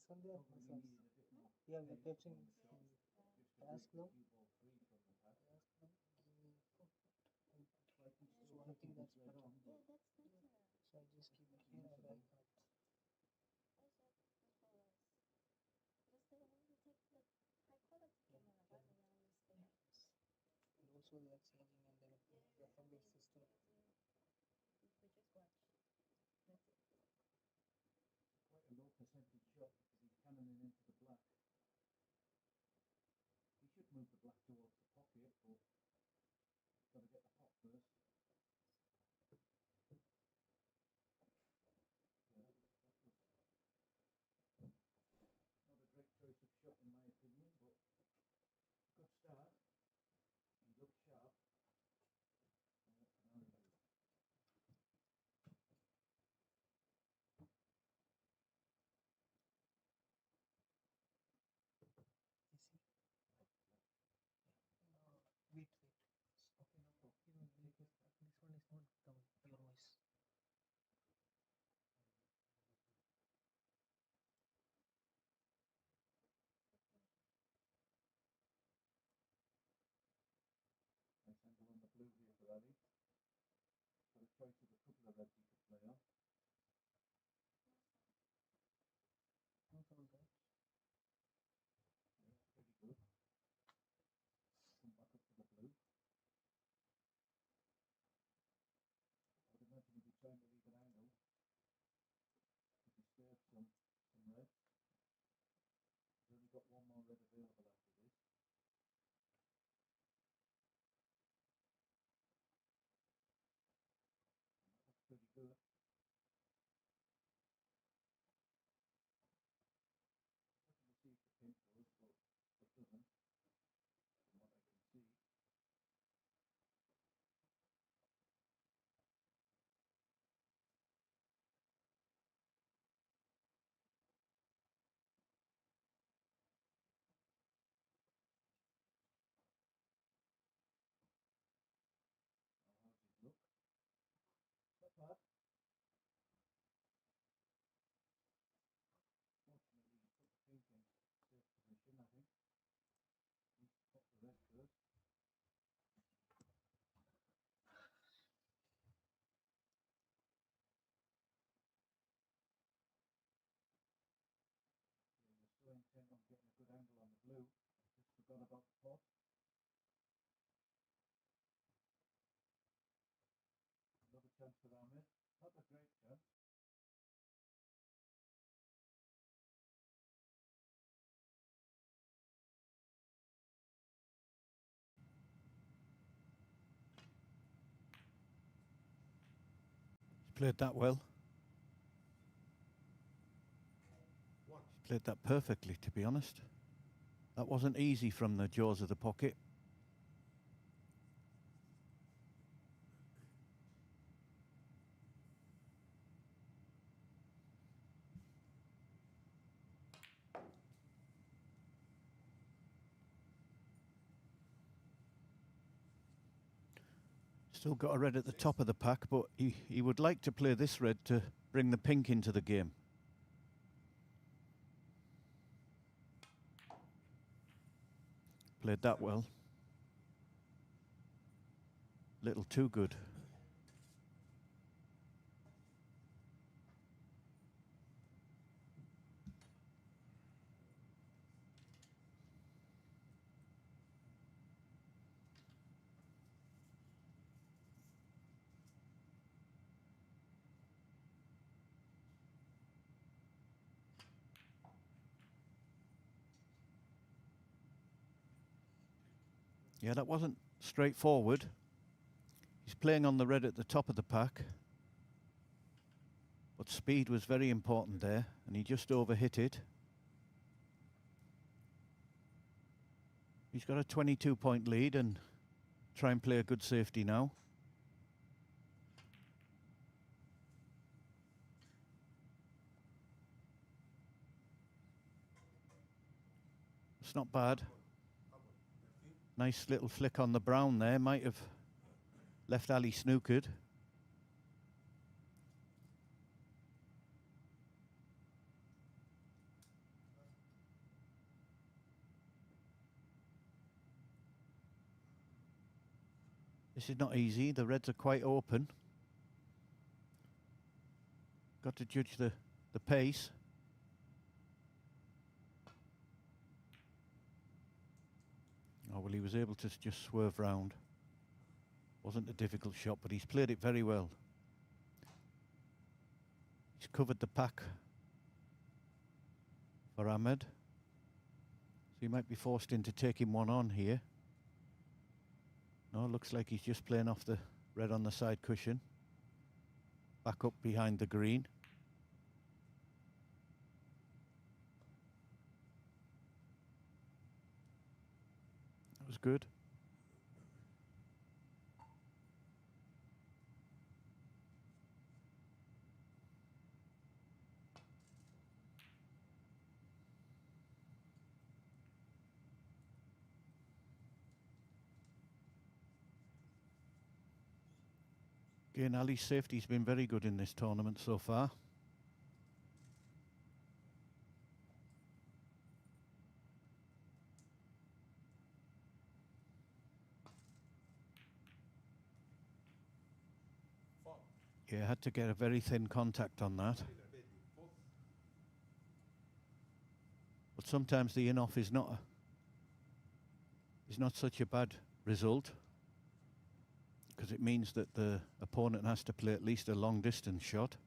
Sunday massage. Yeah, we're capturing. Ask them. Ask them. So I think that's better. Yeah, that's better. So I just keep it here and then. Why is that for us? Because they only take the high quality camera, but they always take. And also they're changing and then the heavy system. We just watch. That's it. Quite a low percentage shot because he's cannoning into the black. He should move the black towards the pocket, but he's got to get the pot first. Yeah, that's good. Not a great choice of shot in my opinion, but good start. He looks sharp. Now he You see? Wait. Okay, no problem. Because this one is not coming. Your voice. nice angle on the blue here for Ali. Got a choice of a couple of reds he could play on. No sound, right? Yeah, pretty good. Come back up to the blue. I would imagine he'd be trying to leave an angle to disturb some reds. He's only got one more red available after this. And that looks pretty good. Looking to see if the pink goes, but it doesn't, from what I can see. Now how's his look? Not bad. Fortunately, he's put the pink in safe position, I think. Needs to pop the red first. Yeah, he was so intent on getting a good angle on the blue, just forgot about the pot. Another chance for Ahmed. Not a great chance. He's played that well. What? He's played that perfectly, to be honest. That wasn't easy from the jaws of the pocket. Still got a red at the top of the pack, but he would like to play this red to bring the pink into the game. Played that well. Little too good. Yeah, that wasn't straightforward. He's playing on the red at the top of the pack. But speed was very important there, and he just overhit it. He's got a 22-point lead and try and play a good safety now. It's not bad. Nice little flick on the brown there. Might have left Ali snookered. This is not easy. The reds are quite open. Got to judge the pace. Oh, well, he was able to just swerve round. Wasn't a difficult shot, but he's played it very well. He's covered the pack for Ahmed. So he might be forced into taking one on here. No, looks like he's just playing off the red on the side cushion. Back up behind the green. That was good. Again, Ali's safety's been very good in this tournament so far. Yeah, had to get a very thin contact on that. But sometimes the in-off is not such a bad result, because it means that the opponent has to play at least a long distance shot.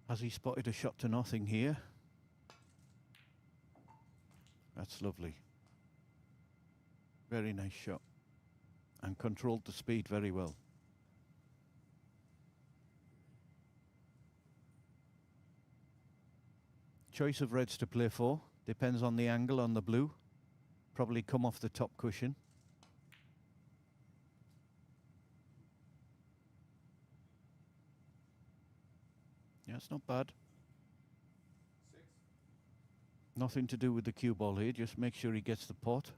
Has he spotted a shot to nothing here? That's lovely. Very nice shot. And controlled the speed very well. Choice of reds to play for. Depends on the angle on the blue. Probably come off the top cushion. Yeah, it's not bad. Nothing to do with the cue ball here. Just make sure he gets the pot.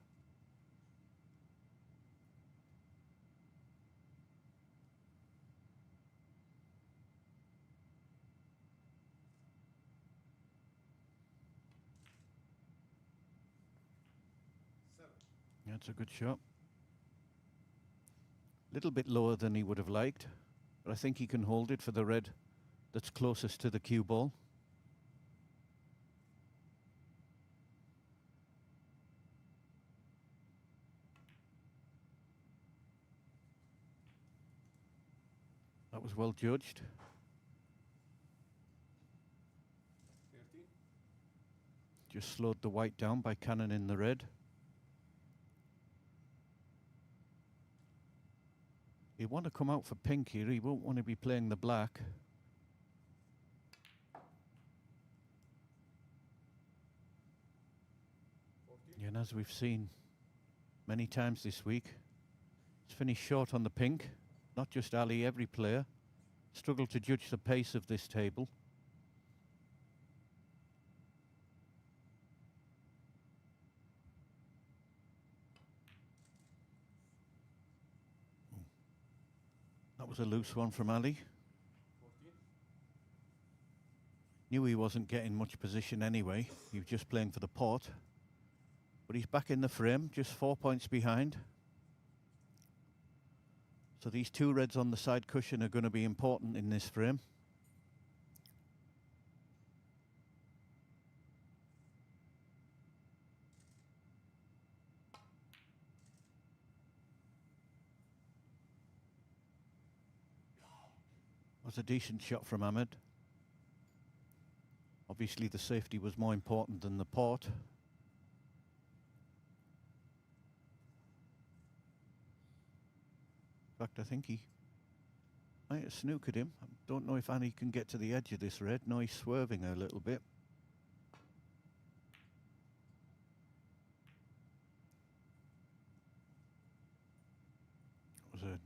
Yeah, it's a good shot. Little bit lower than he would have liked, but I think he can hold it for the red that's closest to the cue ball. That was well judged. 13. Just slowed the white down by cannon in the red. He'll want to come out for pink here. He won't want to be playing the black. And as we've seen many times this week, it's finished short on the pink. Not just Ali, every player struggled to judge the pace of this table. That was a loose one from Ali. 14. Knew he wasn't getting much position anyway. He was just playing for the pot. But he's back in the frame, just 4 points behind. So these two reds on the side cushion are going to be important in this frame. Was a decent shot from Ahmed. Obviously the safety was more important than the pot. In fact, I think he might have snookered him. I don't know if Annie can get to the edge of this red. No, he's swerving a little bit. It was a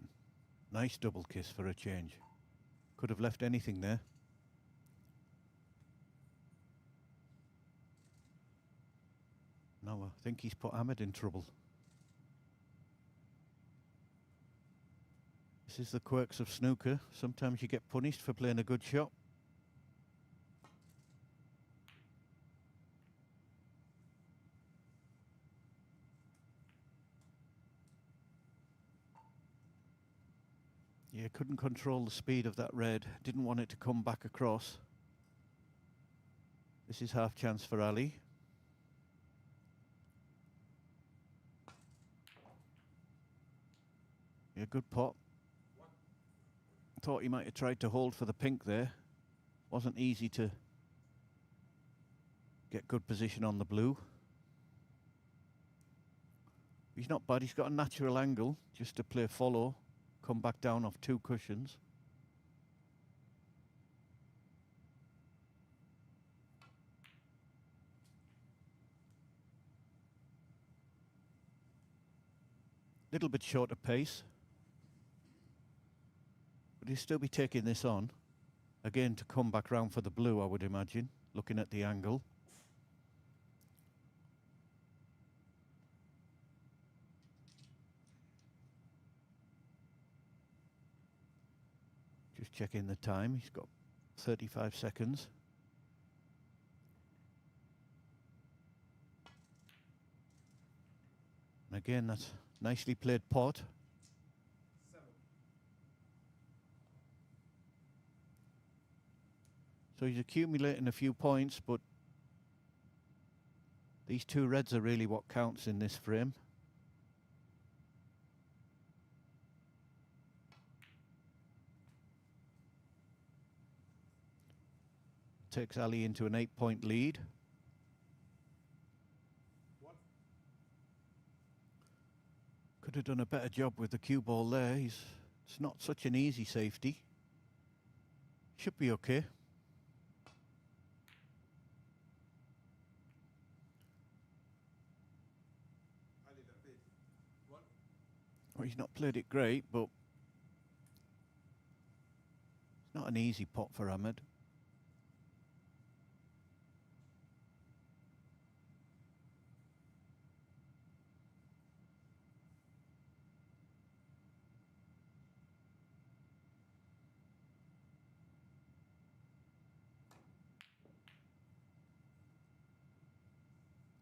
nice double kiss for a change. Could have left anything there. Now I think he's put Ahmed in trouble. This is the quirks of snooker. Sometimes you get punished for playing a good shot. Yeah, couldn't control the speed of that red. Didn't want it to come back across. This is half chance for Ali. Yeah, good pot. Thought he might have tried to hold for the pink there. Wasn't easy to get good position on the blue. He's not bad. He's got a natural angle just to play follow. Come back down off 2 cushions. Little bit short of pace. But he'll still be taking this on. Again, to come back round for the blue, I would imagine, looking at the angle. Just checking the time. He's got 35 seconds. And again, that's nicely played pot. 7. So he's accumulating a few points, but these 2 reds are really what counts in this frame. Takes Ali into an 8-point lead. 1. Could have done a better job with the cue ball there. It's not such an easy safety. Should be okay. Ali Lapid. 1. Well, he's not played it great, but it's not an easy pot for Ahmed.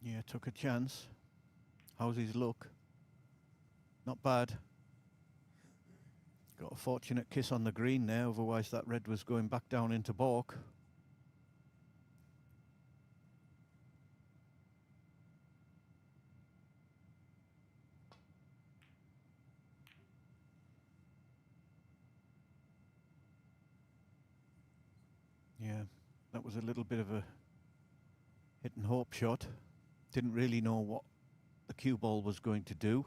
Yeah, took a chance. How's his luck? Not bad. Got a fortunate kiss on the green there, otherwise that red was going back down into balk. Yeah, that was a little bit of a hit and hope shot. Didn't really know what the cue ball was going to do.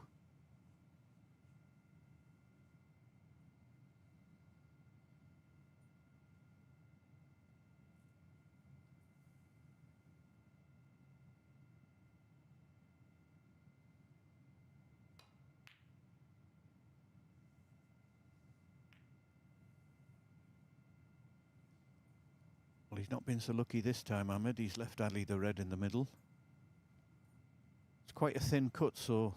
Well, he's not been so lucky this time, Ahmed. He's left Ali the red in the middle. It's quite a thin cut, so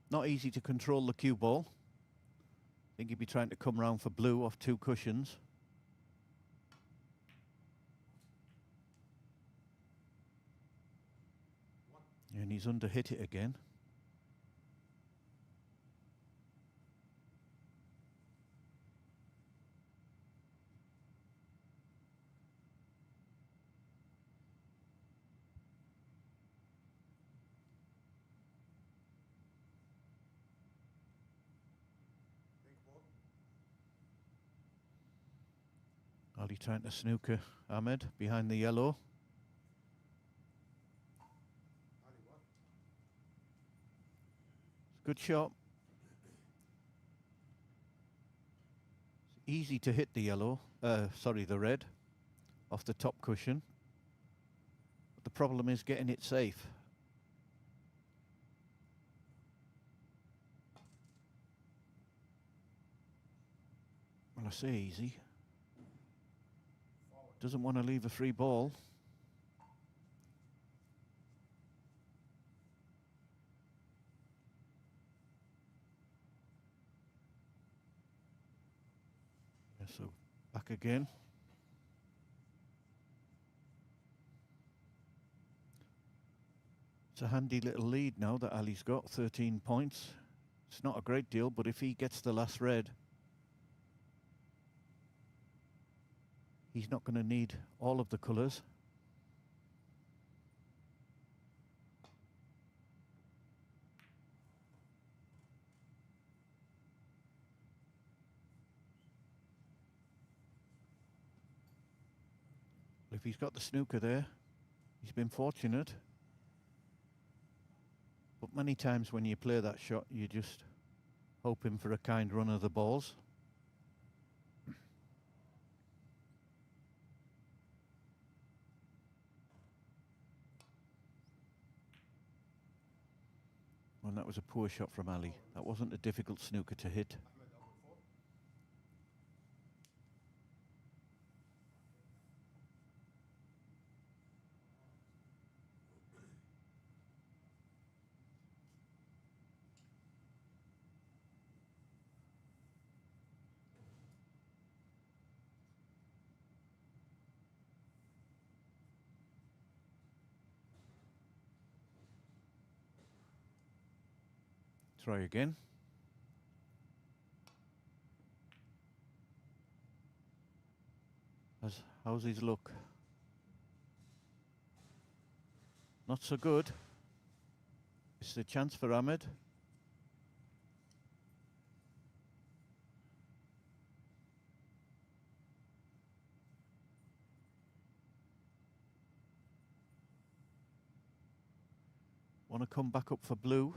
not easy to control the cue ball. I think he'd be trying to come round for blue off 2 cushions. And he's under hit it again. Pink ball. Ali trying to snooker Ahmed behind the yellow. Ali 1. It's a good shot. It's easy to hit the yellow, the red, off the top cushion. But the problem is getting it safe. Well, I say easy. Forward. Doesn't want to leave a free ball. Back again. It's a handy little lead now that Ali's got, 13 points. It's not a great deal, but if he gets the last red, he's not going to need all of the colours. If he's got the snooker there, he's been fortunate. But many times when you play that shot, you're just hoping for a kind run of the balls. And that was a poor shot from Ali. That wasn't a difficult snooker to hit. Try again. How's his look? Not so good. It's a chance for Ahmed. Want to come back up for blue.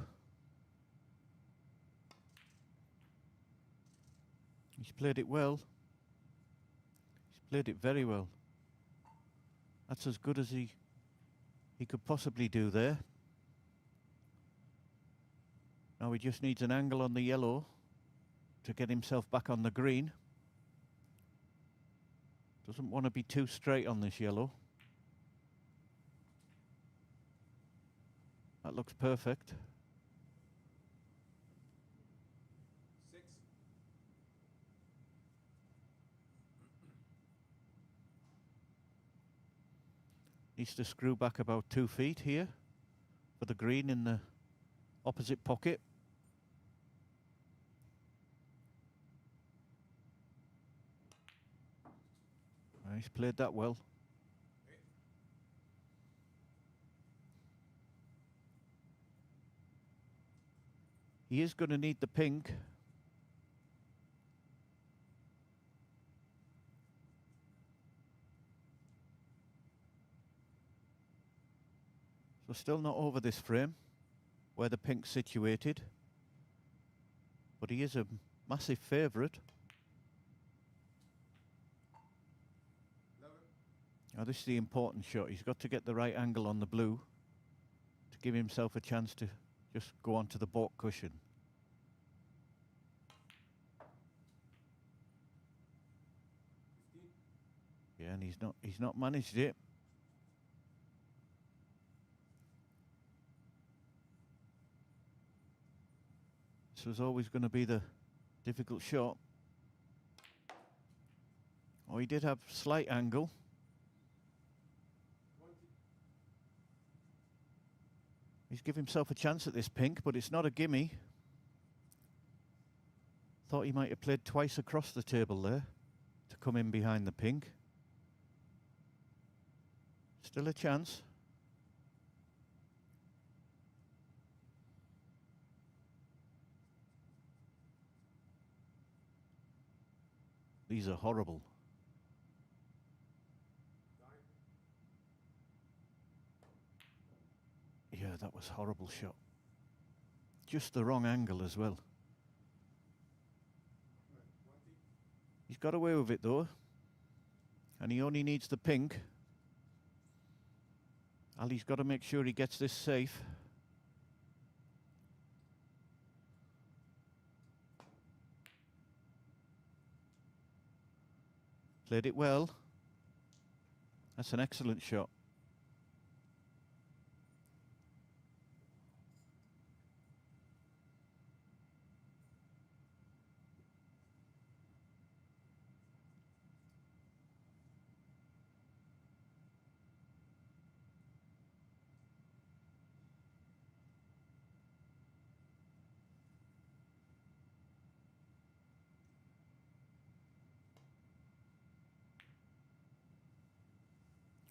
He's played it well. He's played it very well. That's as good as he could possibly do there. Now he just needs an angle on the yellow to get himself back on the green. Doesn't want to be too straight on this yellow. That looks perfect. 6. Needs to screw back about 2 feet here for the green in the opposite pocket. He's played that well. He is going to need the pink. So still not over this frame where the pink's situated. But he is a massive favourite. Now this is the important shot. He's got to get the right angle on the blue to give himself a chance to just go onto the baulk cushion. Yeah, and he's not managed it. This was always going to be the difficult shot. Oh, he did have slight angle. He's given himself a chance at this pink, but it's not a gimme. Thought he might have played twice across the table there to come in behind the pink. Still a chance. These are horrible. Yeah, that was a horrible shot. Just the wrong angle as well. He's got away with it though. And he only needs the pink. Ali's got to make sure he gets this safe. Played it well. That's an excellent shot.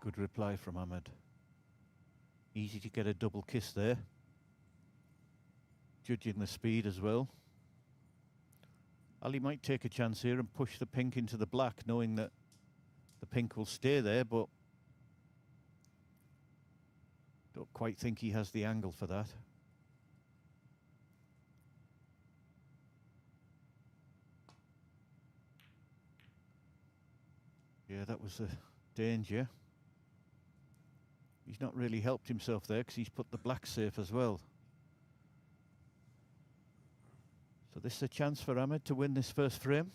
Good reply from Ahmed. Easy to get a double kiss there. Judging the speed as well. Ali might take a chance here and push the pink into the black, knowing that the pink will stay there, but don't quite think he has the angle for that. Yeah, that was a danger. He's not really helped himself there because he's put the black safe as well. So this is a chance for Ahmed to win this first frame.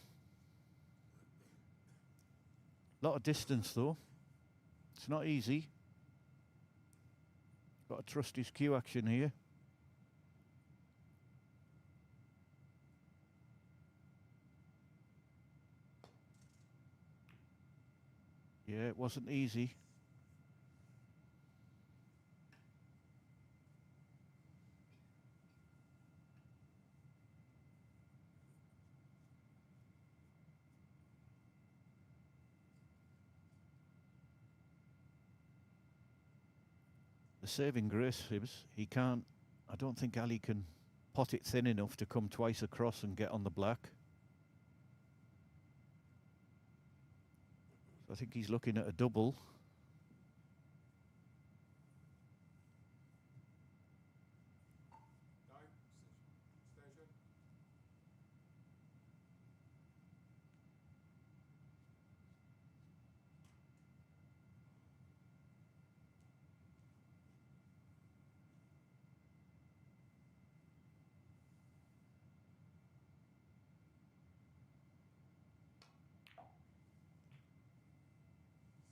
A lot of distance though. It's not easy. Got to trust his cue action here. Yeah, it wasn't easy. The saving grace is he can't, I don't think Ali can pot it thin enough to come twice across and get on the black. So I think he's looking at a double.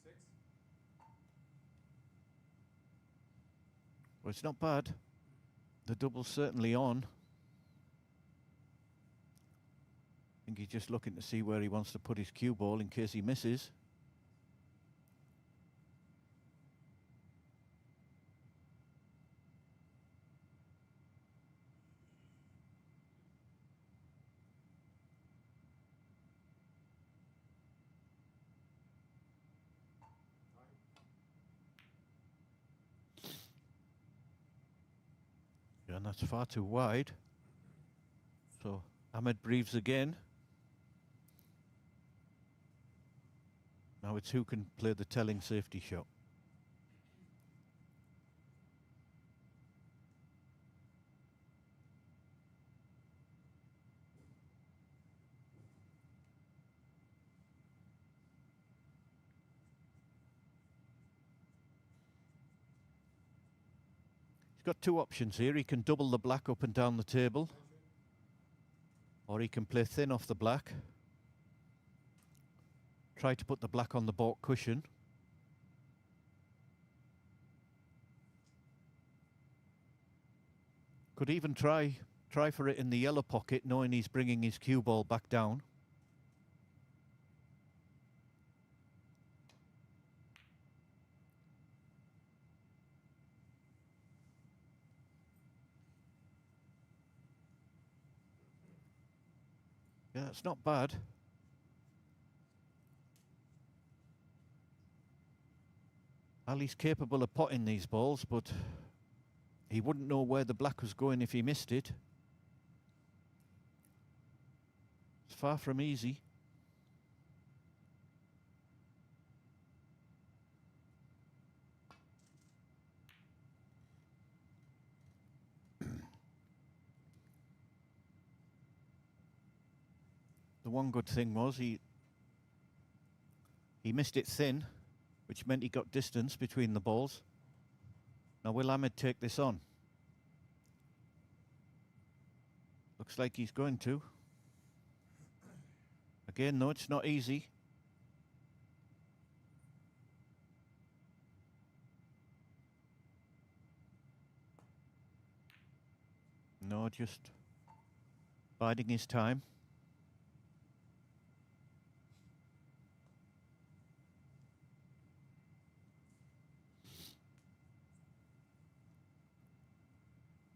Station. Well, it's not bad. The double's certainly on. I think he's just looking to see where he wants to put his cue ball in case he misses. Yeah, and that's far too wide. So Ahmed breathes again. Now it's who can play the telling safety shot. He's got two options here. He can double the black up and down the table, or he can play thin off the black. Try to put the black on the baulk cushion. Could even try for it in the yellow pocket, knowing he's bringing his cue ball back down. Yeah, it's not bad. Ali's capable of potting these balls, but he wouldn't know where the black was going if he missed it. It's far from easy. The one good thing was he missed it thin, which meant he got distance between the balls. Now will Ahmed take this on? Looks like he's going to. Again, no, it's not easy. No, just biding his time.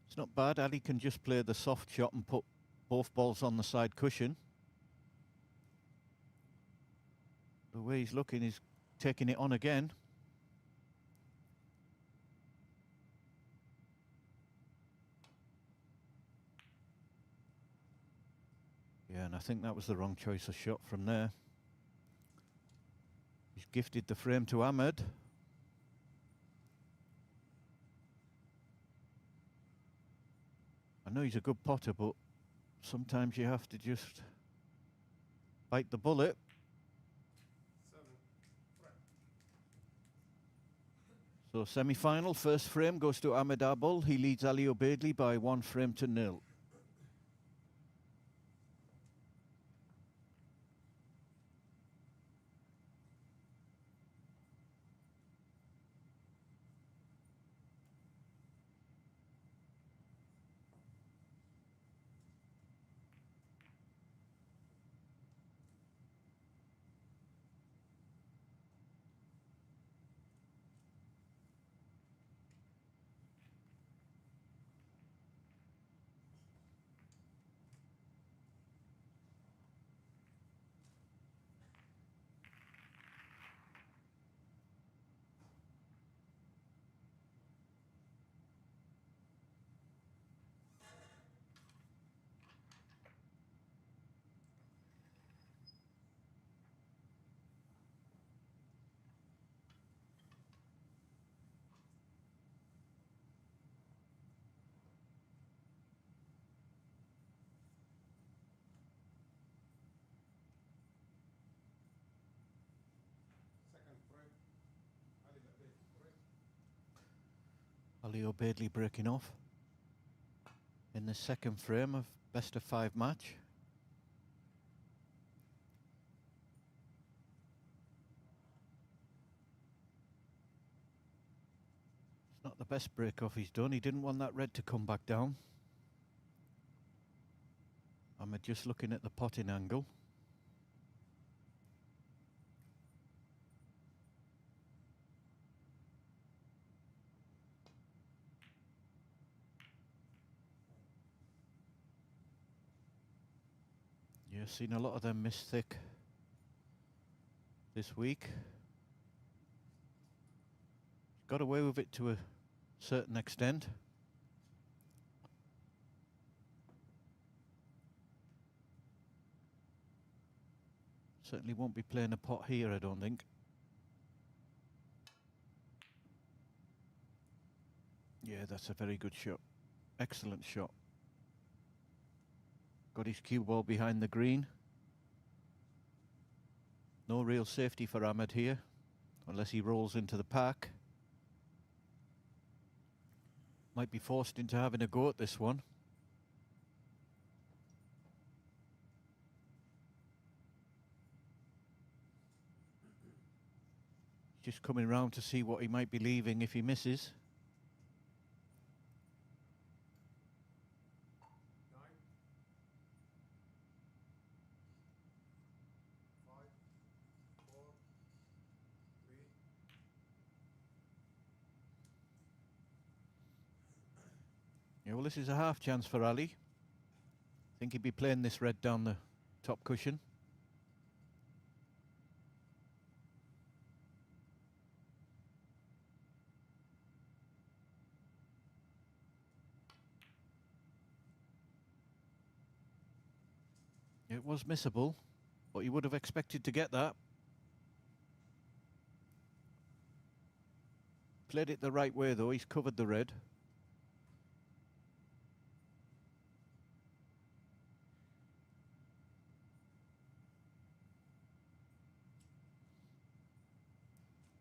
It's not bad. Ali can just play the soft shot and put both balls on the side cushion. The way he's looking, he's taking it on again. Yeah, and I think that was the wrong choice of shot from there. He's gifted the frame to Ahmed. I know he's a good potter, but sometimes you have to just bite the bullet. 7, frame. So semi-final, first frame goes to Ahmed Abul. He leads Alobaidli by 1 frame to 0. Second frame. Ali Labid, break. Alobaidli breaking off in the second frame of best of 5 match. It's not the best break off he's done. He didn't want that red to come back down. I'm just looking at the potting angle. Yeah, seen a lot of them miss thick this week. Got away with it to a certain extent. Certainly won't be playing a pot here, I don't think. Yeah, that's a very good shot. Excellent shot. Got his cue ball behind the green. No real safety for Ahmed here, unless he rolls into the pack. Might be forced into having a go at this one. Just coming round to see what he might be leaving if he misses. 9, 5, 4, 3. Yeah, well, this is a half chance for Ali. I think he'd be playing this red down the top cushion. It was missable, but you would have expected to get that. Played it the right way though, he's covered the red.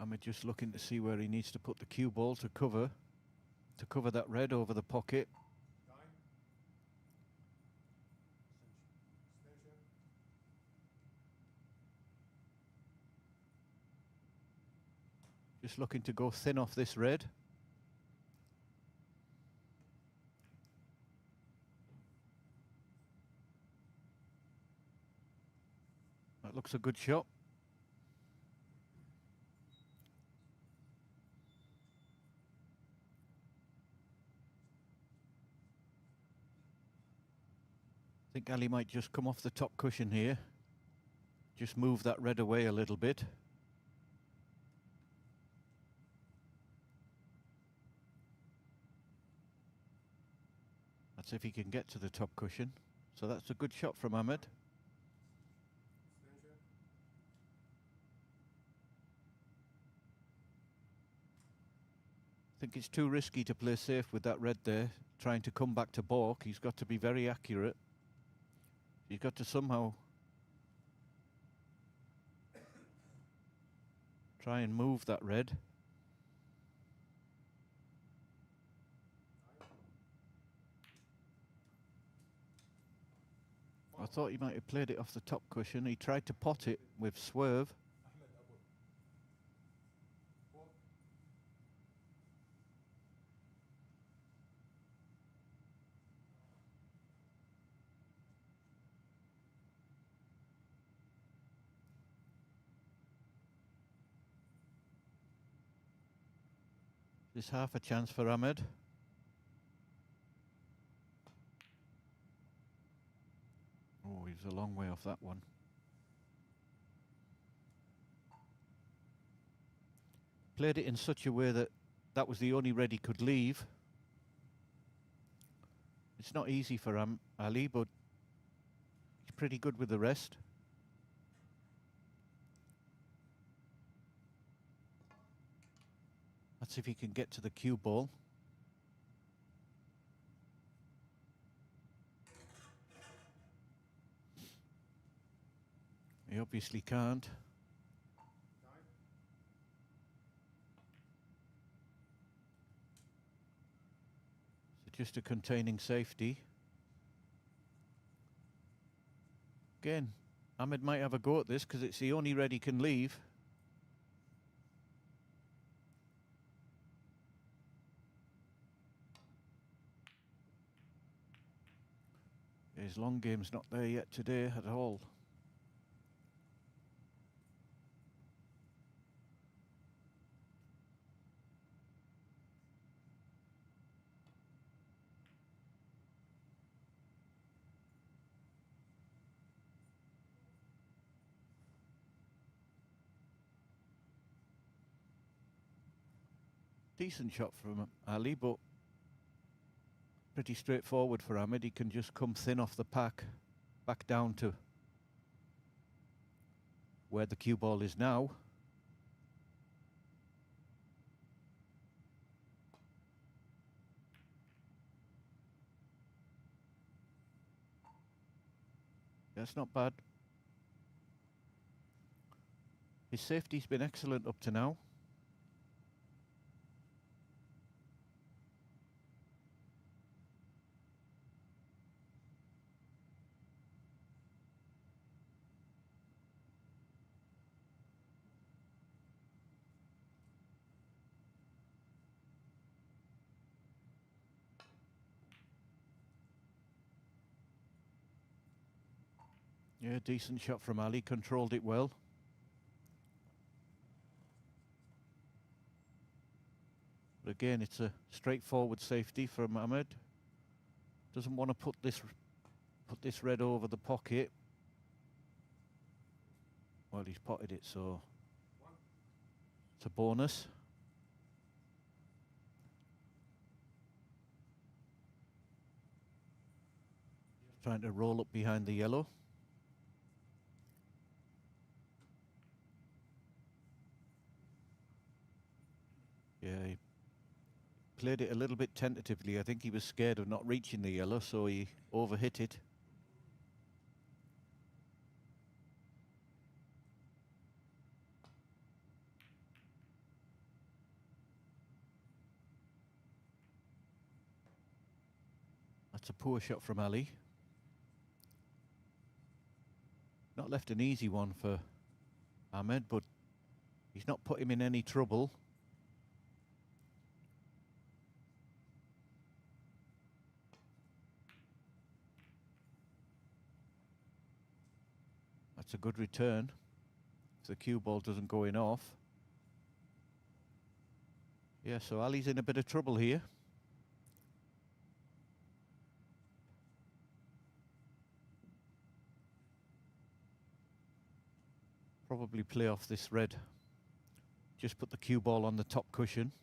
I'm just looking to see where he needs to put the cue ball to cover that red over the pocket. 9. Extension. Just looking to go thin off this red. That looks a good shot. I think Ali might just come off the top cushion here. Just move that red away a little bit. That's if he can get to the top cushion. So that's a good shot from Ahmed. think it's too risky to play safe with that red there, trying to come back to balk. He's got to be very accurate. He's got to somehow try and move that red. I thought he might have played it off the top cushion. He tried to pot it with swerve. Ahmed Abu. 4. There's half a chance for Ahmed. Oh, he's a long way off that one. Played it in such a way that that was the only red he could leave. It's not easy for Ali, but he's pretty good with the rest. Let's see if he can get to the cue ball. He obviously can't. 9. So just a containing safety. Again, Ahmed might have a go at this because it's the only red he can leave. His long game's not there yet today at all. Decent shot from Ali, but pretty straightforward for Ahmed. He can just come thin off the pack, back down to where the cue ball is now. That's not bad. His safety's been excellent up to now. Yeah, decent shot from Ali, controlled it well. But again, it's a straightforward safety from Ahmed. Doesn't want to put this red over the pocket. Well, he's potted it, so it's a bonus. Trying to roll up behind the yellow. Yeah, he played it a little bit tentatively. I think he was scared of not reaching the yellow, so he overhit it. That's a poor shot from Ali. Not left an easy one for Ahmed, but he's not put him in any trouble. That's a good return. If the cue ball doesn't go in off. Yeah, so Ali's in a bit of trouble here. Probably play off this red. Just put the cue ball on the top cushion.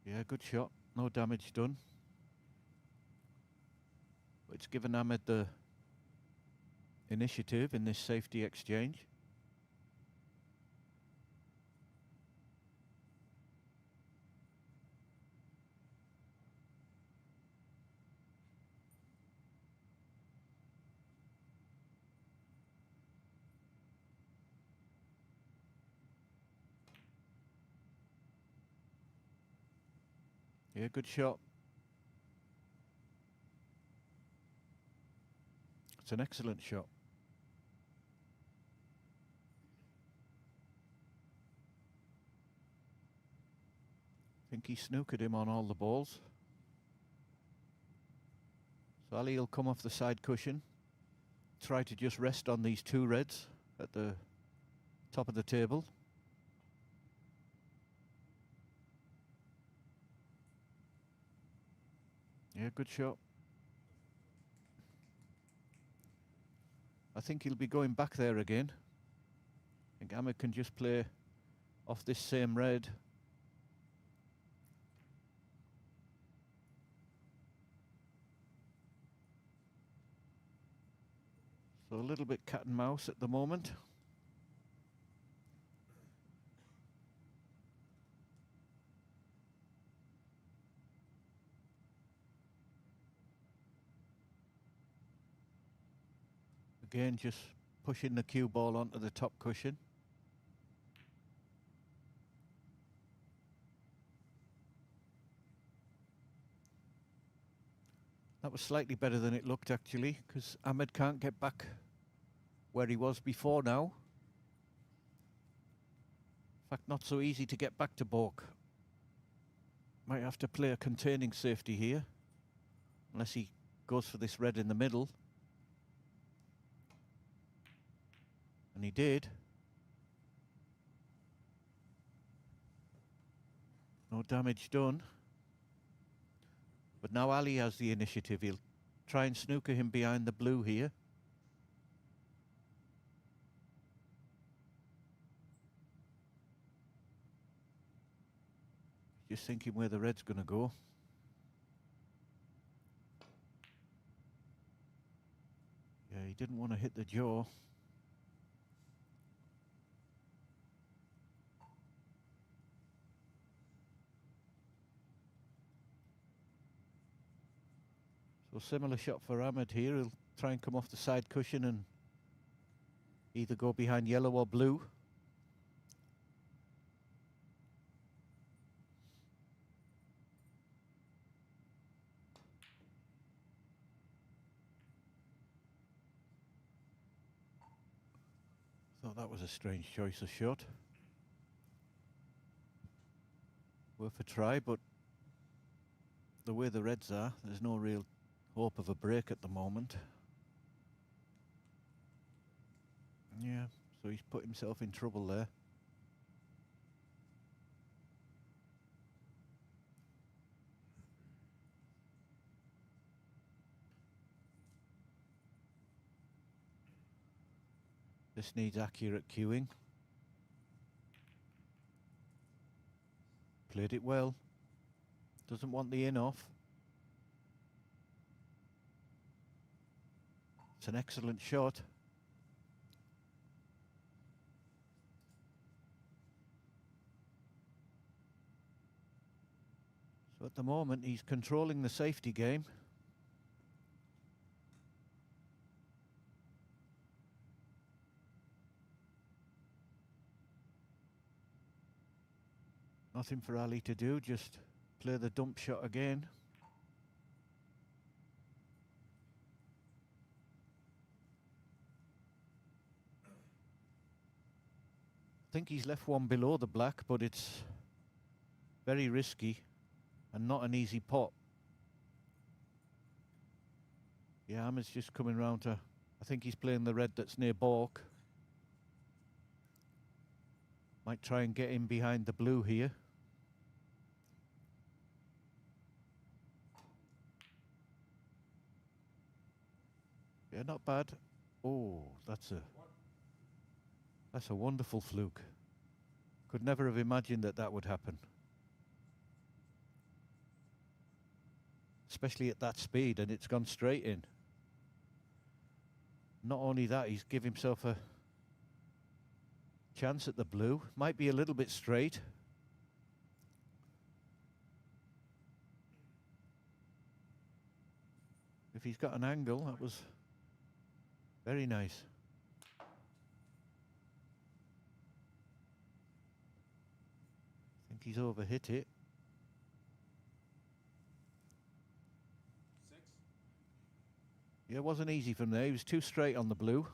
Yeah, good shot. No damage done. But it's given Ahmed the initiative in this safety exchange. Yeah, good shot. It's an excellent shot. I think he snookered him on all the balls. So Ali will come off the side cushion, try to just rest on these two reds at the top of the table. Yeah, good shot. I think he'll be going back there again. I think Ahmed can just play off this same red. So a little bit cat and mouse at the moment. Again, just pushing the cue ball onto the top cushion. That was slightly better than it looked actually, because Ahmed can't get back where he was before now. In fact, not so easy to get back to balk. Might have to play a containing safety here, unless he goes for this red in the middle. And he did. No damage done. But now Ali has the initiative. He'll try and snooker him behind the blue here. Just thinking where the red's going to go. Yeah, he didn't want to hit the jaw. So similar shot for Ahmed here. He'll try and come off the side cushion and either go behind yellow or blue. Thought that was a strange choice of shot. Worth a try, but the way the reds are, there's no real hope of a break at the moment. Yeah, so he's put himself in trouble there. This needs accurate cueing. Played it well. Doesn't want the in off. It's an excellent shot. So at the moment he's controlling the safety game. Nothing for Ali to do, just play the dump shot again. I think he's left one below the black, but it's very risky and not an easy pot. Yeah, Ahmed's just coming round to, I think he's playing the red that's near balk. Might try and get in behind the blue here. Yeah, not bad. Oh, that's a wonderful fluke. Could never have imagined that that would happen. Especially at that speed, and it's gone straight in. Not only that, he's give himself a chance at the blue. Might be a little bit straight. If he's got an angle, that was very nice. I think he's overhit it. 6. Yeah, it wasn't easy from there. He was too straight on the blue.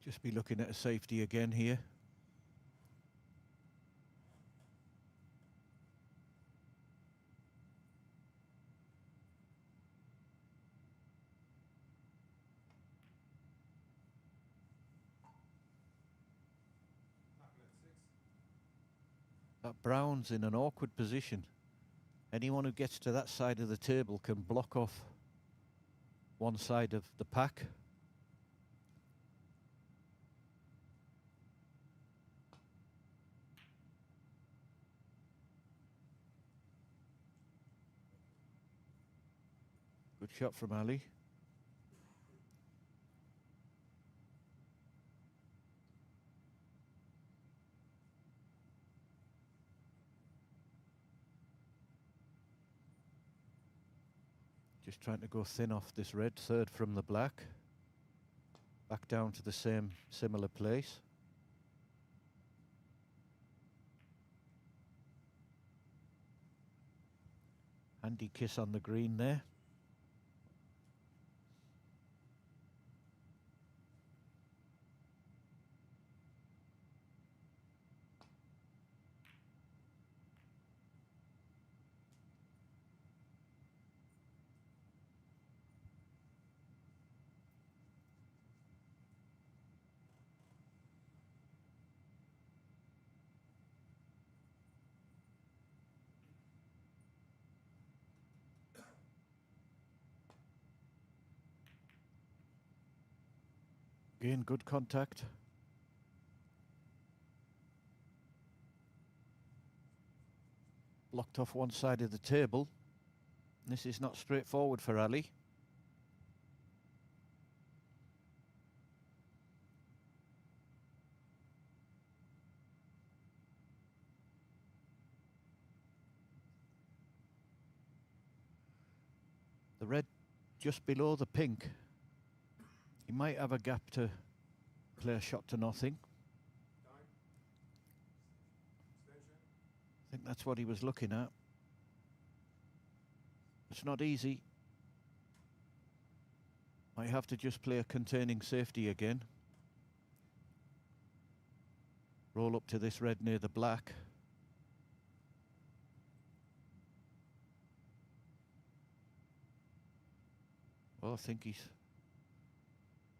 Just be looking at a safety again here. Tackle at 6. That brown's in an awkward position. Anyone who gets to that side of the table can block off one side of the pack. Good shot from Ali. Just trying to go thin off this red, third from the black. Back down to the same similar place. Handy kiss on the green there. Again, good contact. Blocked off one side of the table. This is not straightforward for Ali. The red just below the pink. He might have a gap to play a shot to nothing. Time. Extension. I think that's what he was looking at. It's not easy. Might have to just play a containing safety again. Roll up to this red near the black. Well, I think he's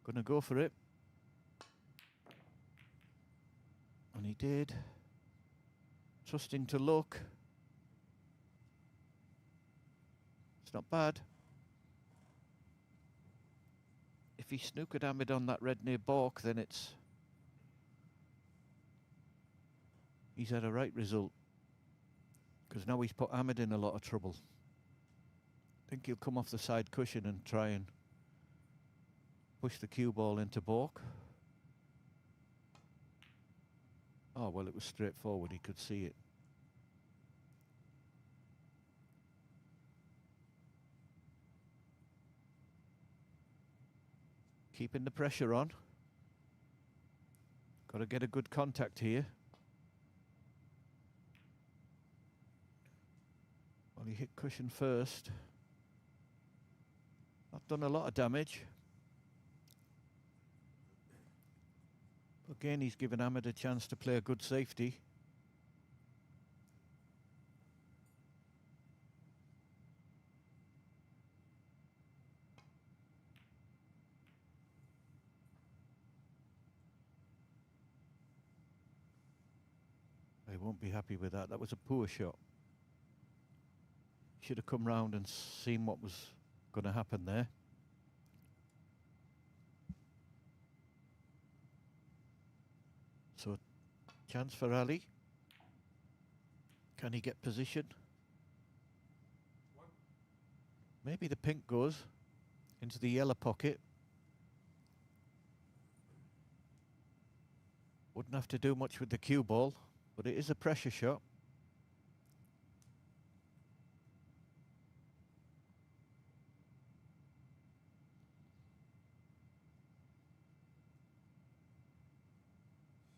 going to go for it. And he did. Trusting to luck. It's not bad. If he snookered Ahmed on that red near balk, then he's had a right result. Because now he's put Ahmed in a lot of trouble. I think he'll come off the side cushion and try and push the cue ball into balk. Oh, well, it was straightforward. He could see it. Keeping the pressure on. Got to get a good contact here. Well, he hit cushion first. Not done a lot of damage. Again, he's given Ahmed a chance to play a good safety. I won't be happy with that. That was a poor shot. Should have come round and seen what was going to happen there. So, chance for Ali. Can he get position? Maybe the pink goes into the yellow pocket. Wouldn't have to do much with the cue ball, but it is a pressure shot.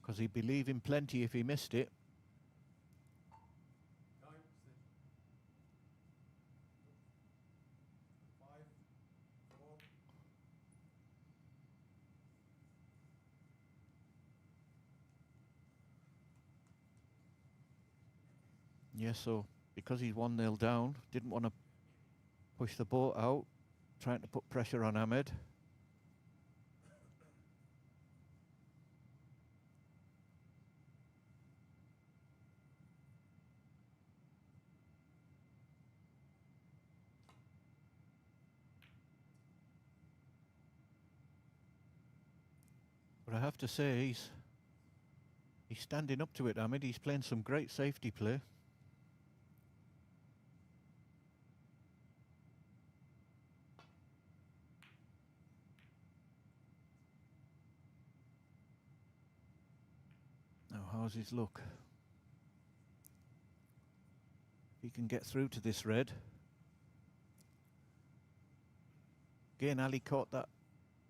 Because he'd be leaving plenty if he missed it. Time, sit. 5, 4. Yeah, so because he's 1-0 down, didn't want to push the ball out, trying to put pressure on Ahmed. But I have to say, he's standing up to it, Ahmed. He's playing some great safety play. Now, how's his look? He can get through to this red. Again, Ali caught that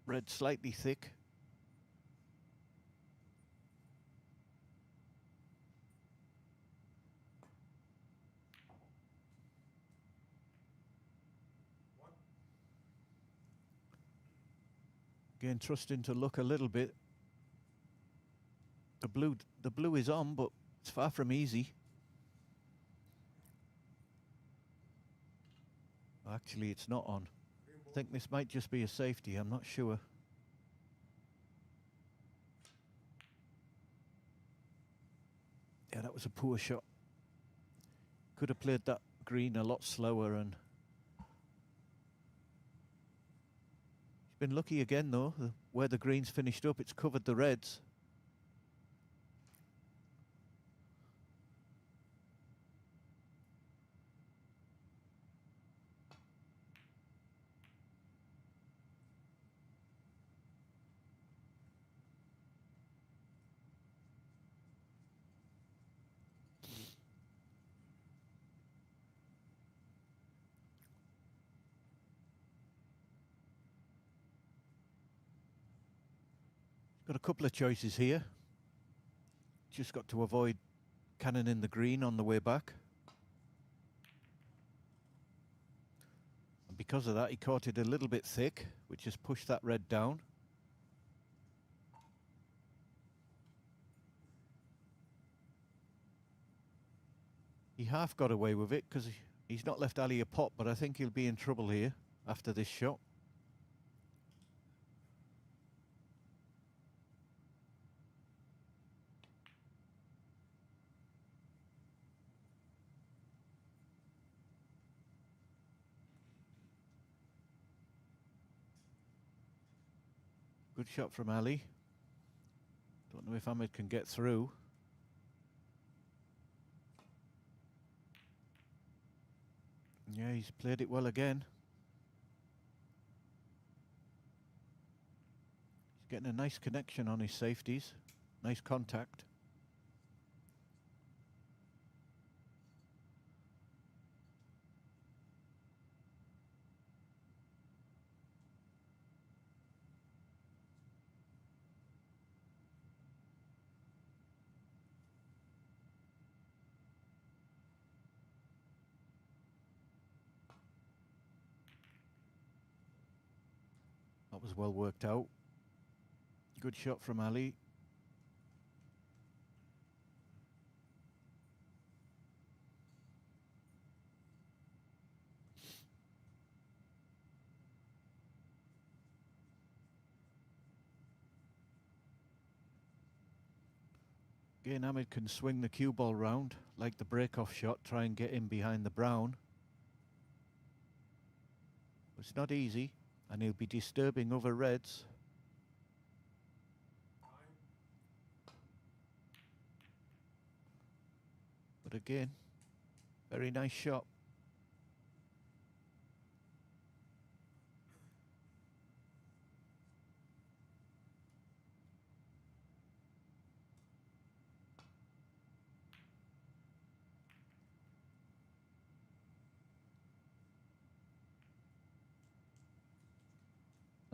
red slightly thick. Again, trusting to luck a little bit. The blue is on, but it's far from easy. Actually, it's not on. I think this might just be a safety. I'm not sure. Yeah, that was a poor shot. Could have played that green a lot slower, and he's been lucky again though. Where the green's finished up, it's covered the reds. Got a couple of choices here. Just got to avoid cannoning the green on the way back. And because of that, he caught it a little bit thick, which has pushed that red down. He half got away with it because he's not left Ali a pot, but I think he'll be in trouble here after this shot. Good shot from Ali. Don't know if Ahmed can get through. Yeah, he's played it well again. He's getting a nice connection on his safeties. Nice contact. That was well worked out. Good shot from Ali. Again, Ahmed can swing the cue ball round, like the break-off shot, try and get in behind the brown. It's not easy, and he'll be disturbing other reds. But again, very nice shot.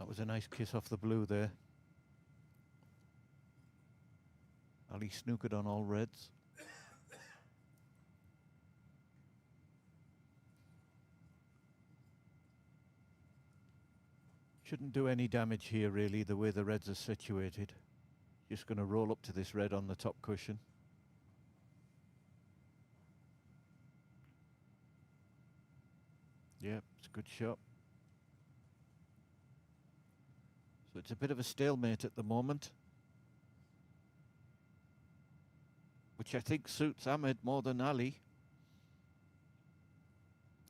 That was a nice kiss off the blue there. Ali snookered on all reds. Shouldn't do any damage here really, the way the reds are situated. Just going to roll up to this red on the top cushion. Yeah, it's a good shot. So it's a bit of a stalemate at the moment, which I think suits Ahmed more than Ali.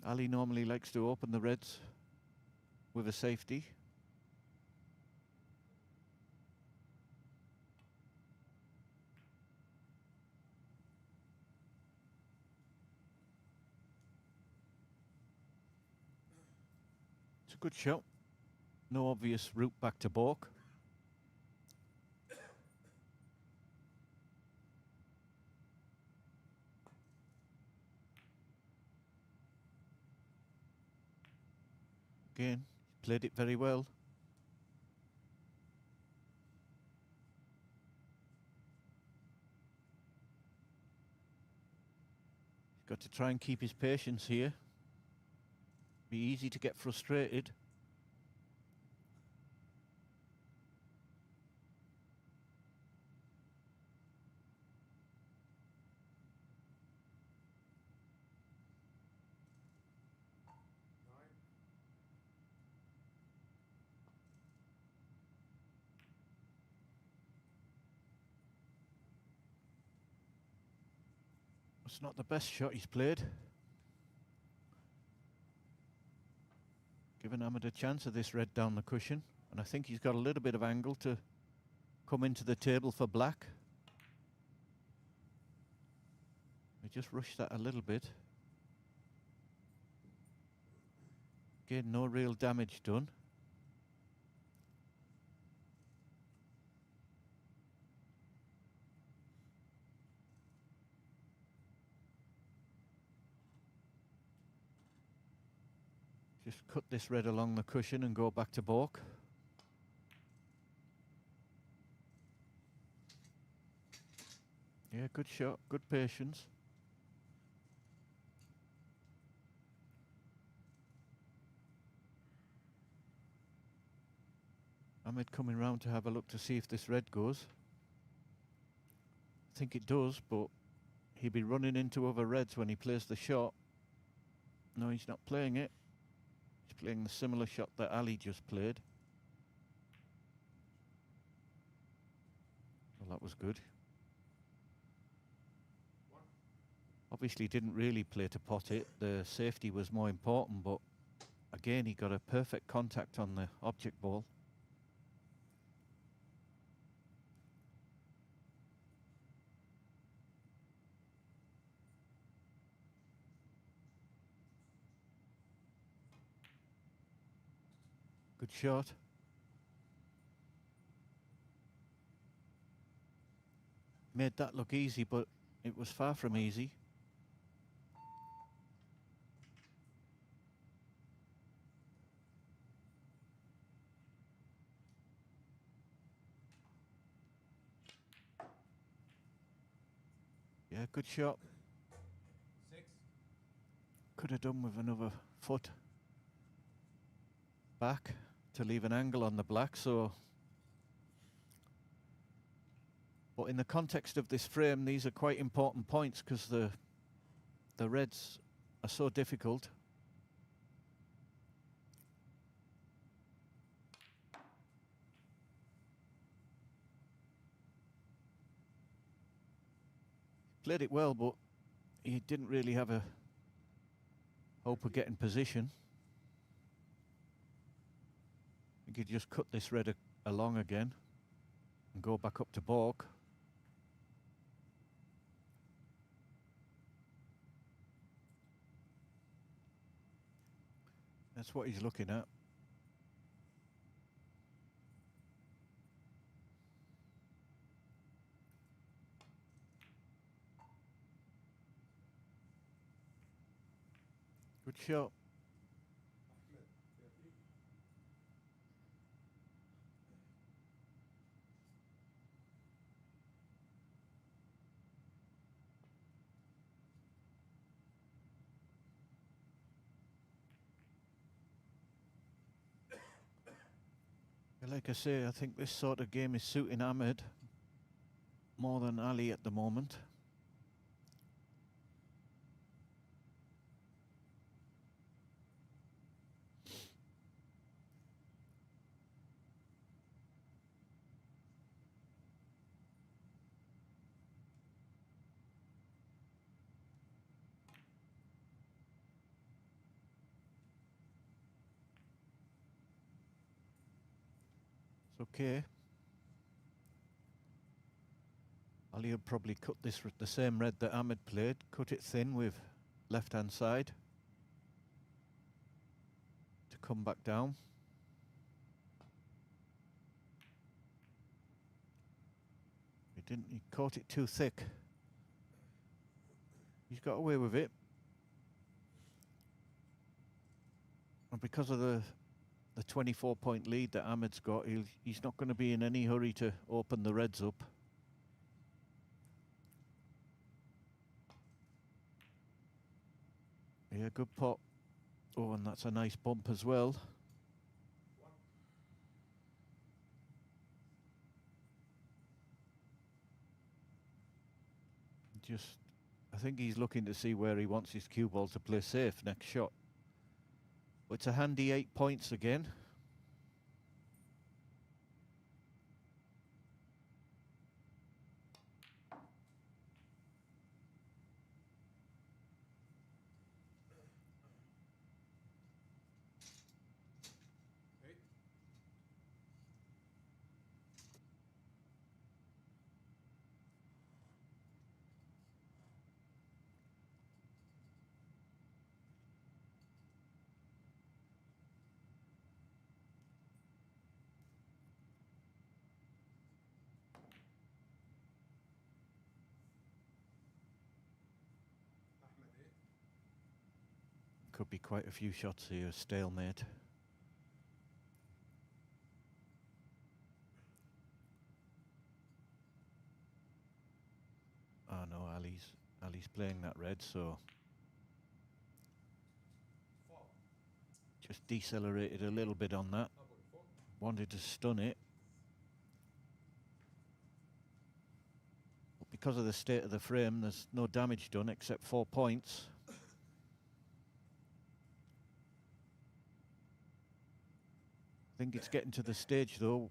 Ali normally likes to open the reds with a safety. It's a good shot. No obvious route back to balk. Again, played it very well. He's got to try and keep his patience here. Be easy to get frustrated. It's not the best shot he's played. Given Ahmed a chance of this red down the cushion, and I think he's got a little bit of angle to come into the table for black. He just rushed that a little bit. Again, no real damage done. Just cut this red along the cushion and go back to balk. Yeah, good shot, good patience. Ahmed coming round to have a look to see if this red goes. I think it does, but he'll be running into other reds when he plays the shot. No, he's not playing it. He's playing the similar shot that Ali just played. Well, that was good. Obviously didn't really play to pot it. The safety was more important, but again, he got a perfect contact on the object ball. Good shot. Made that look easy, but it was far from easy. Yeah, good shot. 6. Could have done with another foot back to leave an angle on the black, so. But in the context of this frame, these are quite important points because the reds are so difficult. Played it well, but he didn't really have a hope of getting position. I think he just cut this red along again and go back up to balk. That's what he's looking at. Good shot. Like I say, I think this sort of game is suiting Ahmed more than Ali at the moment. Okay. Ali will probably cut this the same red that Ahmed played, cut it thin with left hand side to come back down. He caught it too thick. He's got away with it. And because of the 24-point lead that Ahmed's got, he's not going to be in any hurry to open the reds up. Yeah, good pot. Oh, and that's a nice bump as well. I think he's looking to see where he wants his cue ball to play safe next shot. But it's a handy 8 points again. Could be quite a few shots here, stalemate. Oh no, Ali's playing that red, so just decelerated a little bit on that. Wanted to stun it. But because of the state of the frame, there's no damage done except 4 points. I think it's getting to the stage though.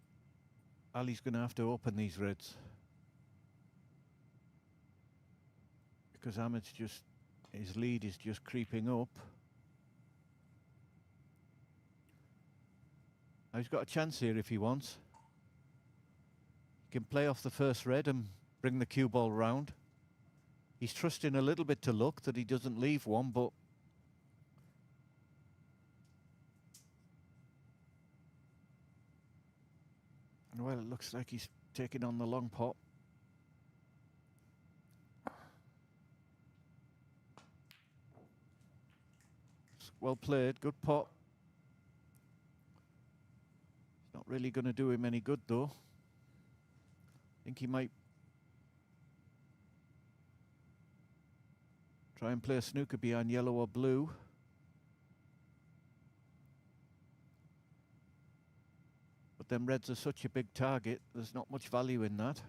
Ali's going to have to open these reds. Because Ahmed's his lead is just creeping up. Now he's got a chance here if he wants. He can play off the first red and bring the cue ball round. He's trusting a little bit to luck that he doesn't leave one, but well, it looks like he's taking on the long pot. Well played, good pot. It's not really going to do him any good though. I think he might try and play a snooker behind yellow or blue. But them reds are such a big target, there's not much value in that.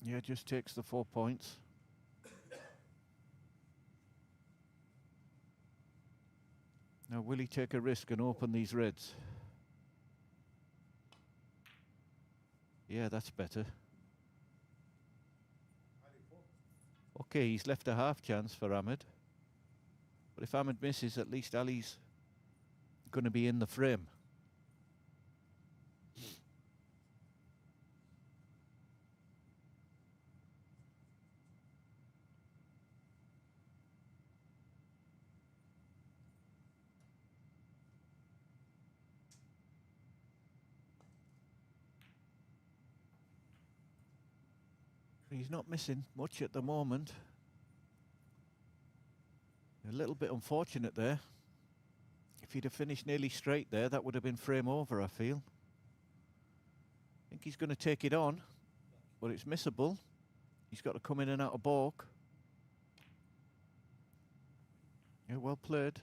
Yeah, just takes the 4 points. Now, will he take a risk and open these reds? Yeah, that's better. Okay, he's left a half chance for Ahmed. But if Ahmed misses, at least Ali's going to be in the frame. He's not missing much at the moment. A little bit unfortunate there. If he'd have finished nearly straight there, that would have been frame over, I feel. I think he's going to take it on, but it's missable. He's got to come in and out of balk. Yeah, well played.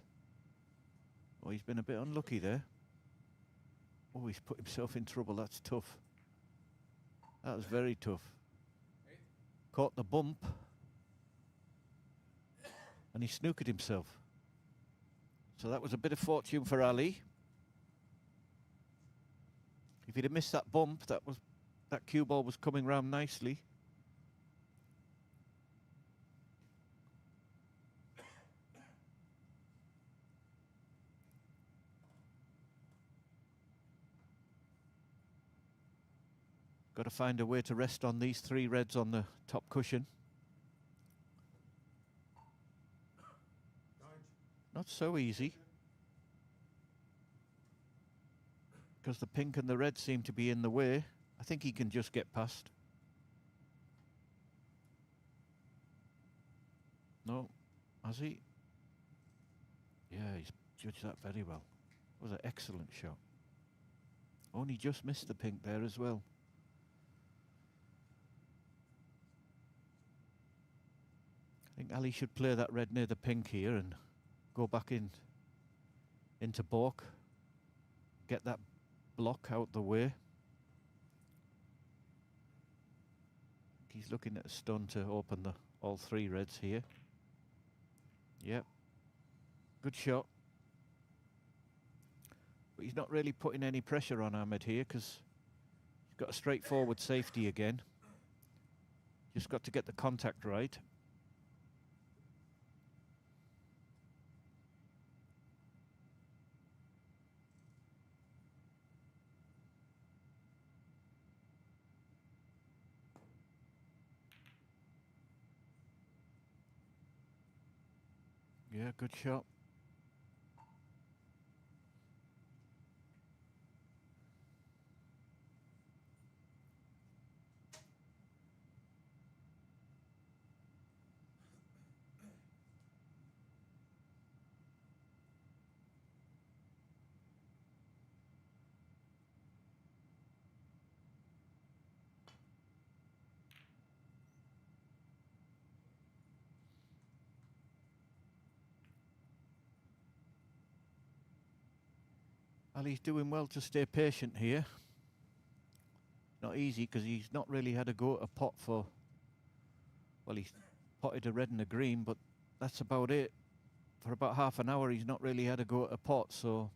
Oh, he's been a bit unlucky there. Oh, he's put himself in trouble. That's tough. That was very tough. Caught the bump. And he snookered himself. So that was a bit of fortune for Ali. If he'd have missed that bump, that cue ball was coming round nicely. Got to find a way to rest on these 3 reds on the top cushion. Not so easy. Because the pink and the red seem to be in the way. I think he can just get past. No, has he? Yeah, he's judged that very well. It was an excellent shot. Only just missed the pink there as well. I think Ali should play that red near the pink here and go back into balk. Get that block out the way. He's looking at a stun to open all 3 reds here. Yep. Good shot. But he's not really putting any pressure on Ahmed here because he's got a straightforward safety again. Just got to get the contact right. Yeah, good shot. Ali's doing well to stay patient here. Not easy because he's not really had a go at a pot for, well, he's potted a red and a green, but that's about it. For about half an hour he's not really had a go at a pot, so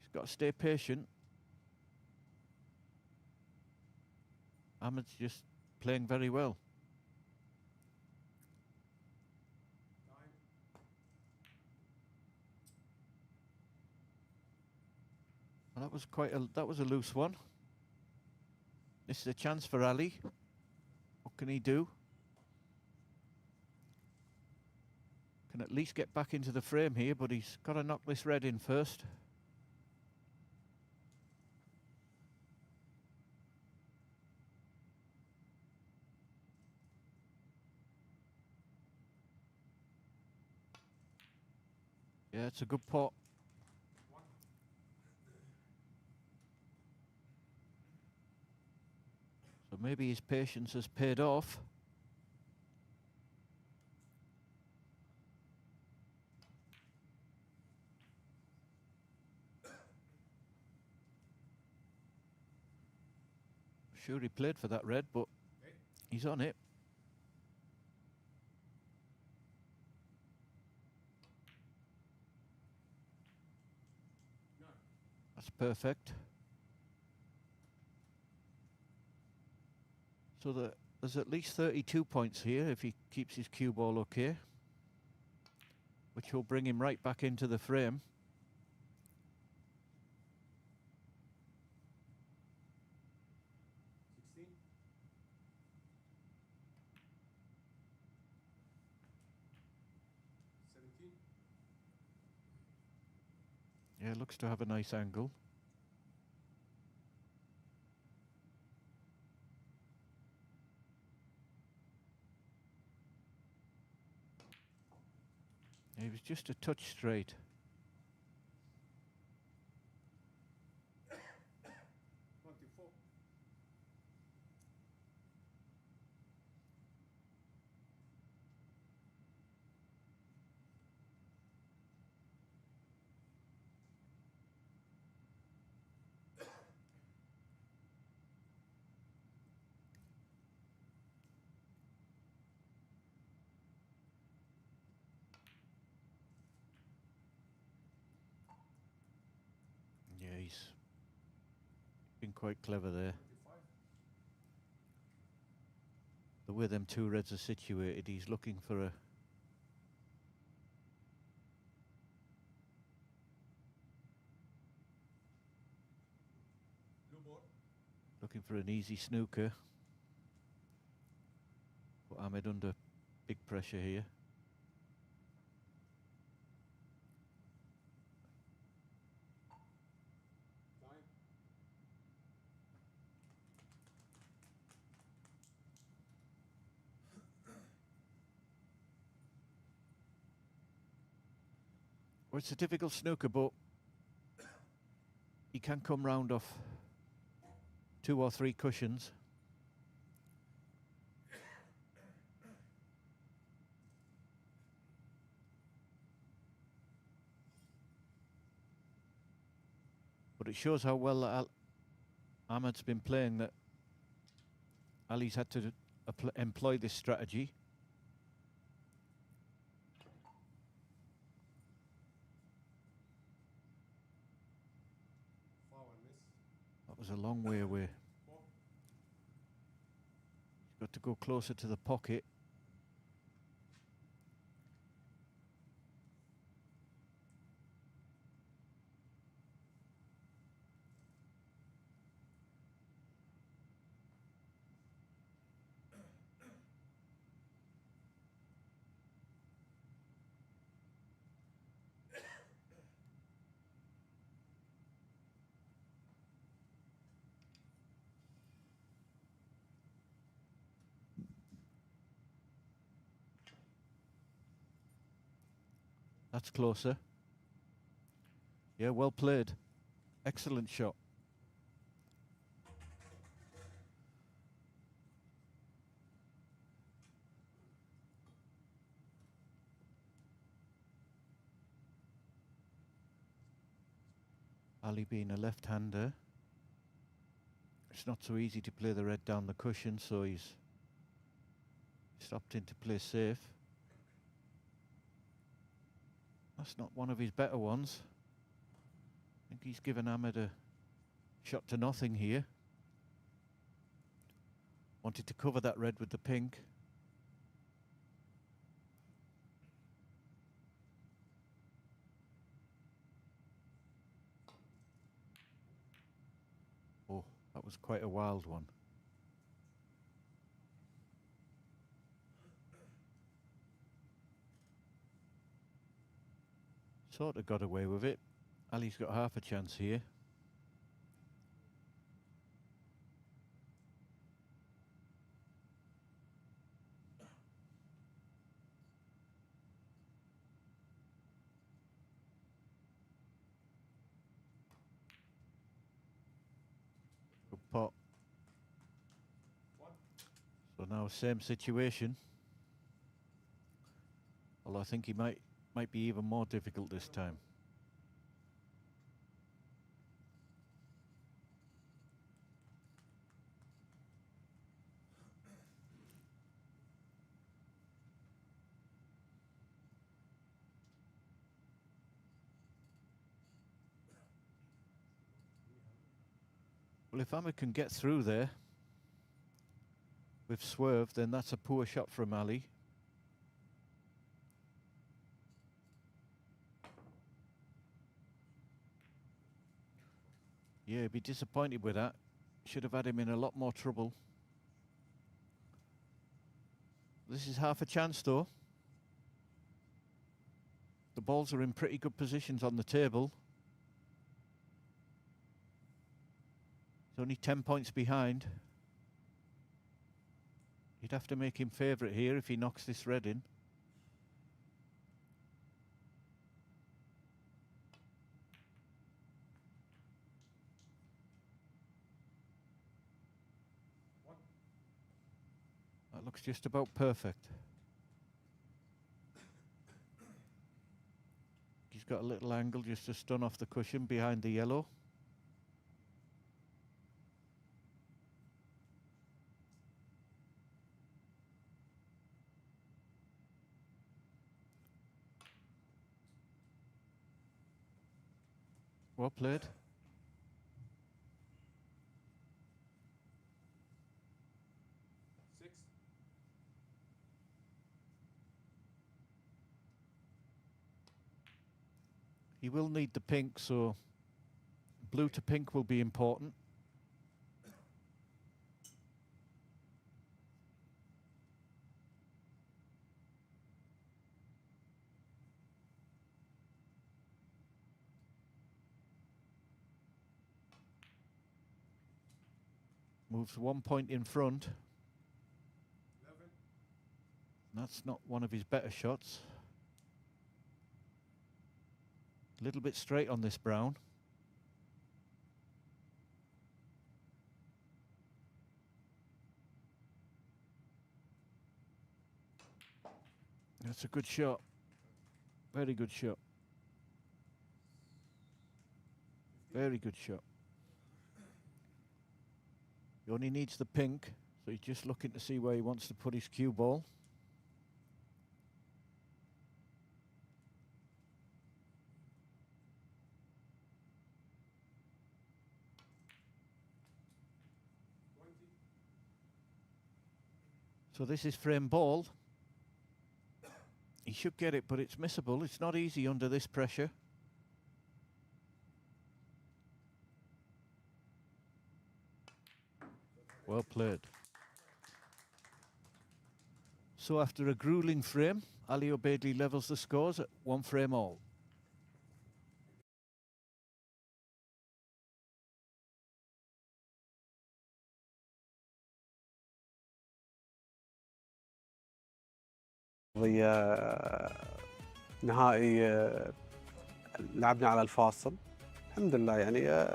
he's got to stay patient. Ahmed's just playing very well. Well, that was a loose one. This is a chance for Ali. What can he do? Can at least get back into the frame here, but he's got to knock this red in first. Yeah, it's a good pot. So maybe his patience has paid off. Sure he played for that red, but he's on it. That's perfect. So there's at least 32 points here if he keeps his cue ball okay, which will bring him right back into the frame. Yeah, looks to have a nice angle. He was just a touch straight. he's been quite clever there. 25. The way them two reds are situated, he's looking for a Blue ball. looking for an easy snooker. But Ahmed under big pressure here. Time. Well, it's a difficult snooker, but he can come round off 2 or 3 cushions. But it shows how well Ahmed's been playing that Ali's had to employ this strategy. Foul and miss. That was a long way away. Ball. He's got to go closer to the pocket. That's closer. Yeah, well played. Excellent shot. Ali being a left-hander, it's not so easy to play the red down the cushion, so he's stopped in to play safe. That's not one of his better ones. I think he's given Ahmed a shot to nothing here. Wanted to cover that red with the pink. Oh, that was quite a wild one. Sort of got away with it. Ali's got half a chance here. Good pot. One. So now same situation. Although I think he might be even more difficult this time. Well, if Ahmed can get through there with swerve, then that's a poor shot from Ali. Yeah, he'd be disappointed with that. Should have had him in a lot more trouble. This is half a chance though. The balls are in pretty good positions on the table. He's only 10 points behind. You'd have to make him favourite here if he knocks this red in. One. That looks just about perfect. He's got a little angle just to stun off the cushion behind the yellow. Well played. He will need the pink, so blue to pink will be important. Moves 1 point in front. 11. That's not one of his better shots. A little bit straight on this brown. That's a good shot. Very good shot. Very good shot. He only needs the pink, so he's just looking to see where he wants to put his cue ball. So this is frame ball. He should get it, but it's missable. It's not easy under this pressure. Well played. So after a grueling frame, Alobaidli levels the scores at 1 frame all. نهائي لعبنا على الفاصل الحمد لله يعني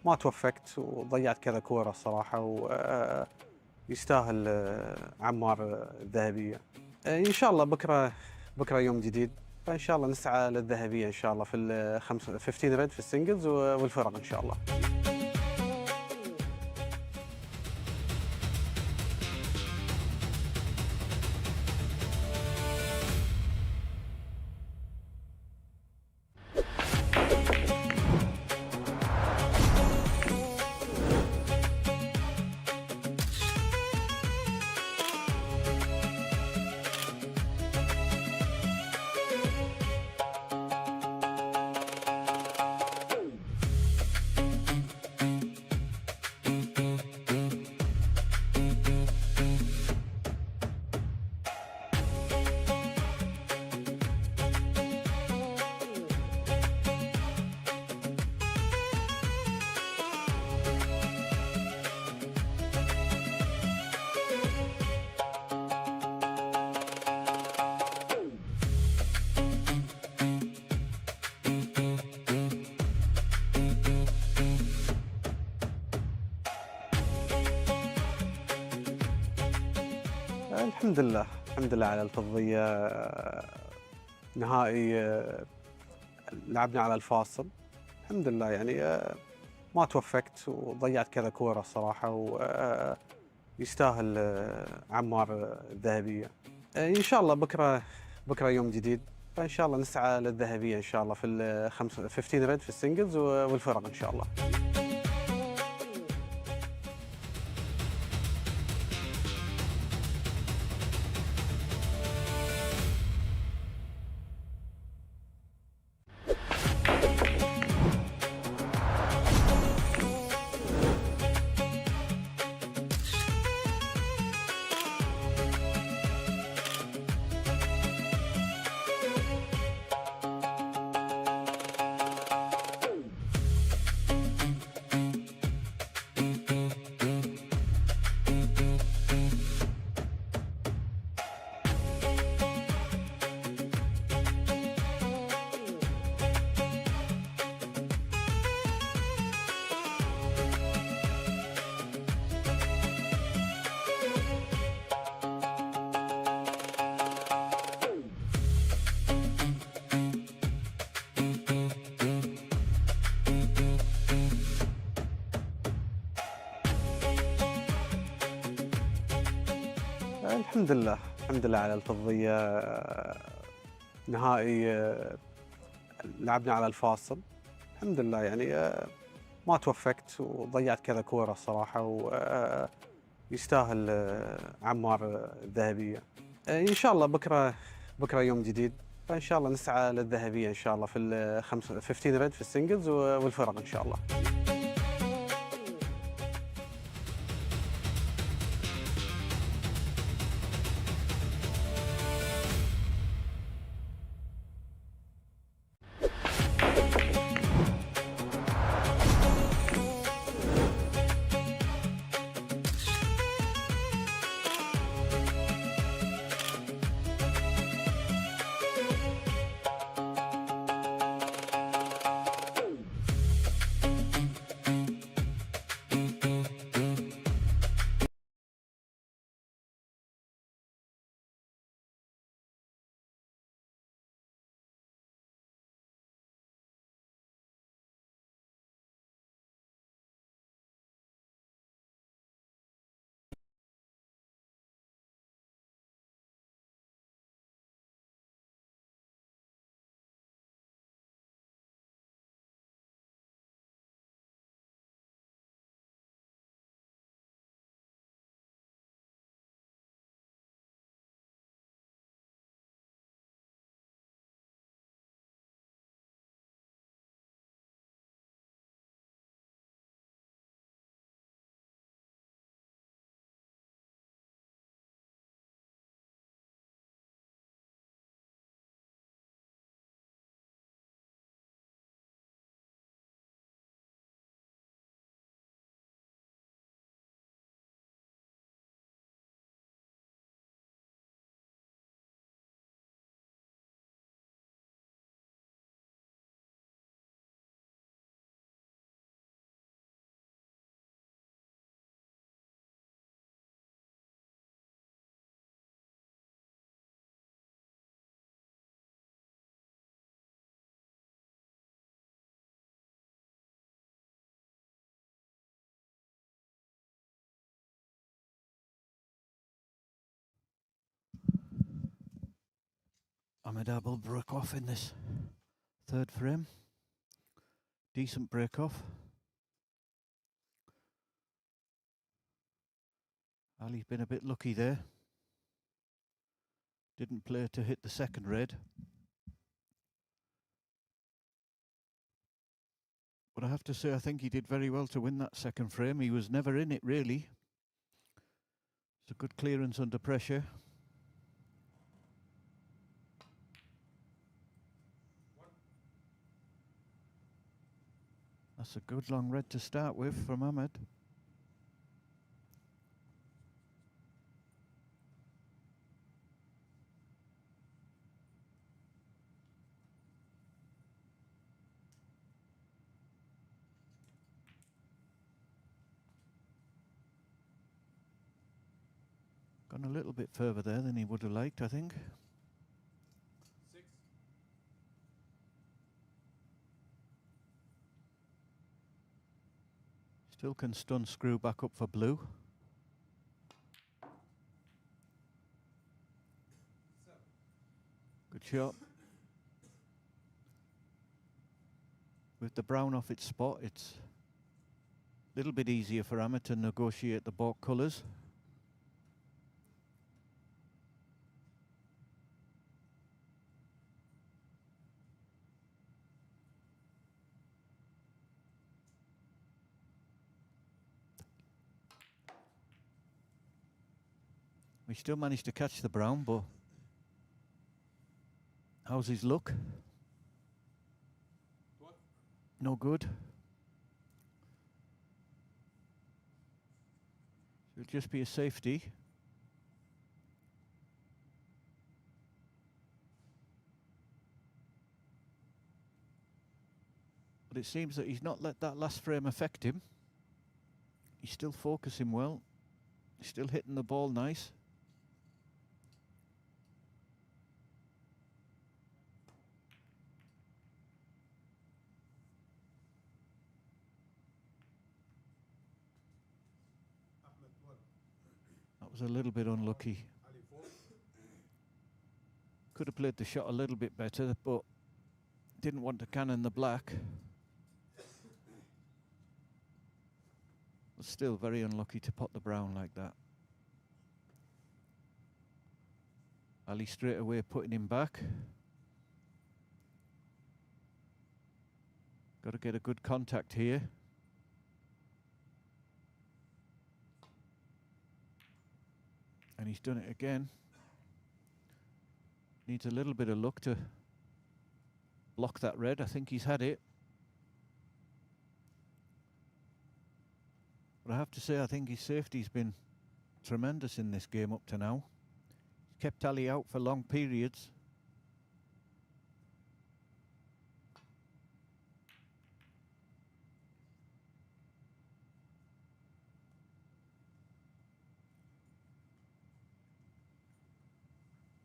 ما توفقت وضيعت كذا كورة الصراحة ويستاهل عمار الذهبية. إن شاء الله بكرة يوم جديد فإن شاء الله نسعى للذهبية إن شاء الله في 15 ريد في السنجلز والفرق إن شاء الله. الحمد لله على الفضية. نهائي لعبنا على الفاصل الحمد لله يعني ما توفقت وضيعت كذا كورة الصراحة ويستاهل عمار الذهبية. إن شاء الله بكرة يوم جديد فإن شاء الله نسعى للذهبية إن شاء الله في 15 ريد في السنجلز والفرق إن شاء الله. الحمد لله على الفضية. نهائي لعبنا على الفاصل الحمد لله يعني ما توفقت وضيعت كذا كورة الصراحة ويستاهل عمار الذهبية. إن شاء الله بكرة يوم جديد فان شاء الله نسعى للذهبيه ان شاء الله في ال 15 ريد في السنجلز والفرق ان شاء الله. Ahmed Abel broke off in this third frame. Decent break off. Ali's been a bit lucky there. Didn't play to hit the second red. But I have to say, I think he did very well to win that second frame. He was never in it, really. It's a good clearance under pressure. That's a good long red to start with from Ahmed. Gone a little bit further there than he would have liked, I think. 6. Still can stun screw back up for blue. 7. Good shot. With the brown off its spot, it's a little bit easier for Ahmed to negotiate the balk colours. We still managed to catch the brown, but how's his luck? What? No good. It'll just be a safety. But it seems that he's not let that last frame affect him. He's still focusing well. He's still hitting the ball nice. Ahmed 1. That was a little bit unlucky. Ali 4. Could have played the shot a little bit better, but didn't want to cannon the black. Was still very unlucky to pot the brown like that. Ali straight away putting him back. Got to get a good contact here. And he's done it again. Needs a little bit of luck to block that red. I think he's had it. But I have to say, I think his safety's been tremendous in this game up to now. He's kept Ali out for long periods.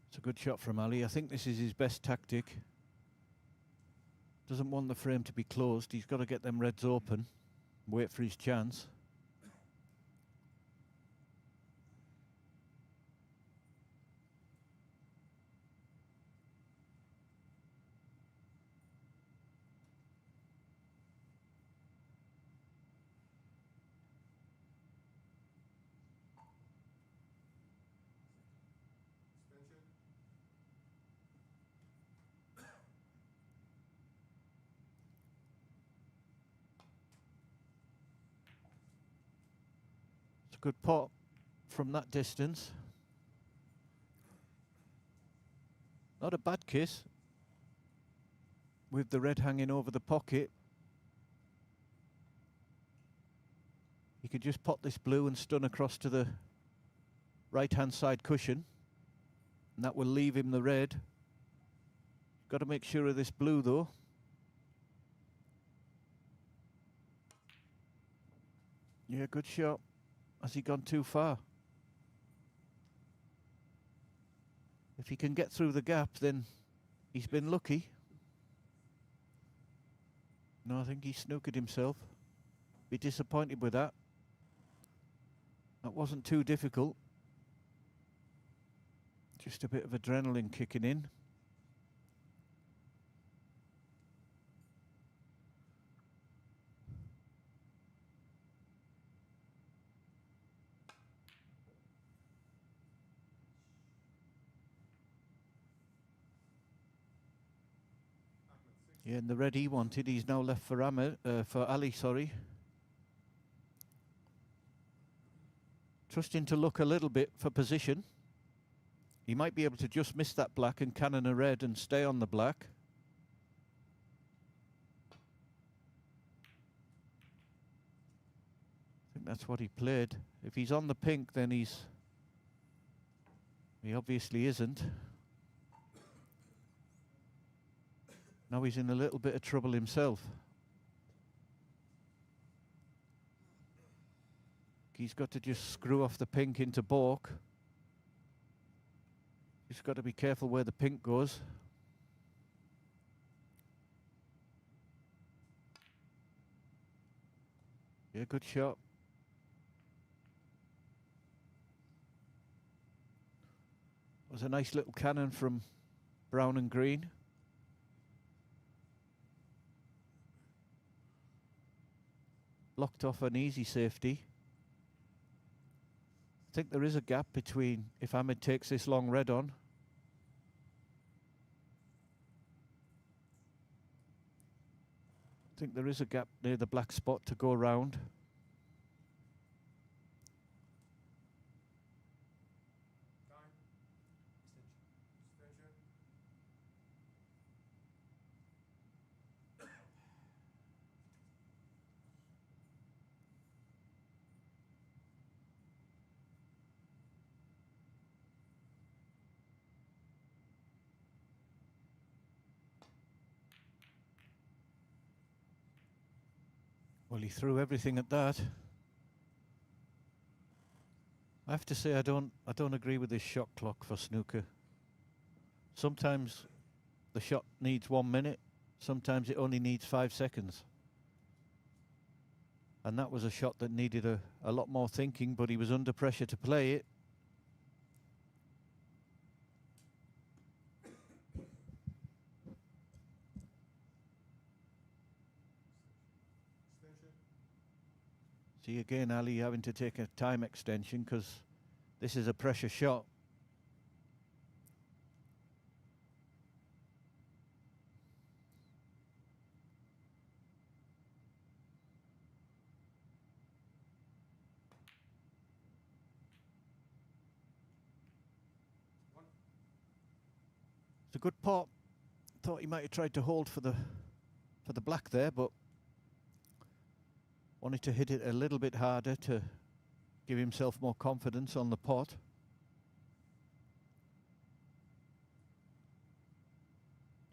It's a good shot from Ali. I think this is his best tactic. Doesn't want the frame to be closed. He's got to get them reds open. Wait for his chance. Good pot from that distance. Not a bad kiss. With the red hanging over the pocket. He could just pot this blue and stun across to the right-hand side cushion. And that will leave him the red. Got to make sure of this blue though. Yeah, good shot. Has he gone too far? If he can get through the gap, then he's been lucky. No, I think he snookered himself. Be disappointed with that. That wasn't too difficult. Just a bit of adrenaline kicking in. Yeah, and the red he wanted, he's now left for Ali, sorry. Trusting to look a little bit for position. He might be able to just miss that black and cannon a red and stay on the black. I think that's what he played. If he's on the pink, then he obviously isn't. Now he's in a little bit of trouble himself. He's got to just screw off the pink into balk. He's got to be careful where the pink goes. Yeah, good shot. It was a nice little cannon from brown and green. Blocked off an easy safety. I think there is a gap between if Ahmed takes this long red on. I think there is a gap near the black spot to go around. Well, he threw everything at that. I have to say I don't agree with this shot clock for snooker. Sometimes the shot needs 1 minute, sometimes it only needs 5 seconds. And that was a shot that needed a lot more thinking, but he was under pressure to play it. See again, Ali having to take a time extension because this is a pressure shot. It's a good pot. Thought he might have tried to hold for the black there, but wanted to hit it a little bit harder to give himself more confidence on the pot.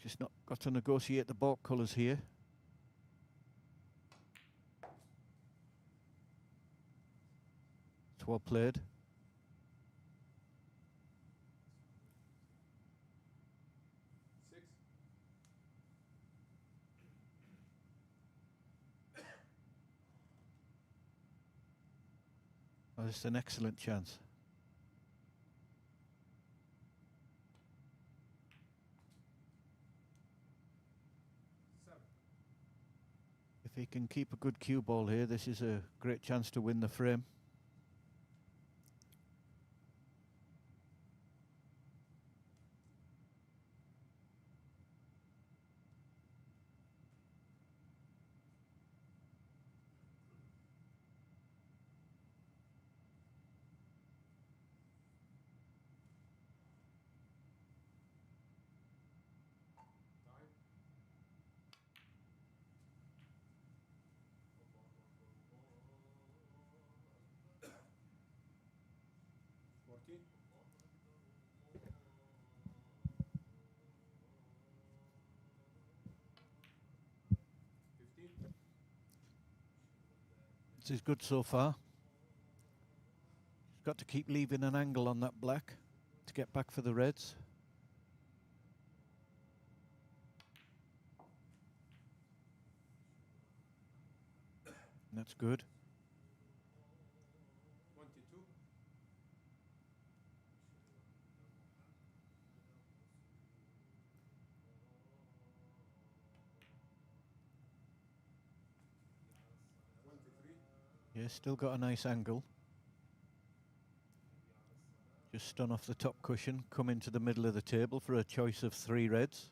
Just not got to negotiate the balk colours here. It's well played. Oh, this is an excellent chance. If he can keep a good cue ball here, this is a great chance to win the frame. Time. 14. 15. This is good so far. He's got to keep leaving an angle on that black to get back for the reds. That's good. 22. 23. Yeah, still got a nice angle. Just stun off the top cushion, come into the middle of the table for a choice of 3 reds.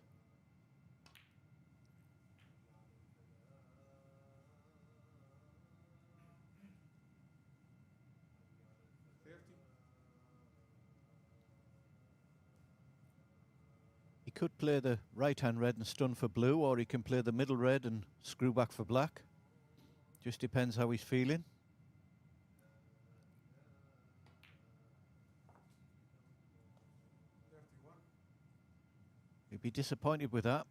He could play the right-hand red and stun for blue, or he can play the middle red and screw back for black. Just depends how he's feeling. He'd be disappointed with that.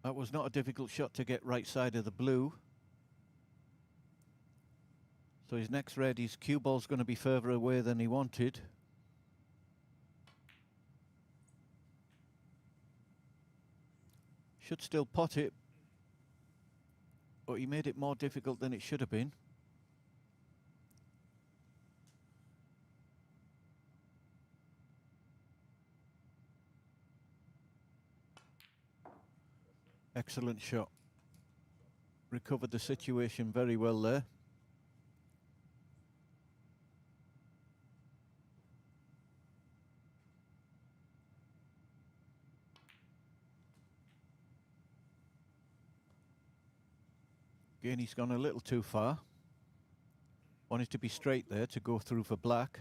That was not a difficult shot to get right side of the blue. So his next red, his cue ball's going to be further away than he wanted. Should still pot it, but he made it more difficult than it should have been. Excellent shot. Recovered the situation very well there. Again, he's gone a little too far. Wanted to be straight there to go through for black.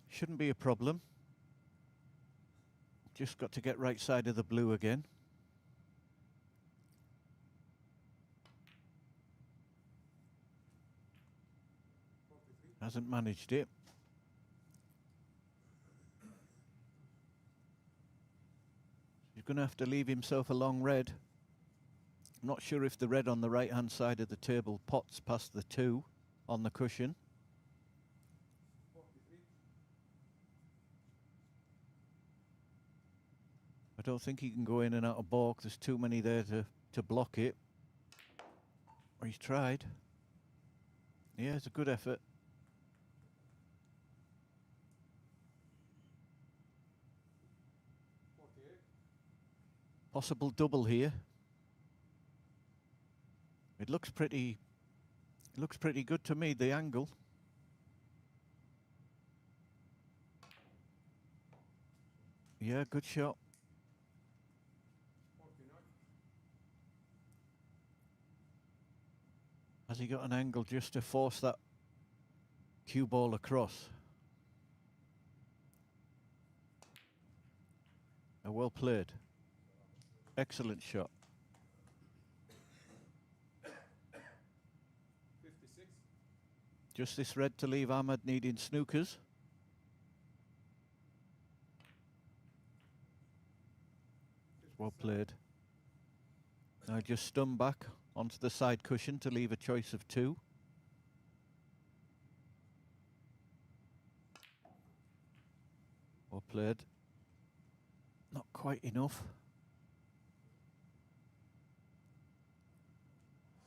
Shouldn't be a problem. Just got to get right side of the blue again. Hasn't managed it. He's going to have to leave himself a long red. I'm not sure if the red on the right hand side of the table pots past the 2 on the cushion. I don't think he can go in and out of balk. There's too many there to block it. Or he's tried. Yeah, it's a good effort. Possible double here. It looks pretty good to me, the angle. Yeah, good shot. Has he got an angle just to force that cue ball across? Well played. Excellent shot. 56. Just this red to leave Ahmed needing snookers. Well played. Now just stun back onto the side cushion to leave a choice of 2. Well played. Not quite enough.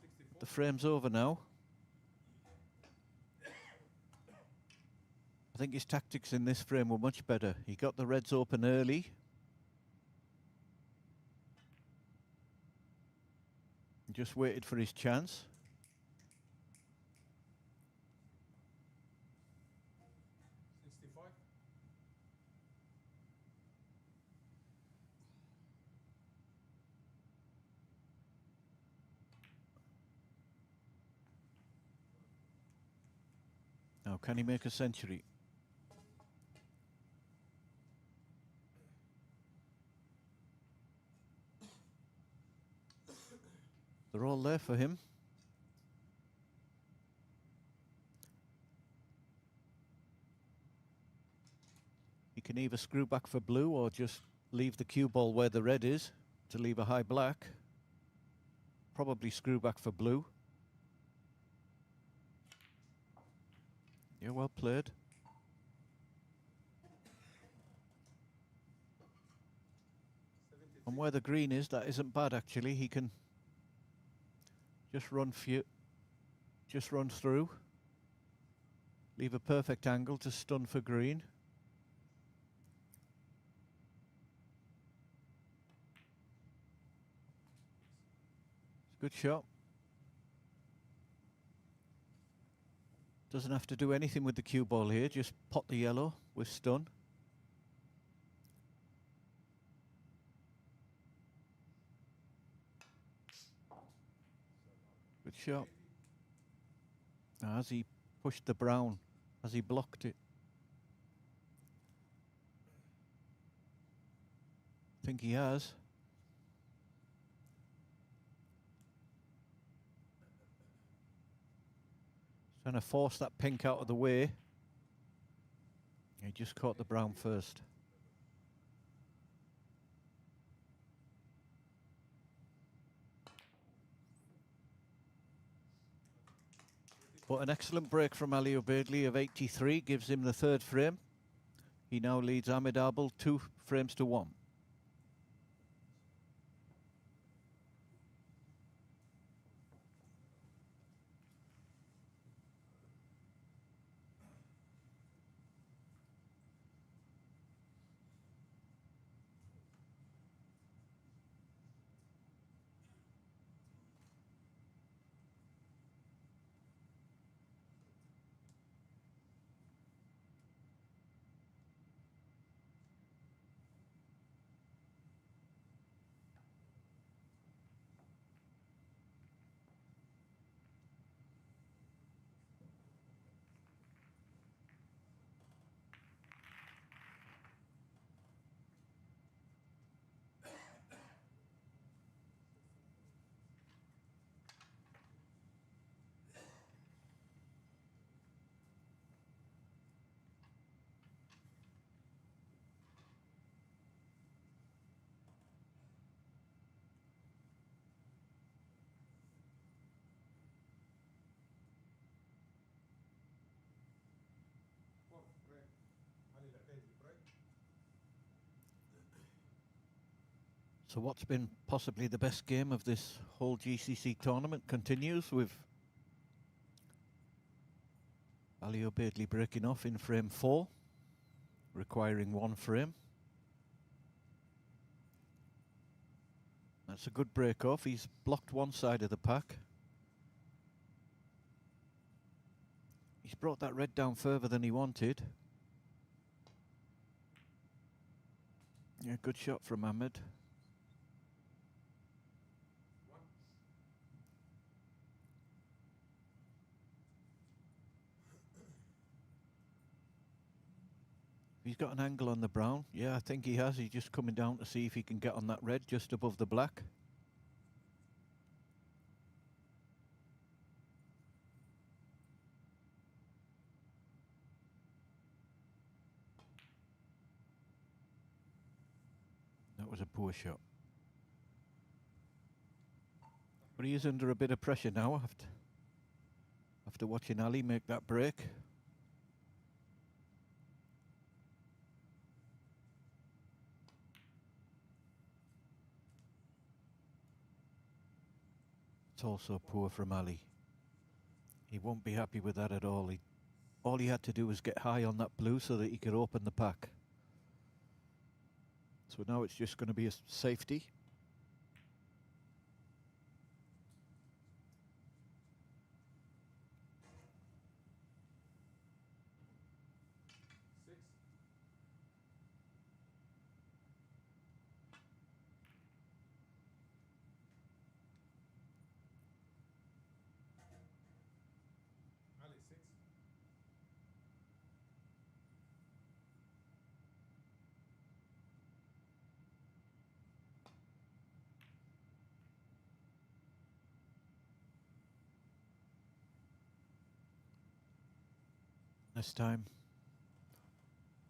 64. The frame's over now. I think his tactics in this frame were much better. He got the reds open early. And just waited for his chance. Now, can he make a century? They're all there for him. He can either screw back for blue or just leave the cue ball where the red is to leave a high black. Probably screw back for blue. Yeah, well played. And where the green is, that isn't bad actually. He can just run through. Leave a perfect angle to stun for green. It's a good shot. Doesn't have to do anything with the cue ball here, just pot the yellow with stun. Good shot. Now, as he pushed the brown, as he blocked it. I think he has. Trying to force that pink out of the way. He just caught the brown first. But an excellent break from Alobaidli of 83 gives him the 3rd frame. He now leads Ahmed Abel 2 frames to 1. So what's been possibly the best game of this whole GCC tournament continues with Alobaidli breaking off in frame 4, requiring 1 frame. That's a good break off. He's blocked one side of the pack. He's brought that red down further than he wanted. Yeah, good shot from Ahmed. He's got an angle on the brown. Yeah, I think he has. He's just coming down to see if he can get on that red just above the black. That was a poor shot. But he is under a bit of pressure now after watching Ali make that break. It's also poor from Ali. He won't be happy with that at all. All he had to do was get high on that blue so that he could open the pack. So now it's just going to be a safety. Ali, 6. This time,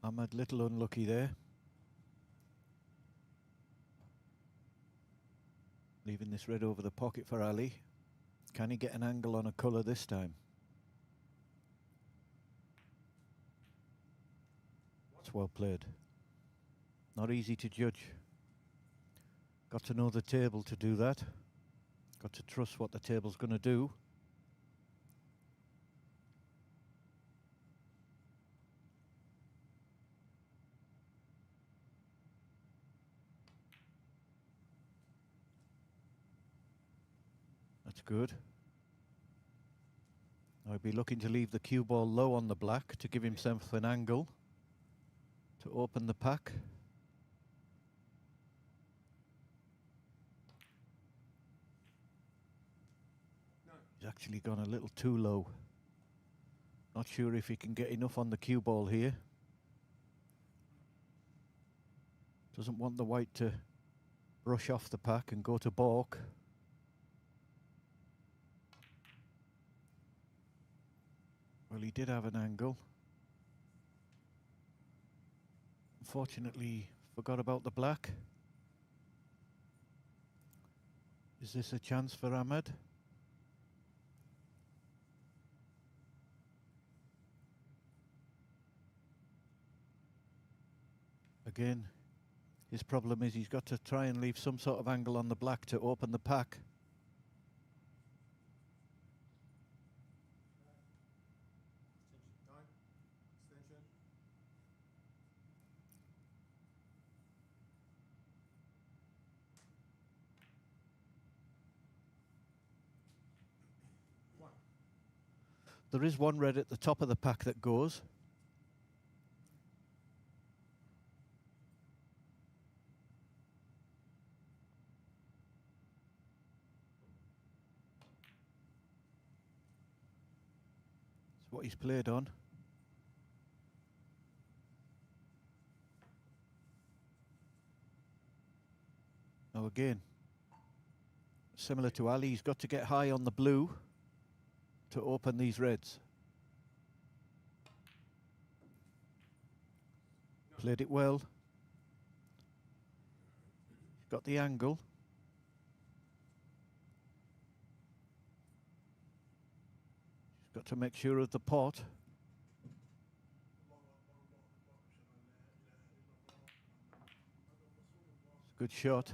Ahmed little unlucky there. Leaving this red over the pocket for Ali. Can he get an angle on a colour this time? It's well played. Not easy to judge. Got to know the table to do that. Got to trust what the table's going to do. That's good. I'd be looking to leave the cue ball low on the black to give himself an angle to open the pack. No. He's actually gone a little too low. Not sure if he can get enough on the cue ball here. Doesn't want the white to brush off the pack and go to balk. Well, he did have an angle. Unfortunately, forgot about the black. Is this a chance for Ahmed? Again, his problem is he's got to try and leave some sort of angle on the black to open the pack. Time. Extension. One. There is one red at the top of the pack that goes. It's what he's played on. Now again, similar to Ali, he's got to get high on the blue to open these reds. Played it well. He's got the angle. He's got to make sure of the pot. It's a good shot.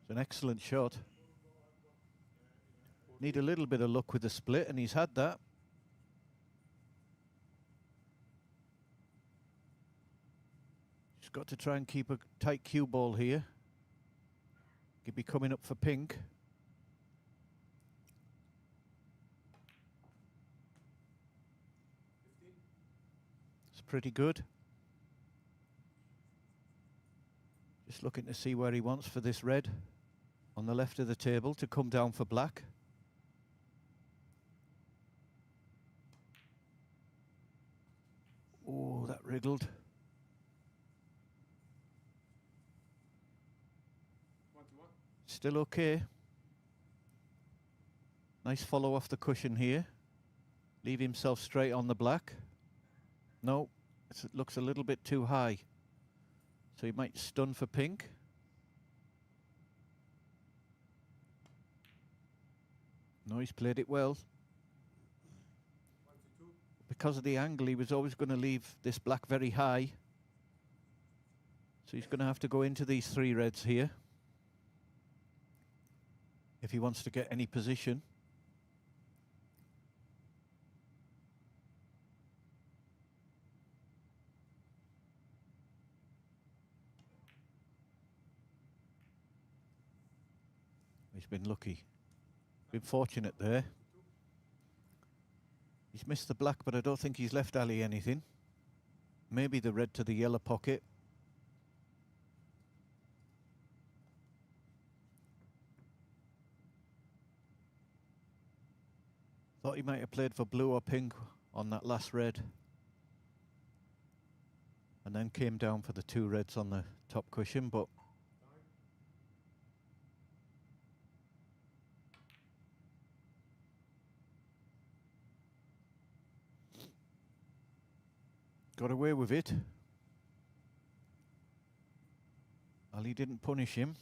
It's an excellent shot. Need a little bit of luck with the split, and he's had that. He's got to try and keep a tight cue ball here. He'll be coming up for pink. It's pretty good. Just looking to see where he wants for this red on the left of the table to come down for black. that wriggled. 1-1. Still okay. Nice follow off the cushion here. Leave himself straight on the black. No, it looks a little bit too high. So he might stun for pink. No, he's played it well. 1-2. Because of the angle, he was always going to leave this black very high. So he's going to have to go into these 3 reds here if he wants to get any position. He's been lucky. Been fortunate there. He's missed the black, but I don't think he's left Ali anything. Maybe the red to the yellow pocket. Thought he might have played for blue or pink on that last red. And then came down for the 2 reds on the top cushion, but got away with it. Ali didn't punish him.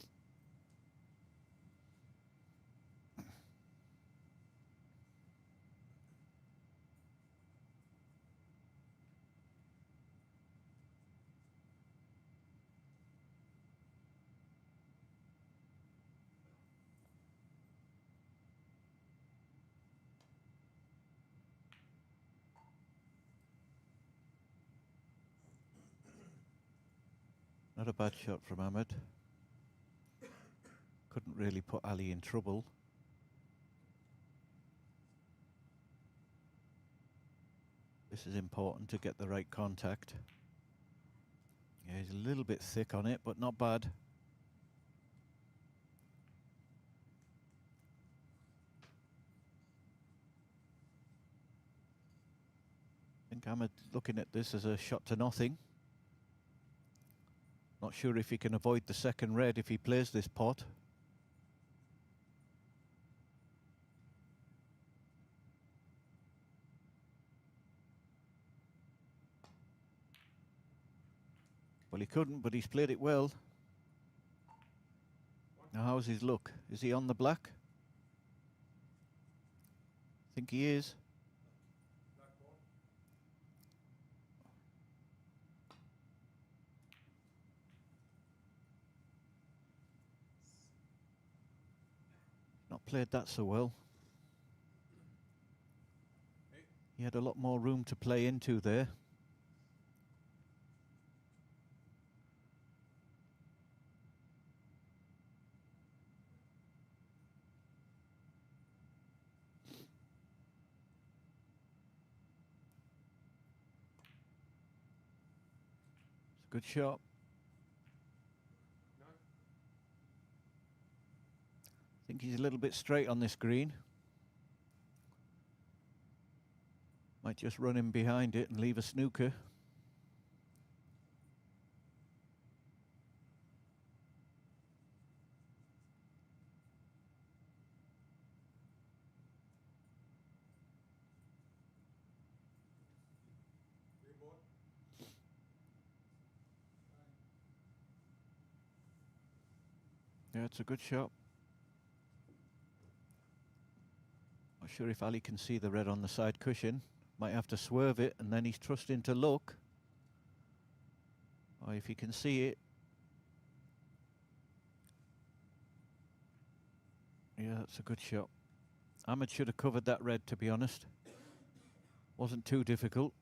Not a bad shot from Ahmed. Couldn't really put Ali in trouble. This is important to get the right contact. Yeah, he's a little bit thick on it, but not bad. I think Ahmed looking at this as a shot to nothing. Not sure if he can avoid the second red if he plays this pot. Well, he couldn't, but he's played it well. Now, how's his look? Is he on the black? I think he is. Black ball. Not played that so well. Hey. He had a lot more room to play into there. It's a good shot. No. I think he's a little bit straight on this green. Might just run in behind it and leave a snooker. Green ball. Yeah, it's a good shot. Not sure if Ali can see the red on the side cushion. Might have to swerve it, and then he's trusting to luck. Or if he can see it. Yeah, that's a good shot. Ahmed should have covered that red, to be honest. Wasn't too difficult.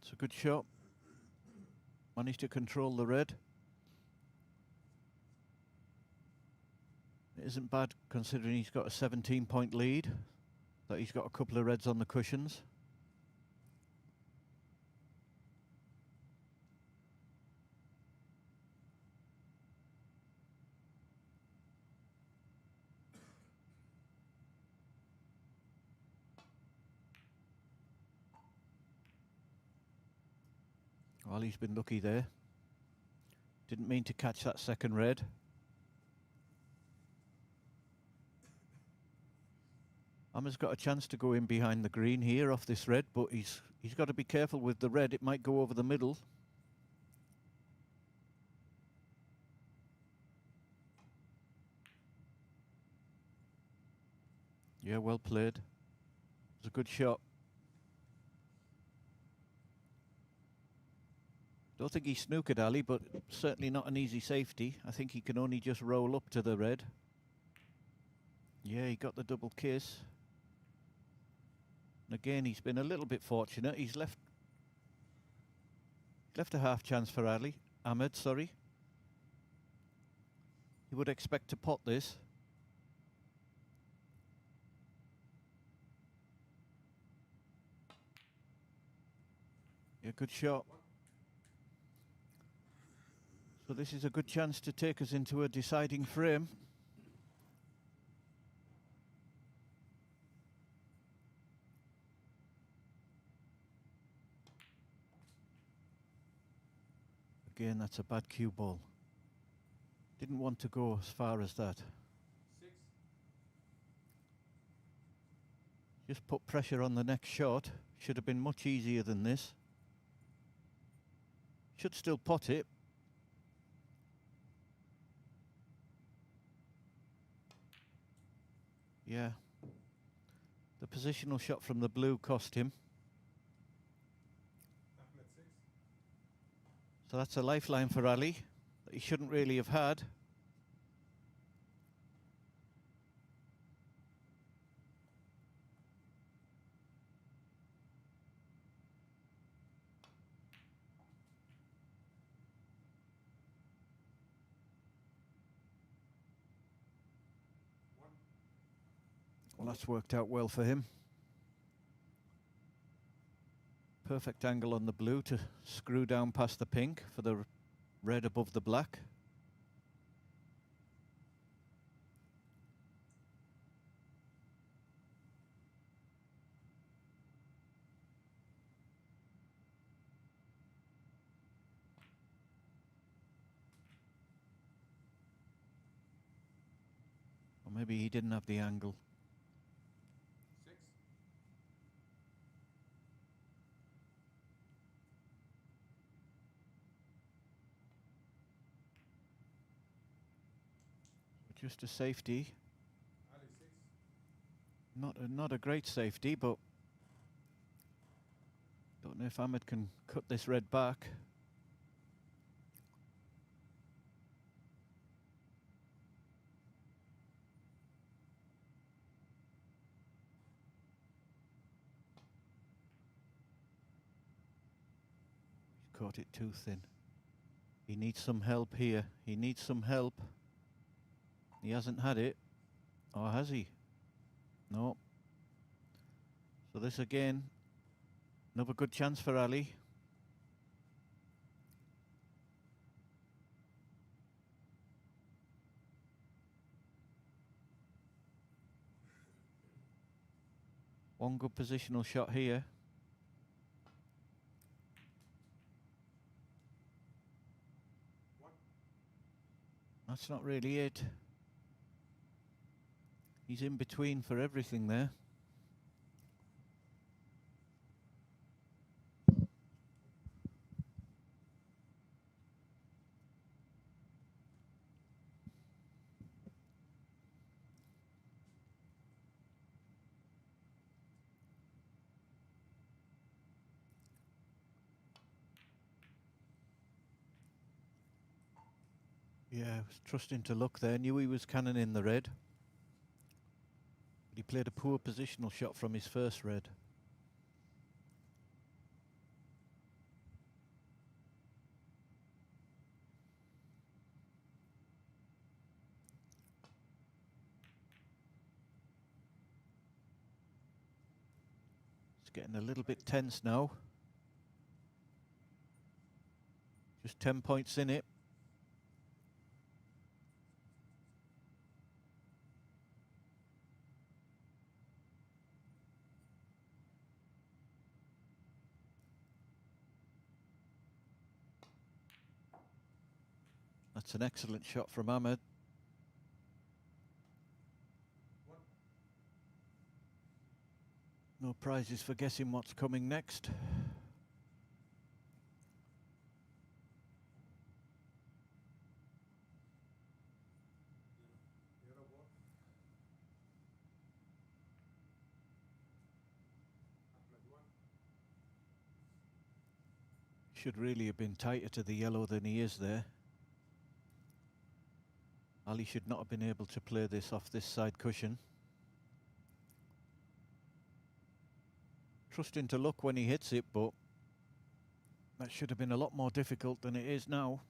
It's a good shot. Managed to control the red. isn't bad considering he's got a 17-point lead, that he's got a couple of reds on the cushions. Well, he's been lucky there. Didn't mean to catch that second red. Ahmed's got a chance to go in behind the green here off this red, but he's got to be careful with the red. It might go over the middle. Yeah, well played. It was a good shot. Don't think he snookered Ali, but certainly not an easy safety. I think he can only just roll up to the red. Yeah, he got the double kiss. And again, he's been a little bit fortunate. He's left a half chance for Ahmed, sorry. He would expect to pot this. Yeah, good shot. So this is a good chance to take us into a deciding frame. Again, that's a bad cue ball. Didn't want to go as far as that. 6. Just put pressure on the next shot. Should have been much easier than this. Should still pot it. Yeah. The positional shot from the blue cost him. Ahmed 6. So that's a lifeline for Ali that he shouldn't really have had. Well, that's worked out well for him. Perfect angle on the blue to screw down past the pink for the red above the black. Or maybe he didn't have the angle. 6. Just a safety. Ali 6. Not a great safety, but don't know if Ahmed can cut this red back. He's caught it too thin. He needs some help here. He needs some help. He hasn't had it. Or has he? No. So this again, another good chance for Ali. One good positional shot here. That's not really it. He's in between for everything there. Yeah, I was trusting to luck there. Knew he was cannon in the red. But he played a poor positional shot from his first red. getting a little bit tense now. Just 10 points in it. That's an excellent shot from Ahmed. No prizes for guessing what's coming next. Yellow ball. Ahmed 1. Should really have been tighter to the yellow than he is there. Ali should not have been able to play this off this side cushion. Trusting to luck when he hits it, but that should have been a lot more difficult than it is now.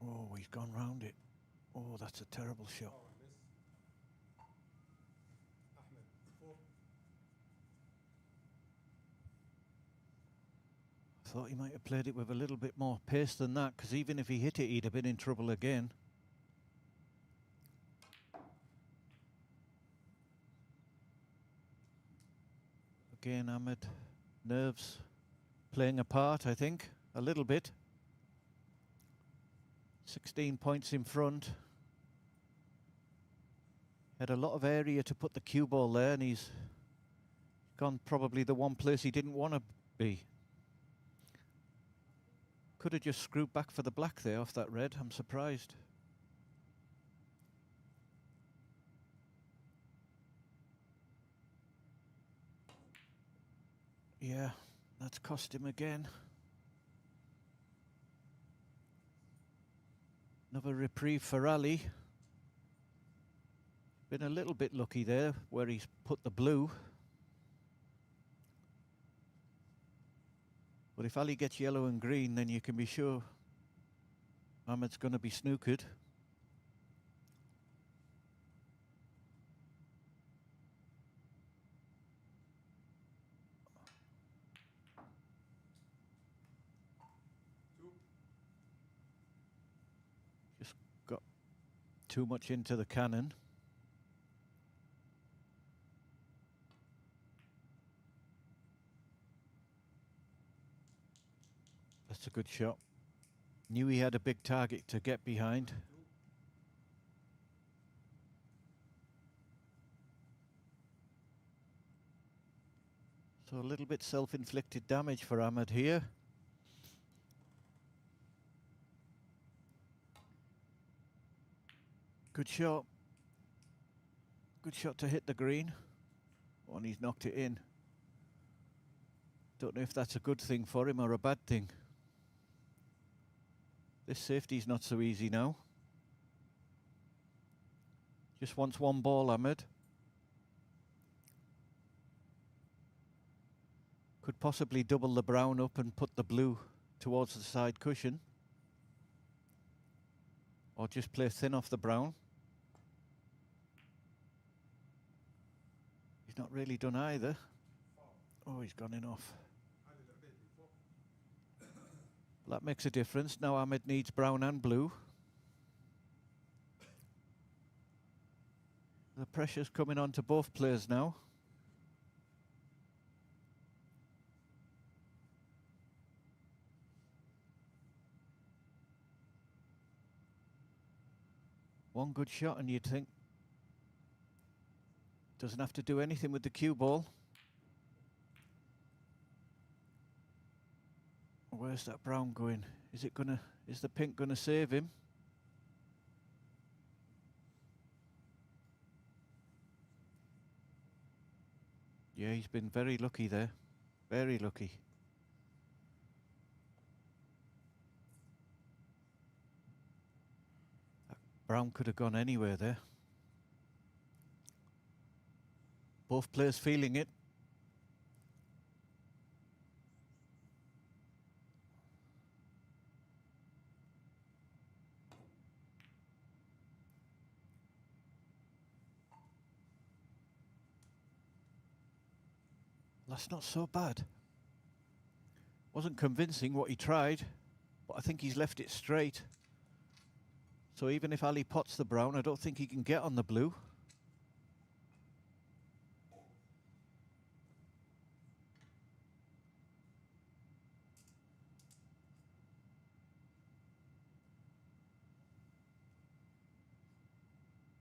Oh, he's gone round it. Oh, that's a terrible shot. Oh, I miss. Ahmed 4. I thought he might have played it with a little bit more pace than that, because even if he hit it, he'd have been in trouble again. Again, Ahmed, nerves playing a part, I think, a little bit. 16 points in front. Had a lot of area to put the cue ball there, and he's gone probably the one place he didn't want to be. Could have just screwed back for the black there off that red. I'm surprised. Yeah, that's cost him again. Another reprieve for Ali. Been a little bit lucky there where he's put the blue. But if Ali gets yellow and green, then you can be sure Ahmed's going to be snookered. Just got too much into the cannon. That's a good shot. Knew he had a big target to get behind. So a little bit self-inflicted damage for Ahmed here. Good shot. Good shot to hit the green. Oh, and he's knocked it in. Don't know if that's a good thing for him or a bad thing. This safety's not so easy now. Just wants one ball, Ahmed. Could possibly double the brown up and put the blue towards the side cushion. Or just play thin off the brown. He's not really done either. Oh, he's gone in off. Alobaidli 4. That makes a difference. Now Ahmed needs brown and blue. The pressure's coming on to both players now. One good shot and you'd think doesn't have to do anything with the cue ball. Where's that brown going? Is the pink gonna save him? Yeah, he's been very lucky there. Very lucky. That brown could have gone anywhere there. Both players feeling it. That's not so bad. Wasn't convincing what he tried, but I think he's left it straight. So even if Ali pots the brown, I don't think he can get on the blue.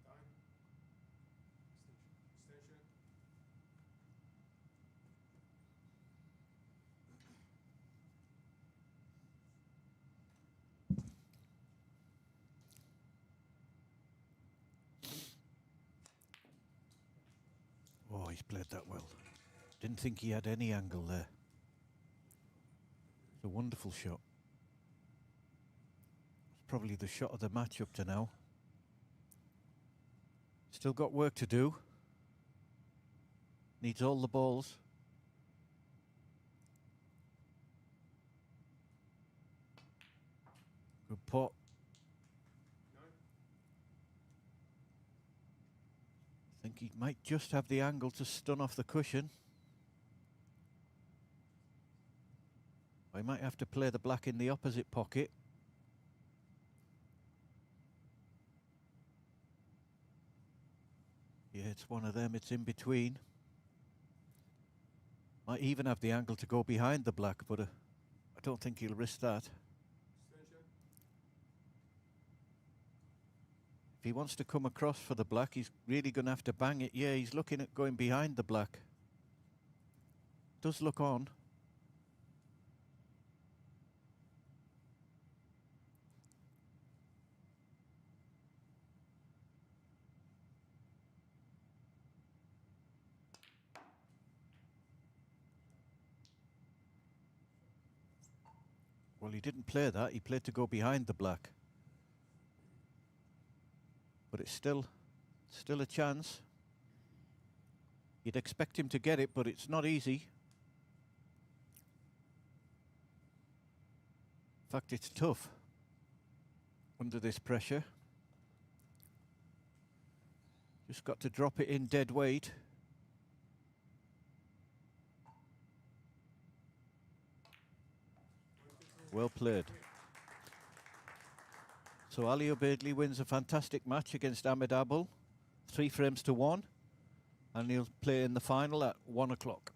Time. Extension. Oh, he's played that well. Didn't think he had any angle there. It's a wonderful shot. It's probably the shot of the match up to now. Still got work to do. Needs all the balls. Good pot. I think he might just have the angle to stun off the cushion. I might have to play the black in the opposite pocket. Yeah, it's one of them, it's in between. Might even have the angle to go behind the black, but I don't think he'll risk that. If he wants to come across for the black, he's really going to have to bang it. Yeah, he's looking at going behind the black. Does look on. Well, he didn't play that. He played to go behind the black. But it's still a chance. You'd expect him to get it, but it's not easy. In fact, it's tough under this pressure. Just got to drop it in dead weight. Well played. So Alobaidli wins a fantastic match against Ahmed Abul, 3 frames to 1, and he'll play in the final at 1 o'clock.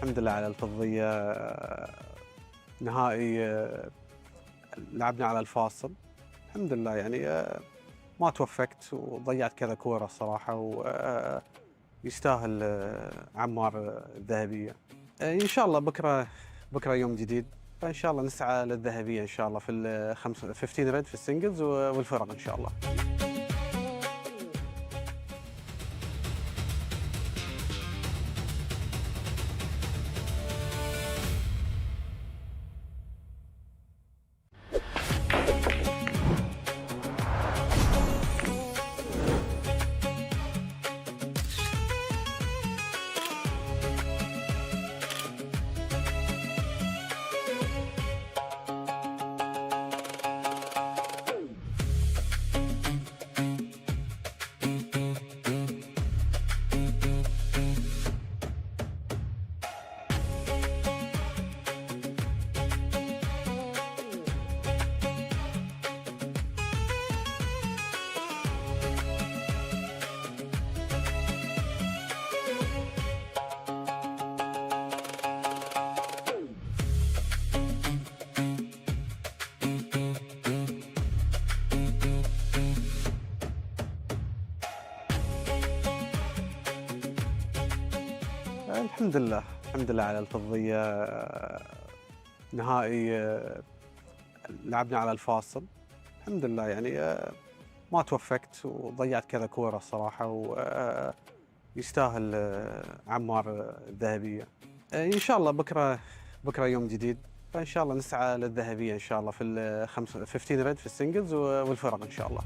الحمد لله على الفضية. نهائي لعبنا على الفاصل الحمد لله، يعني ما توفقت وضيعت كذا كورة الصراحة، ويستاهل عمار الذهبية. إن شاء الله بكرة يوم جديد، فإن شاء الله نسعى للذهبية إن شاء الله في 15 ريد في السنجلز والفرق إن شاء الله. الحمد لله على الفضية. نهائي لعبنا على الفاصل الحمد لله، يعني ما توفقت وضيعت كذا كورة الصراحة، ويستاهل عمار الذهبية. إن شاء الله بكرة يوم جديد، فإن شاء الله نسعى للذهبية إن شاء الله في 15 ريد في السنجلز والفرق إن شاء الله.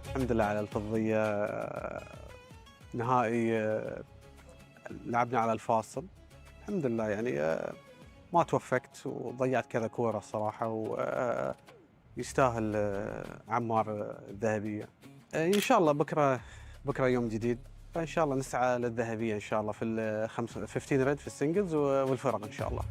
الحمد لله على الفضية. نهائي لعبنا على الفاصل الحمد لله، يعني ما توفقت وضيعت كذا كورة الصراحة، ويستاهل عمار الذهبية. إن شاء الله بكرة يوم جديد، فإن شاء الله نسعى للذهبية إن شاء الله في 15 ريد في السنجلز والفرق إن شاء الله.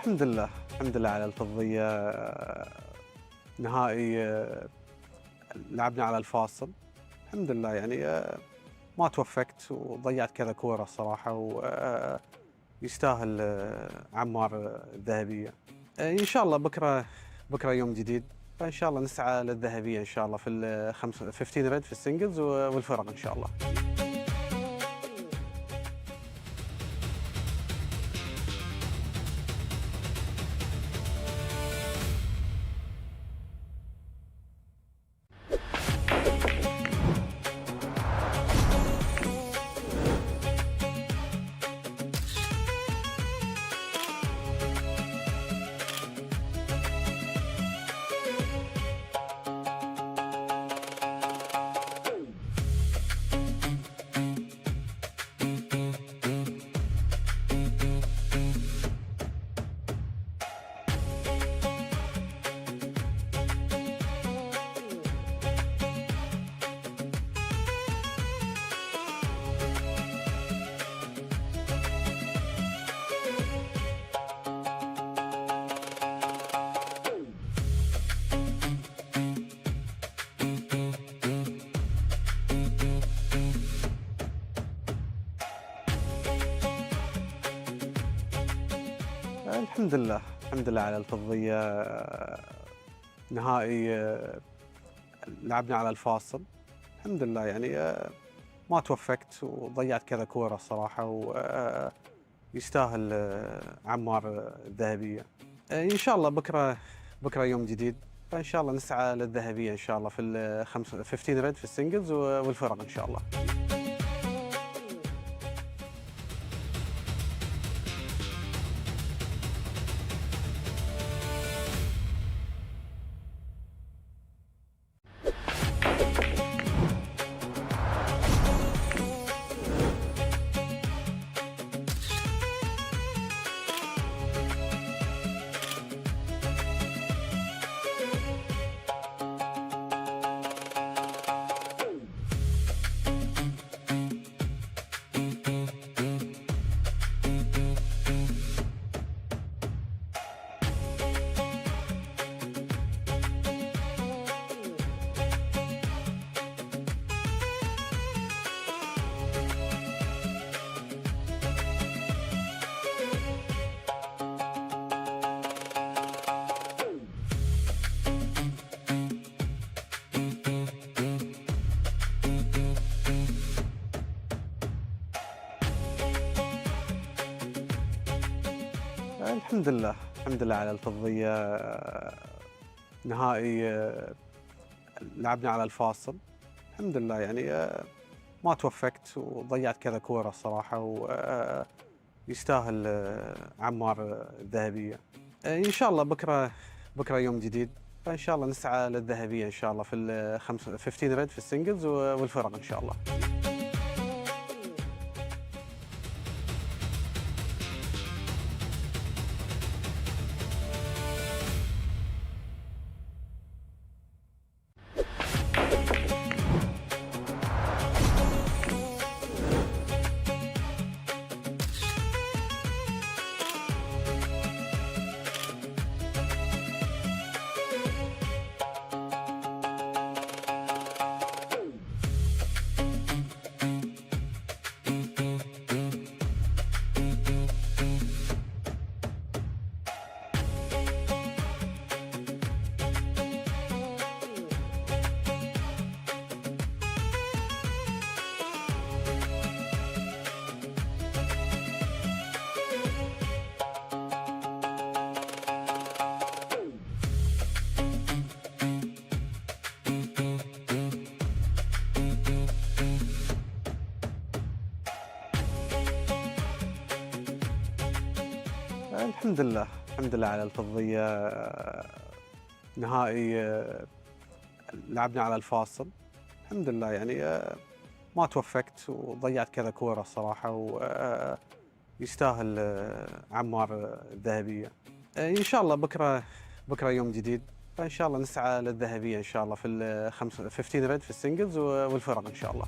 الحمد لله على الفضية. نهائي لعبنا على الفاصل الحمد لله، يعني ما توفقت وضيعت كذا كورة الصراحة، ويستاهل عمار الذهبية. إن شاء الله بكرة يوم جديد، فإن شاء الله نسعى للذهبية إن شاء الله في 15 ريد في السنجلز والفرق إن شاء الله. الحمد لله على الفضية. نهائي لعبنا على الفاصل الحمد لله، يعني ما توفقت وضيعت كذا كورة الصراحة، ويستاهل عمار الذهبية. إن شاء الله بكرة يوم جديد، فإن شاء الله نسعى للذهبية إن شاء الله في 15 ريد في السنجلز والفرق إن شاء الله. الحمد لله على الفضية. نهائي لعبنا على الفاصل الحمد لله، يعني ما توفقت وضيعت كذا كورة الصراحة، ويستاهل عمار الذهبية. إن شاء الله بكرة يوم جديد، فإن شاء الله نسعى للذهبية إن شاء الله في 15 ريد في السنجلز والفرق إن شاء الله. الحمد لله على الفضية. نهائي لعبنا على الفاصل الحمد لله، يعني ما توفقت وضيعت كذا كورة الصراحة، ويستاهل عمار الذهبية. إن شاء الله بكرة يوم جديد، فإن شاء الله نسعى للذهبية إن شاء الله في 15 ريد في السنجلز والفرق إن شاء الله.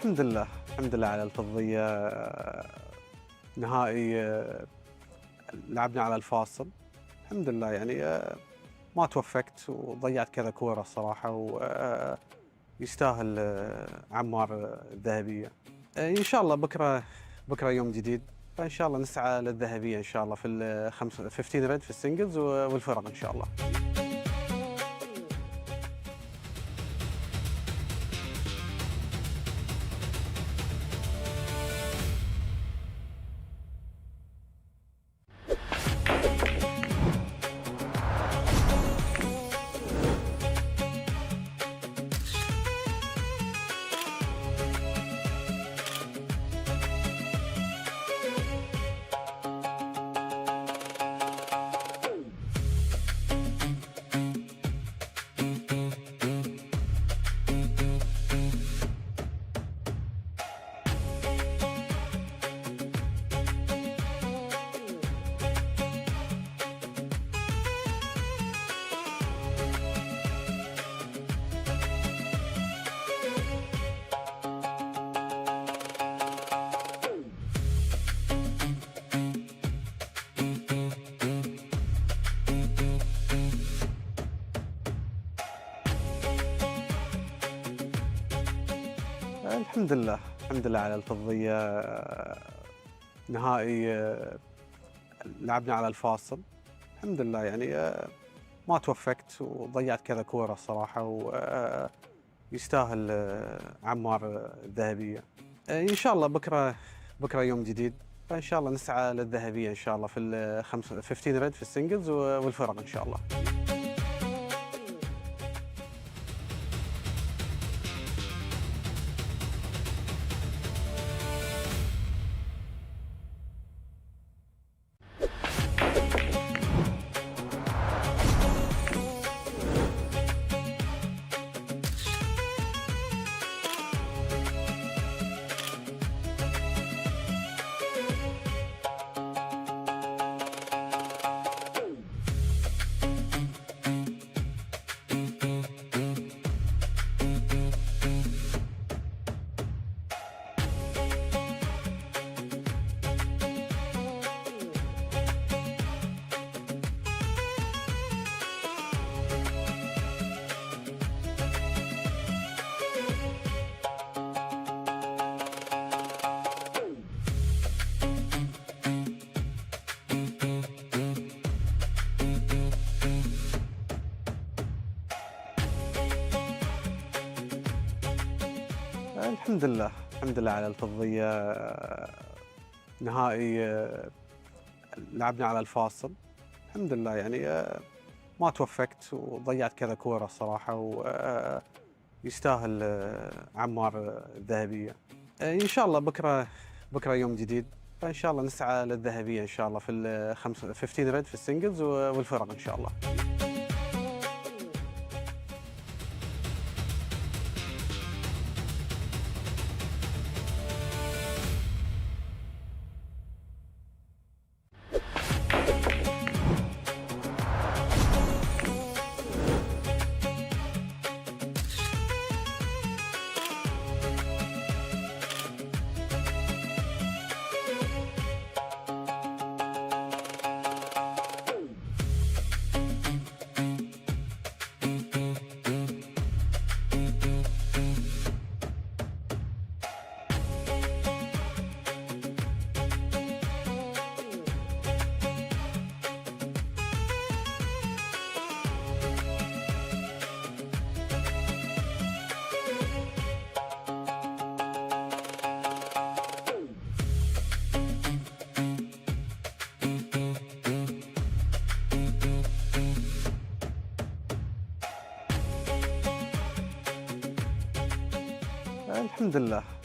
الحمد لله على الفضية. نهائي لعبنا على الفاصل الحمد لله، يعني ما توفقت وضيعت كذا كورة الصراحة، ويستاهل عمار الذهبية. إن شاء الله بكرة يوم جديد، فإن شاء الله نسعى للذهبية إن شاء الله في 15 ريد في السنجلز والفرق إن شاء الله. الحمد لله على الفضية. نهائي لعبنا على الفاصل الحمد لله، يعني ما توفقت وضيعت كذا كورة الصراحة، ويستاهل عمار الذهبية. إن شاء الله بكرة يوم جديد، فإن شاء الله نسعى للذهبية إن شاء الله في 15 ريد في السنجلز والفرق إن شاء الله. الحمد لله على الفضية. نهائي لعبنا على الفاصل الحمد لله، يعني ما توفقت وضيعت كذا كورة الصراحة، ويستاهل عمار الذهبية. إن شاء الله بكرة يوم جديد، فإن شاء الله نسعى للذهبية إن شاء الله في 15 ريد في السنجلز والفرق إن شاء الله.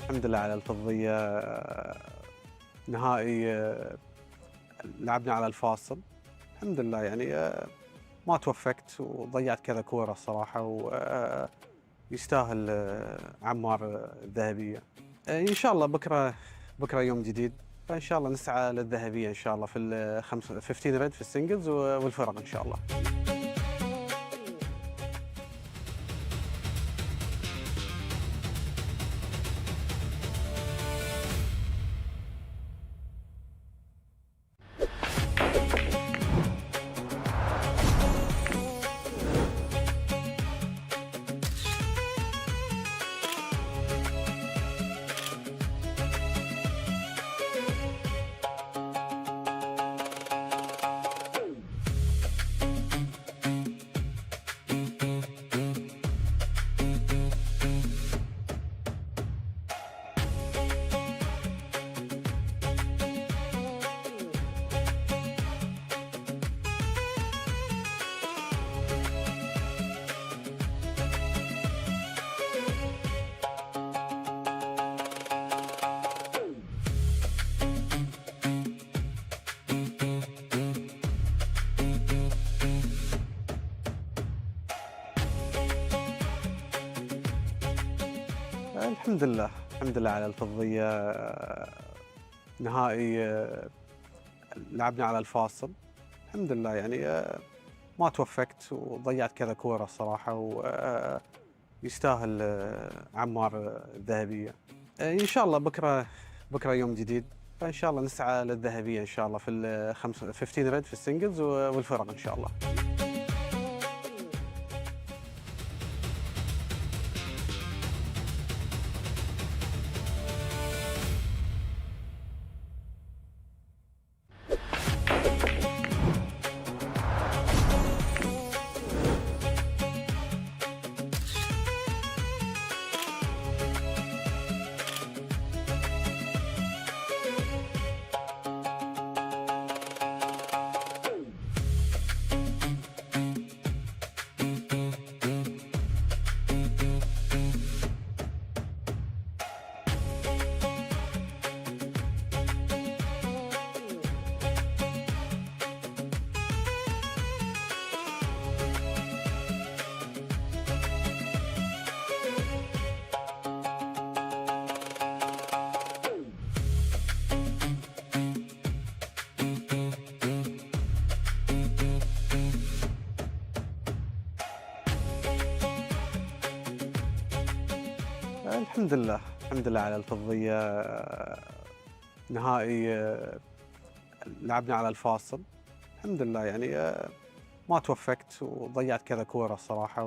الحمد لله على الفضية. نهائي لعبنا على الفاصل الحمد لله، يعني ما توفقت وضيعت كذا كورة الصراحة، ويستاهل عمار الذهبية. إن شاء الله بكرة يوم جديد، فإن شاء الله نسعى للذهبية إن شاء الله في 15 ريد في السنجلز والفرق إن شاء الله. الحمد لله على الفضية. نهائي لعبنا على الفاصل الحمد لله، يعني ما توفقت وضيعت كذا كورة الصراحة، ويستاهل عمار الذهبية. إن شاء الله بكرة يوم جديد، فإن شاء الله نسعى للذهبية إن شاء الله في 15 ريد في السنجلز والفرق إن شاء الله. الحمد لله على الفضية. نهائي لعبنا على الفاصل الحمد لله، يعني ما توفقت وضيعت كذا كورة الصراحة،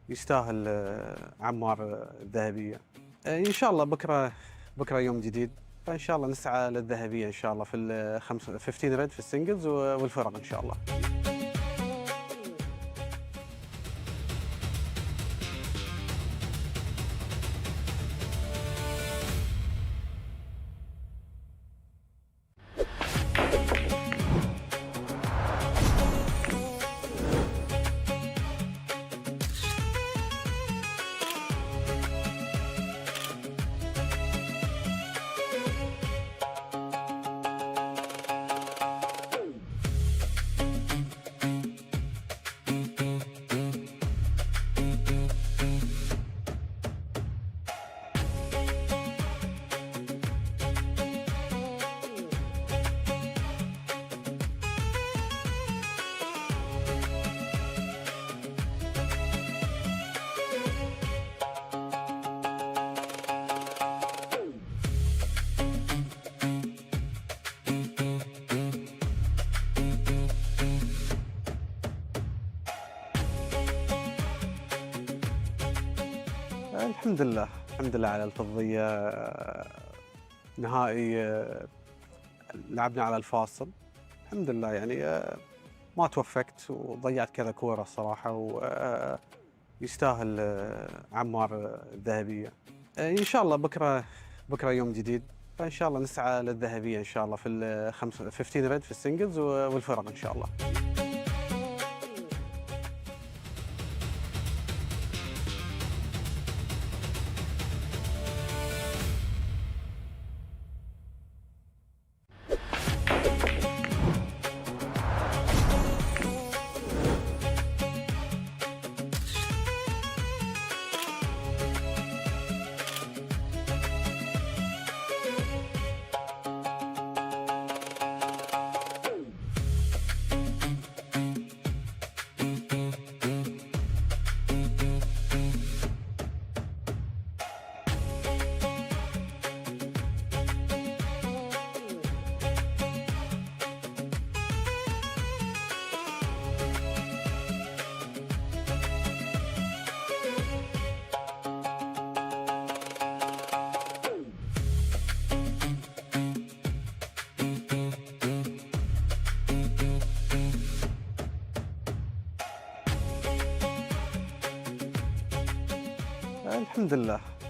ويستاهل عمار الذهبية. إن شاء الله بكرة يوم جديد، فإن شاء الله نسعى للذهبية إن شاء الله في 15 ريد في السنجلز والفرق إن شاء الله. الحمد لله على الفضية. نهائي لعبنا على الفاصل الحمد لله، يعني ما توفقت وضيعت كذا كورة الصراحة، ويستاهل عمار الذهبية. إن شاء الله بكرة يوم جديد، فإن شاء الله نسعى للذهبية إن شاء الله في ال 15 ريد في السنجلز والفرق إن شاء الله.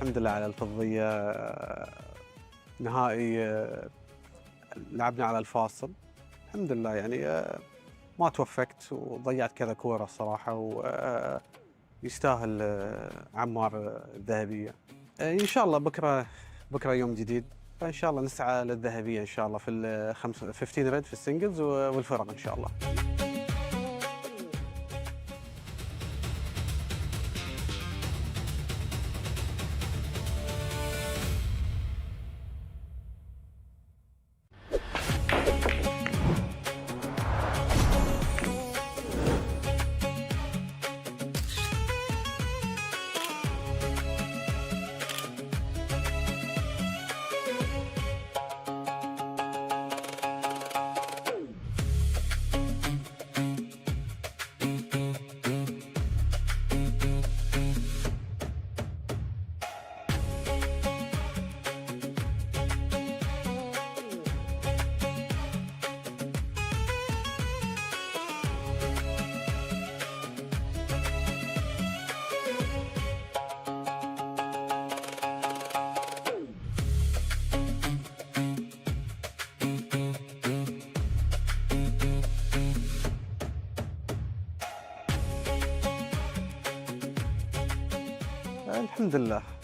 الحمد لله على الفضية. نهائي لعبنا على الفاصل الحمد لله، يعني ما توفقت وضيعت كذا كورة الصراحة، ويستاهل عمار الذهبية. إن شاء الله بكرة يوم جديد، فإن شاء الله نسعى للذهبية إن شاء الله في ال 15 ريد في السنجلز والفرق إن شاء الله.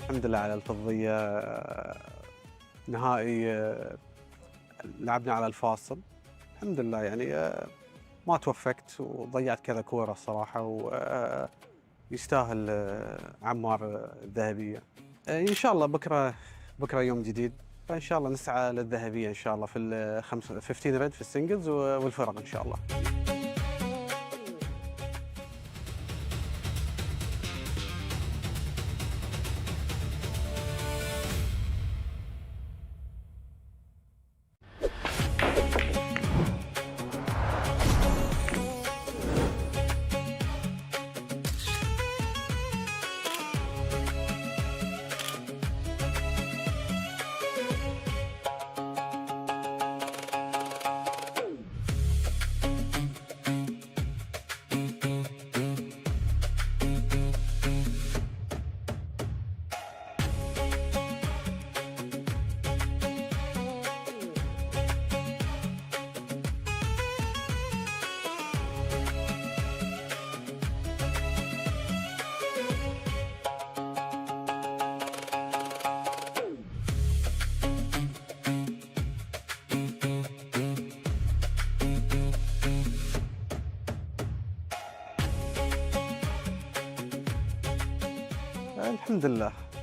الحمد لله على الفضية. نهائي لعبنا على الفاصل الحمد لله، يعني ما توفقت وضيعت كذا كورة الصراحة، ويستاهل عمار الذهبية. إن شاء الله بكرة يوم جديد، فإن شاء الله نسعى للذهبية إن شاء الله في ال 15 ريد في السنجلز والفرق إن شاء الله.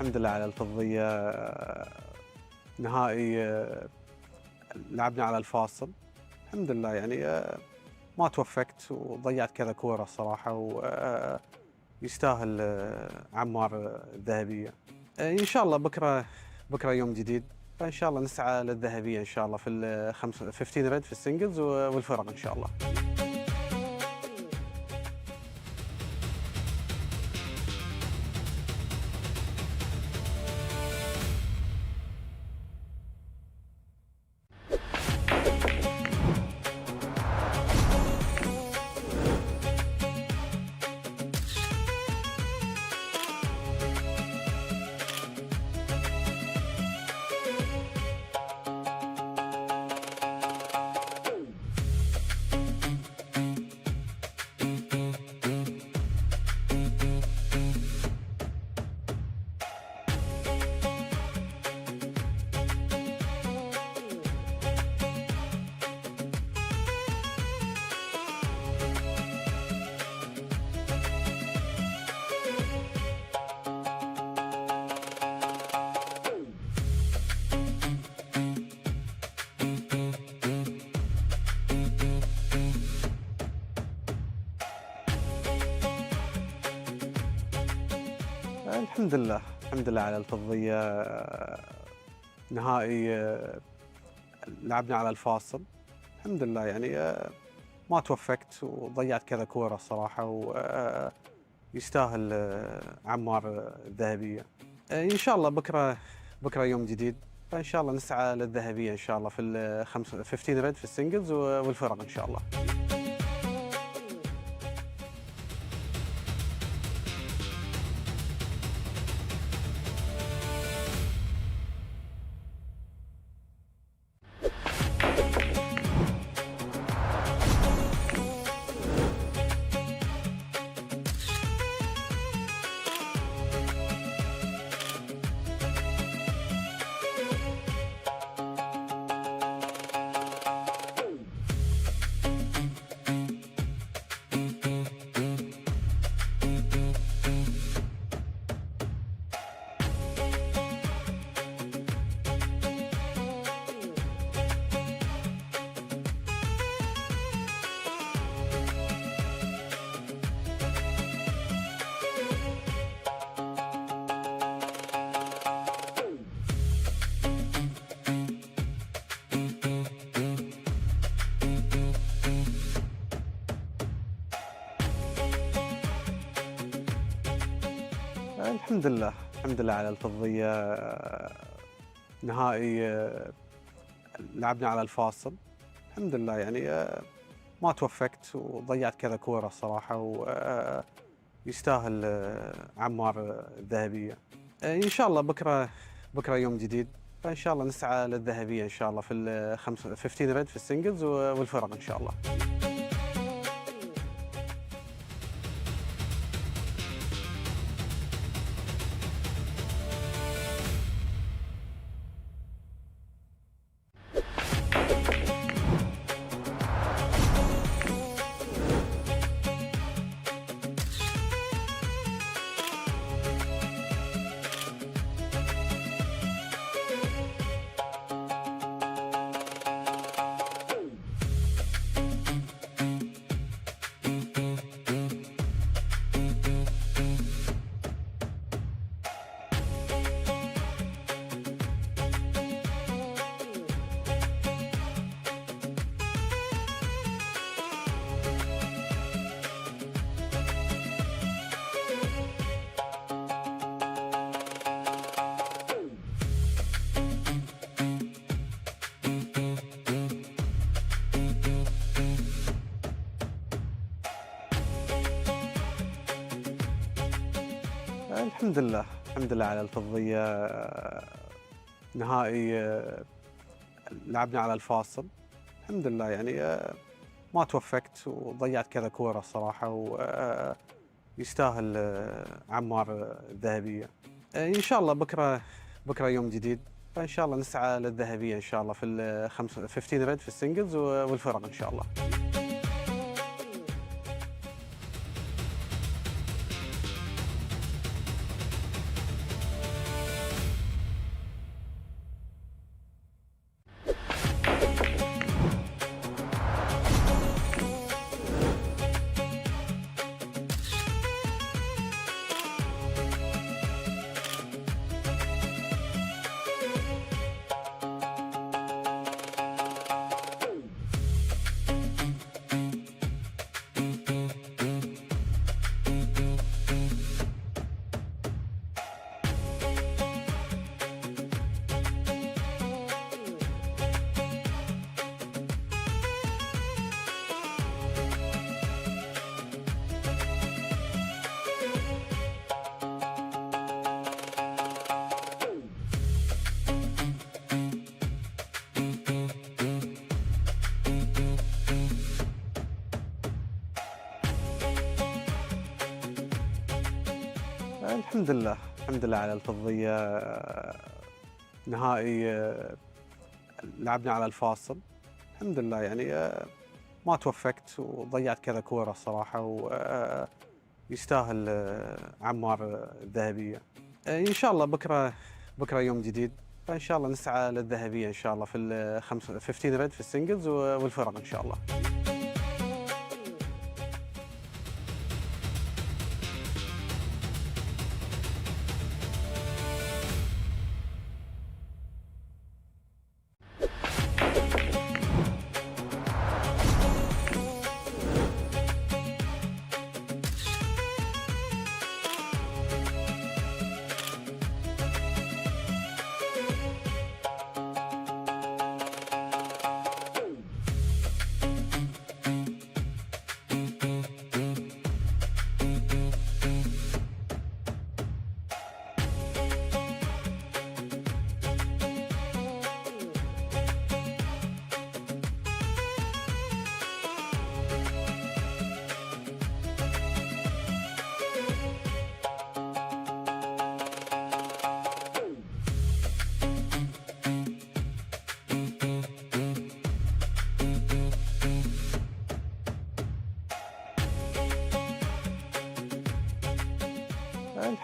الحمد لله على الفضية. نهائي لعبنا على الفاصل الحمد لله، يعني ما توفقت وضيعت كذا كورة الصراحة، ويستاهل عمار الذهبية. إن شاء الله بكرة يوم جديد، فإن شاء الله نسعى للذهبية إن شاء الله في ال 15 ريد في السنجلز والفرق إن شاء الله. الحمد لله على الفضية. نهائي لعبنا على الفاصل الحمد لله، يعني ما توفقت وضيعت كذا كورة الصراحة، ويستاهل عمار الذهبية. إن شاء الله بكرة يوم جديد، فإن شاء الله نسعى للذهبية إن شاء الله في ال 15 ريد في السنجلز والفرق إن شاء الله. الحمد لله على الفضية. نهائي لعبنا على الفاصل الحمد لله، يعني ما توفقت وضيعت كذا كورة الصراحة، ويستاهل عمار الذهبية. إن شاء الله بكرة يوم جديد، فإن شاء الله نسعى للذهبية إن شاء الله في ال 15 ريد في السنجلز والفرق إن شاء الله. الحمد لله على الفضية. نهائي لعبنا على الفاصل الحمد لله، يعني ما توفقت وضيعت كذا كورة الصراحة، ويستاهل عمار الذهبية. إن شاء الله بكرة يوم جديد، فإن شاء الله نسعى للذهبية إن شاء الله في ال 15 ريد في السنجلز والفرق إن شاء الله. الحمد لله على الفضية. نهائي لعبنا على الفاصل الحمد لله، يعني ما توفقت وضيعت كذا كورة الصراحة، ويستاهل عمار الذهبية. إن شاء الله بكرة يوم جديد، فإن شاء الله نسعى للذهبية إن شاء الله في ال 15 ريد في السنجلز والفرق إن شاء الله.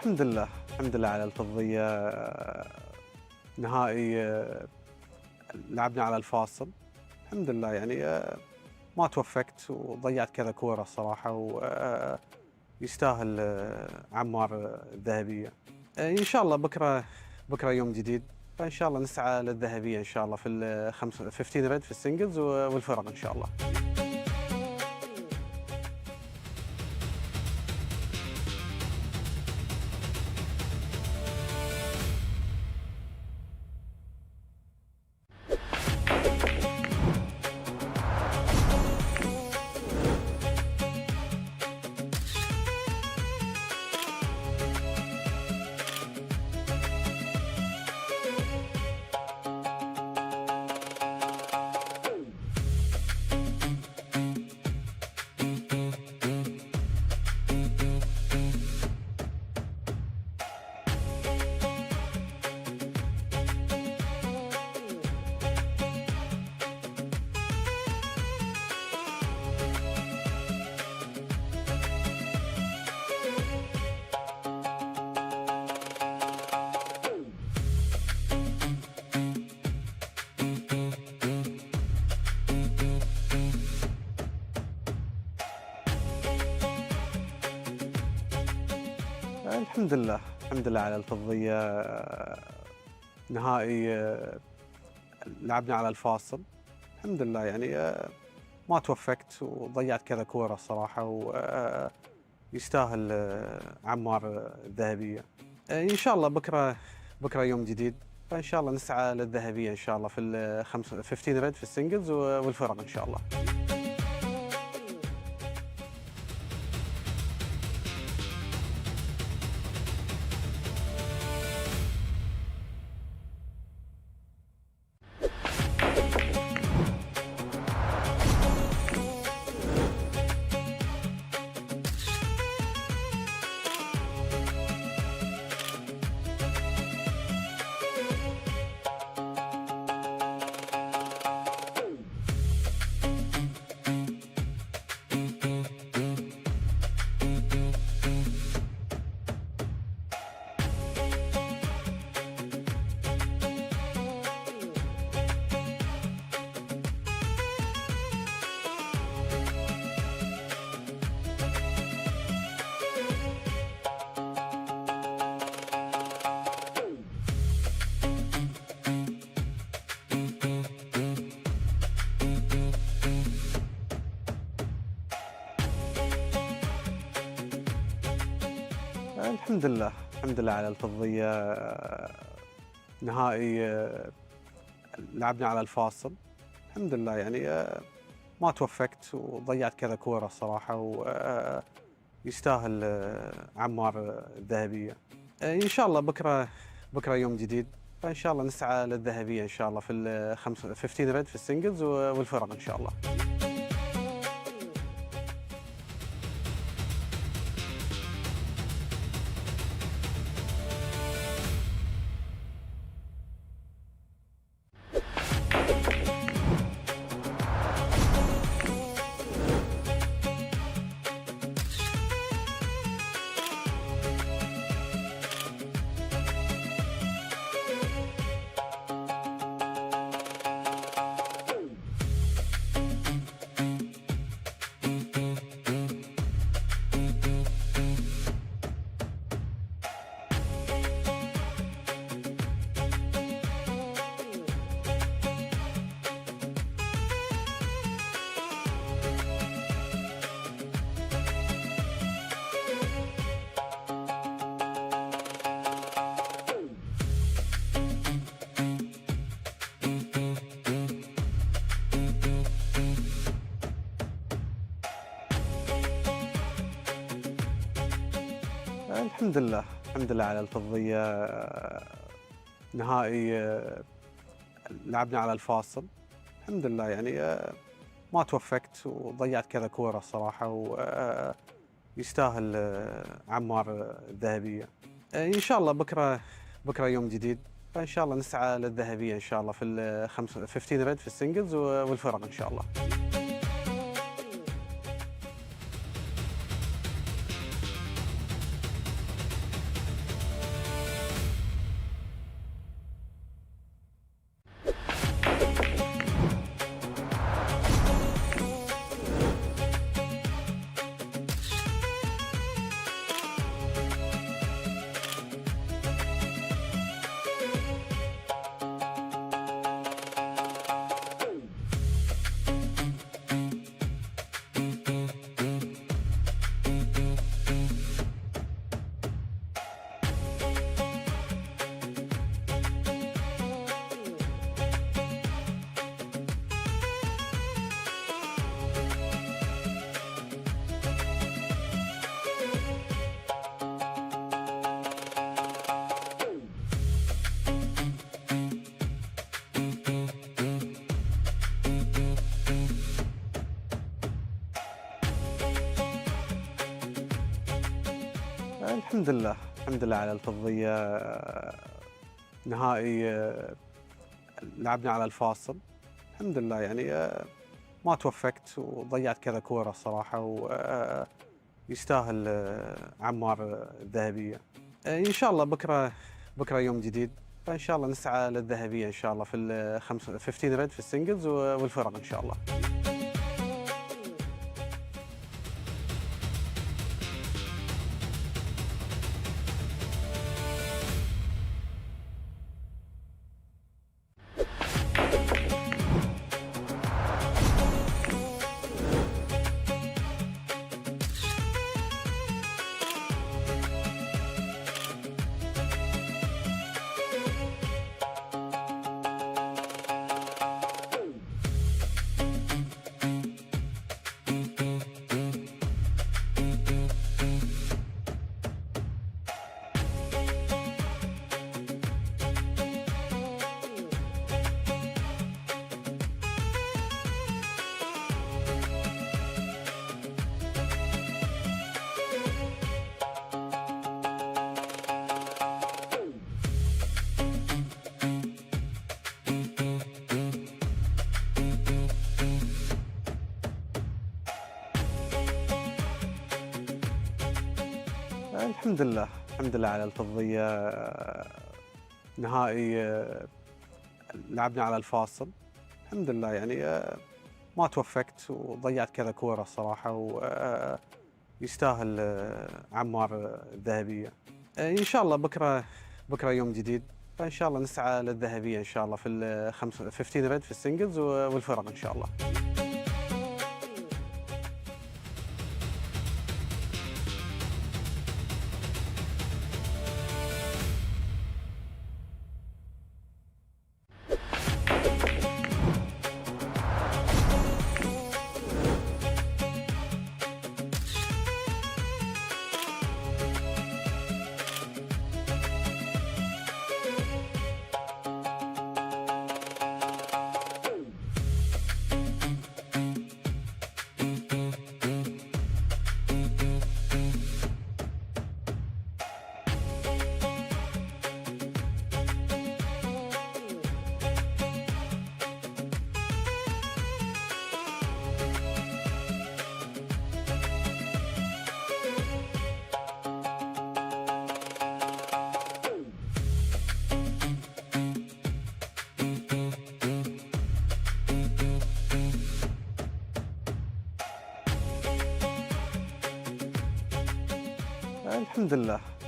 الحمد لله على الفضية. نهائي لعبنا على الفاصل الحمد لله، يعني ما توفقت وضيعت كذا كورة الصراحة، ويستاهل عمار الذهبية. إن شاء الله بكرة يوم جديد، فإن شاء الله نسعى للذهبية إن شاء الله في ال 15 ريد في السنجلز والفرق إن شاء الله. الحمد لله على الفضية. نهائي لعبنا على الفاصل الحمد لله، يعني ما توفقت وضيعت كذا كورة الصراحة، ويستاهل عمار الذهبية. إن شاء الله بكرة يوم جديد، فإن شاء الله نسعى للذهبية إن شاء الله في ال 15 ريد في السنجلز والفرق إن شاء الله. الحمد لله على الفضية. نهائي لعبنا على الفاصل الحمد لله، يعني ما توفقت وضيعت كذا كورة الصراحة، ويستاهل عمار الذهبية. إن شاء الله بكرة يوم جديد، فإن شاء الله نسعى للذهبية إن شاء الله في ال 15 ريد في السنجلز والفرق إن شاء الله. الحمد لله على الفضية. نهائي لعبنا على الفاصل الحمد لله، يعني ما توفقت وضيعت كذا كورة الصراحة، ويستاهل عمار الذهبية. إن شاء الله بكرة يوم جديد، فإن شاء الله نسعى للذهبية إن شاء الله في ال 15 ريد في السنجلز والفرق إن شاء الله. الحمد لله على الفضية. نهائي لعبنا على الفاصل الحمد لله، يعني ما توفقت وضيعت كذا كورة الصراحة، ويستاهل عمار الذهبية. إن شاء الله بكرة يوم جديد، فإن شاء الله نسعى للذهبية إن شاء الله في ال 15 ريد في السنجلز والفرق إن شاء الله. الحمد لله على الفضية. نهائي لعبنا على الفاصل الحمد لله، يعني ما توفقت وضيعت كذا كورة الصراحة، ويستاهل عمار الذهبية. إن شاء الله بكرة يوم جديد، فإن شاء الله نسعى للذهبية إن شاء الله في ال 15 ريد في السنجلز والفرق إن شاء الله.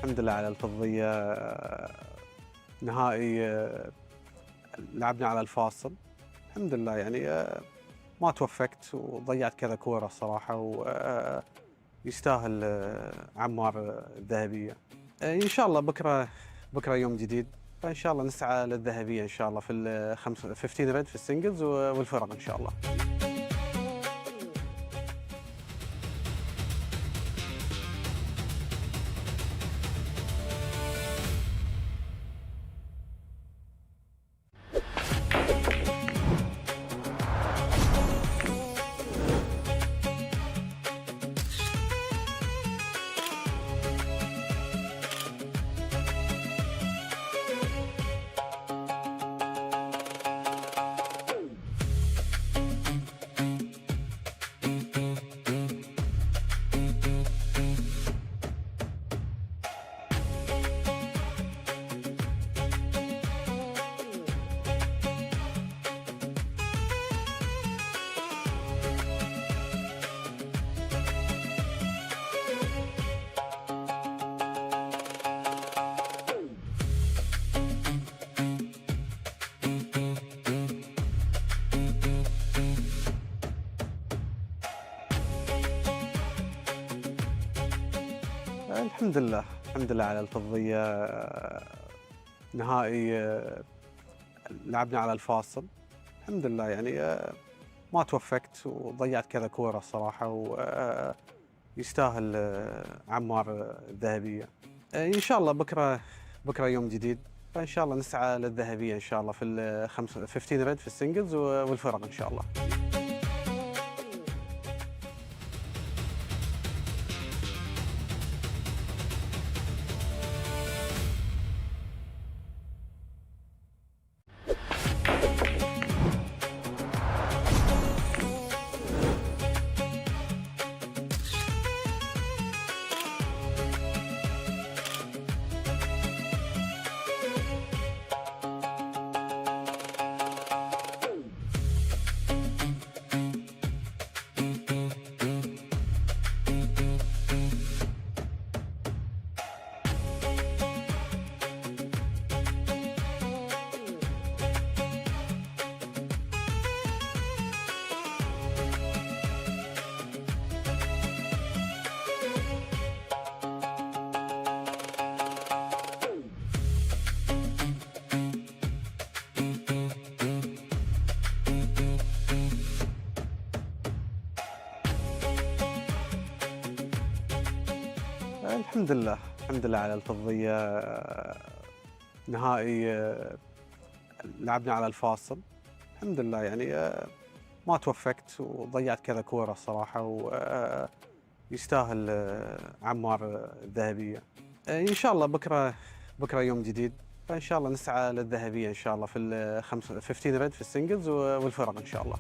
الحمد لله على الفضية. نهائي لعبنا على الفاصل الحمد لله، يعني ما توفقت وضيعت كذا كورة الصراحة، ويستاهل عمار الذهبية. إن شاء الله بكرة يوم جديد، فإن شاء الله نسعى للذهبية إن شاء الله في ال 15 ريد في السنجلز والفرق إن شاء الله. الحمد لله على الفضية. نهائي لعبنا على الفاصل الحمد لله، يعني ما توفقت وضيعت كذا كورة الصراحة، ويستاهل عمار الذهبية. إن شاء الله بكرة يوم جديد، فإن شاء الله نسعى للذهبية إن شاء الله في ال 15 ريد في السنجلز والفرق إن شاء الله. الحمد لله على الفضية. نهائي لعبنا على الفاصل الحمد لله، يعني ما توفقت وضيعت كذا كورة الصراحة، ويستاهل عمار الذهبية. إن شاء الله بكرة يوم جديد، فإن شاء الله نسعى للذهبية إن شاء الله في ال 15 ريد في السنجلز والفرق إن شاء الله.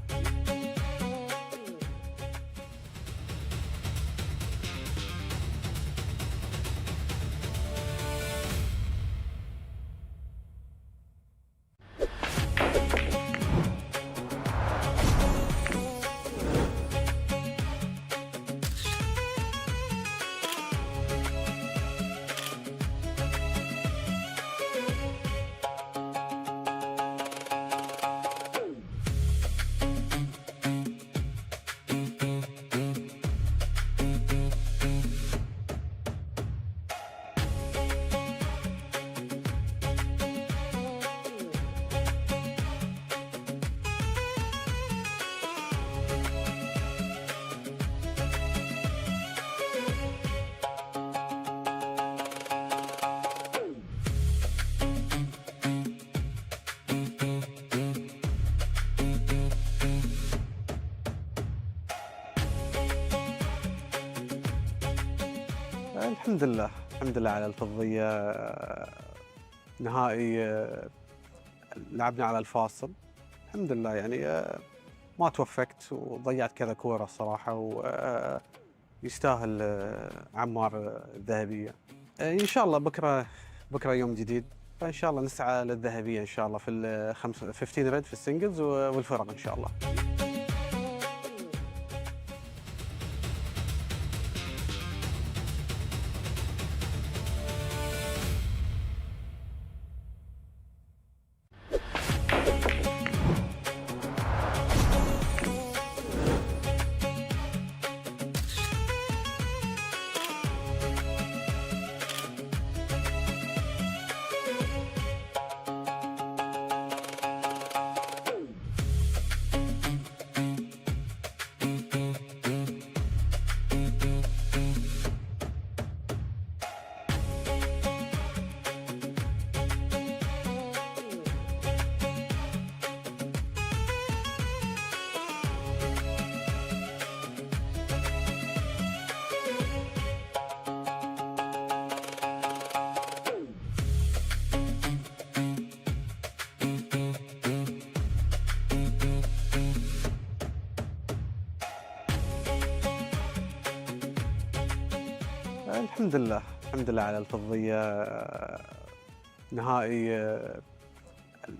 الحمد لله على الفضية. نهائي لعبنا على الفاصل الحمد لله، يعني ما توفقت وضيعت كذا كورة الصراحة، ويستاهل عمار الذهبية. إن شاء الله بكرة يوم جديد، فإن شاء الله نسعى للذهبية إن شاء الله في ال 15 ريد في السنجلز والفرق إن شاء الله. الحمد لله على الفضية. نهائي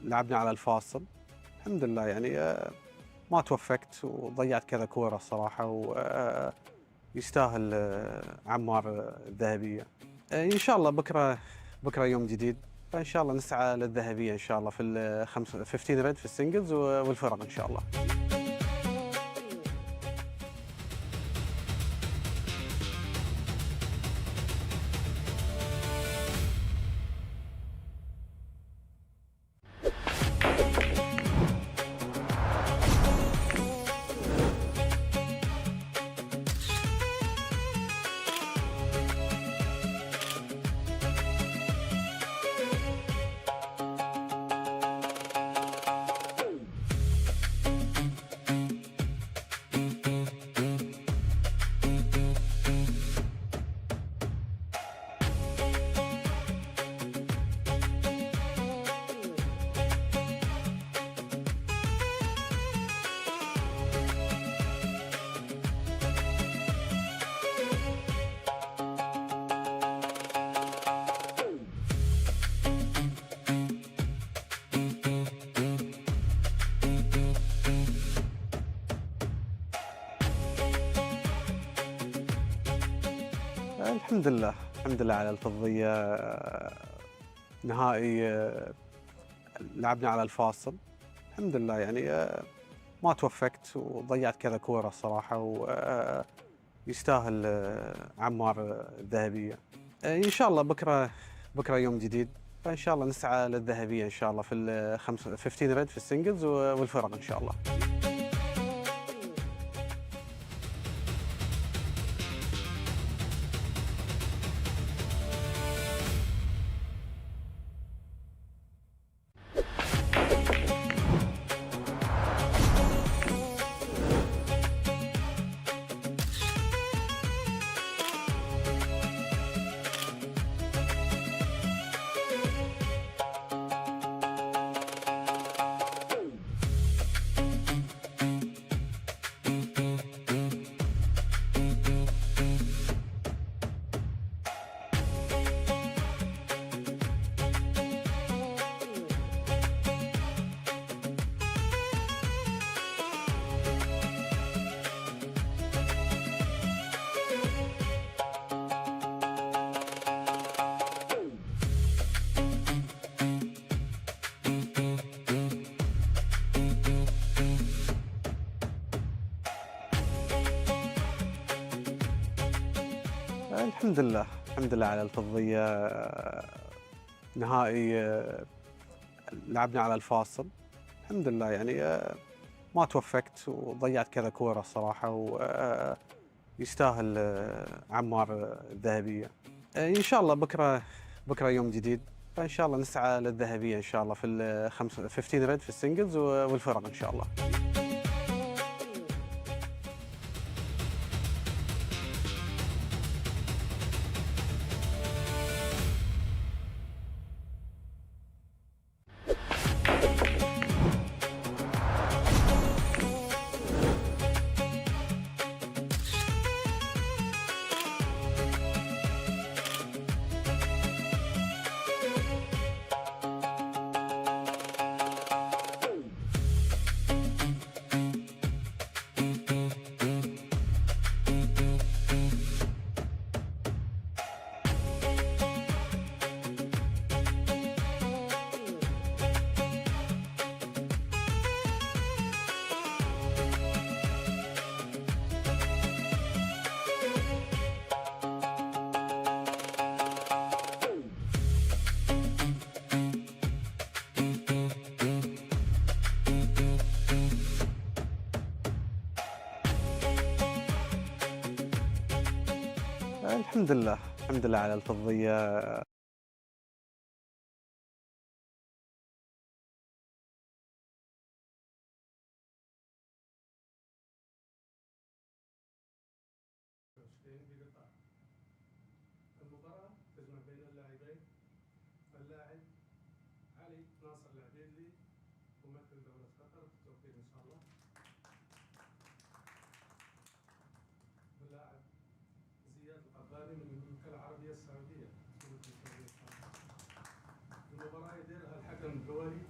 لعبنا على الفاصل الحمد لله، يعني ما توفقت وضيعت كذا كورة الصراحة، ويستاهل عمار الذهبية. إن شاء الله بكرة يوم جديد، فإن شاء الله نسعى للذهبية إن شاء الله في ال 15 ريد في السنجلز والفرق إن شاء الله. الحمد لله على الفضية. نهائي لعبنا على الفاصل الحمد لله، يعني ما توفقت وضيعت كذا كورة الصراحة، ويستاهل عمار الذهبية. إن شاء الله بكرة يوم جديد، فإن شاء الله نسعى للذهبية إن شاء الله في ال 15 ريد في السنجلز والفرق إن شاء الله. الحمد لله على الفضية. نهائي لعبنا على الفاصل الحمد لله، يعني ما توفقت وضيعت كذا كورة الصراحة، ويستاهل عمار الذهبية. إن شاء الله بكرة يوم جديد، فإن شاء الله نسعى للذهبية إن شاء الله في ال 15 ريد في السنجلز والفرق إن شاء الله. الحمد لله على الفضية. المباراة تجمع بين اللاعبين اللاعب علي ناصر العبيدلي ممثل دولة قطر، بالتوفيق إن شاء الله. واللاعب زياد القباني من المملكة العربية السعودية، بالتوفيق إن شاء الله. المباراة يديرها الحكم الدولي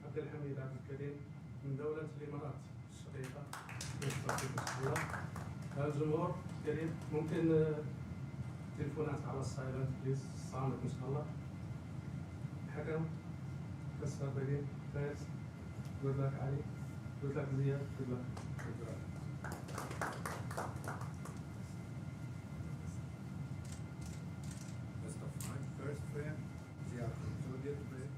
عبد الحميد عبد الكريم من دولة الإمارات الشقيقة، بالتوفيق إن شاء الله. الجمهور الكريم ممكن تليفونات على السايلنت بليز، صامت ان شاء الله. حكم كسر بديل فايز، جود لك علي، جود لك زياد، جود لك. Best of 9, first frame, ZIAD concluded frame.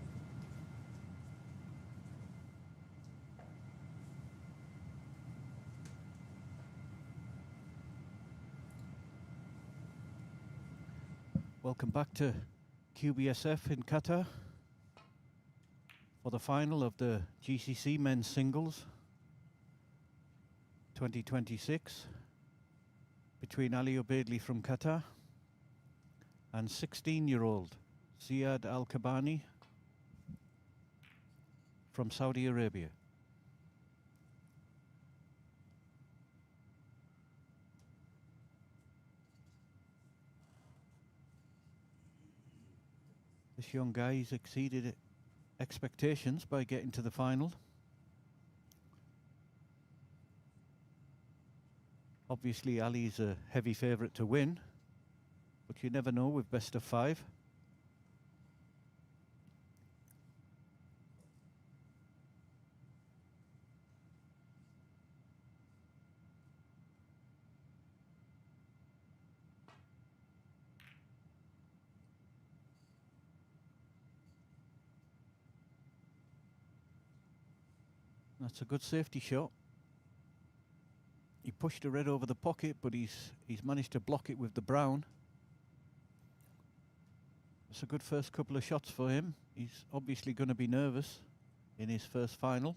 Welcome back to QBSF in Qatar for the final of the GCC men's singles 2026 between Alobaidli from Qatar and 16-year-old ZIAD Al-Qabbani from Saudi Arabia. This young guy has exceeded expectations by getting to the final. Obviously, Ali's a heavy favourite to win, but you never know with best of 5. That's a good safety shot. He pushed the red over the pocket, but he's managed to block it with the brown. It's a good first couple of shots for him. He's obviously going to be nervous in his first final.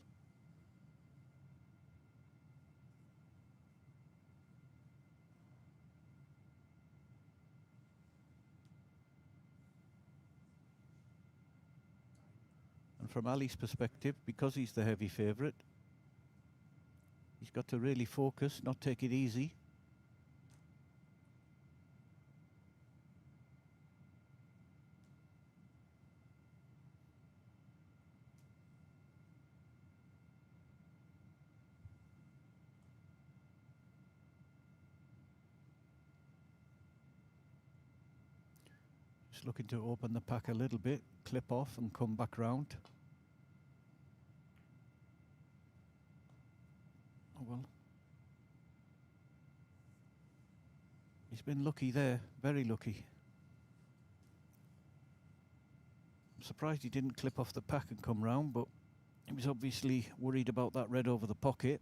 And from Ali's perspective, because he's the heavy favourite, he's got to really focus, not take it easy. Just looking to open the pack a little bit, clip off and come back round. Oh well. He's been lucky there, very lucky. I'm surprised he didn't clip off the pack and come round, but he was obviously worried about that red over the pocket.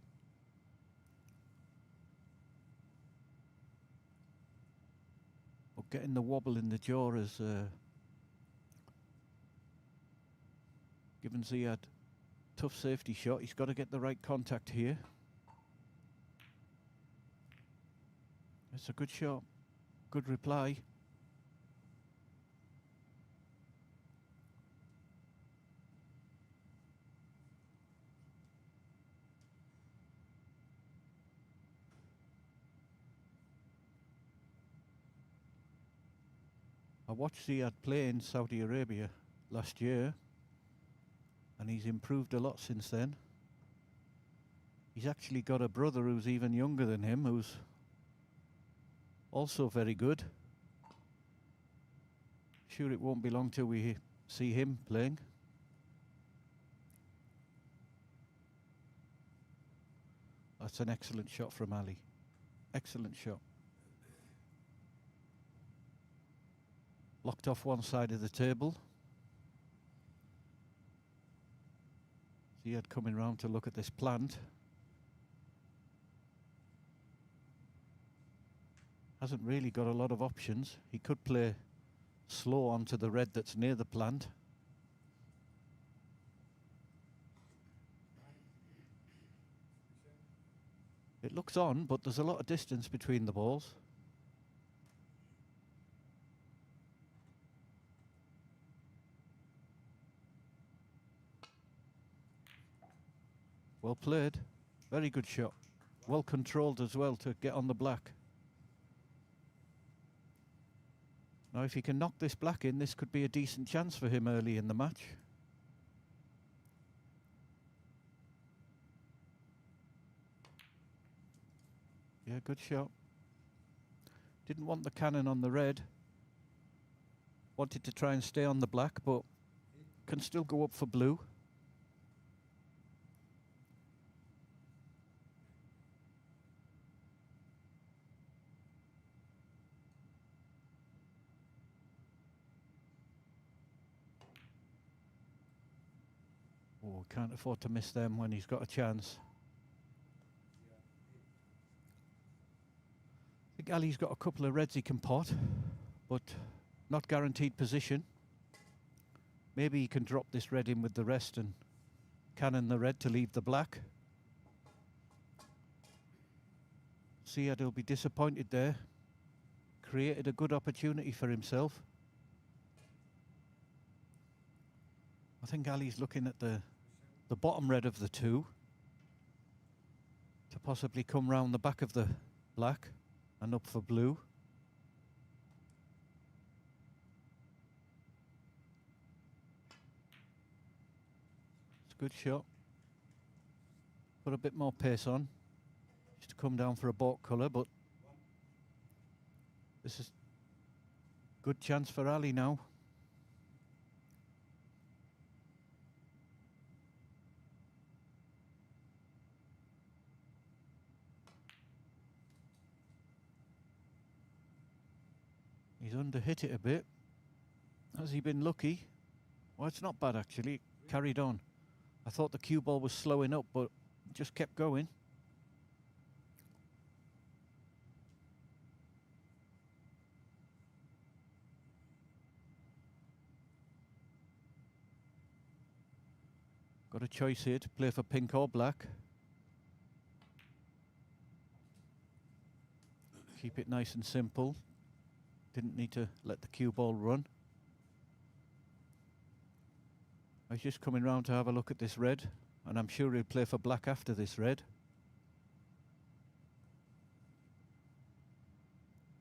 But getting the wobble in the jaw has given ZIAD tough safety shot. He's got to get the right contact here. It's a good shot, good reply. I watched ZIAD play in Saudi Arabia last year, and he's improved a lot since then. He's actually got a brother who's even younger than him, who's also very good. Sure, it won't be long till we see him playing. That's an excellent shot from Ali. Excellent shot. Locked off one side of the table. ZIAD coming round to look at this plant. Hasn't really got a lot of options. He could play slow onto the red that's near the plant. It looks on, but there's a lot of distance between the balls. Well played. Very good shot. Well controlled as well to get on the black. Now if he can knock this black in, this could be a decent chance for him early in the match. Yeah, good shot. Didn't want the cannon on the red. Wanted to try and stay on the black, but can still go up for blue. Oh, can't afford to miss them when he's got a chance. I think Ali's got a couple of reds he can pot, but not guaranteed position. Maybe he can drop this red in with the rest and cannon the red to leave the black. ZIAD will be disappointed there. Created a good opportunity for himself. I think Ali's looking at the bottom red of the two to possibly come round the back of the black and up for blue. It's a good shot. Put a bit more pace on. Just to come down for a baulk colour, but this is good chance for Ali now. He's underhit it a bit. Has he been lucky? Well, it's not bad actually. Carried on. I thought the cue ball was slowing up, but just kept going. Got a choice here to play for pink or black. Keep it nice and simple. Didn't need to let the cue ball run. I was just coming round to have a look at this red, and I'm sure he'll play for black after this red.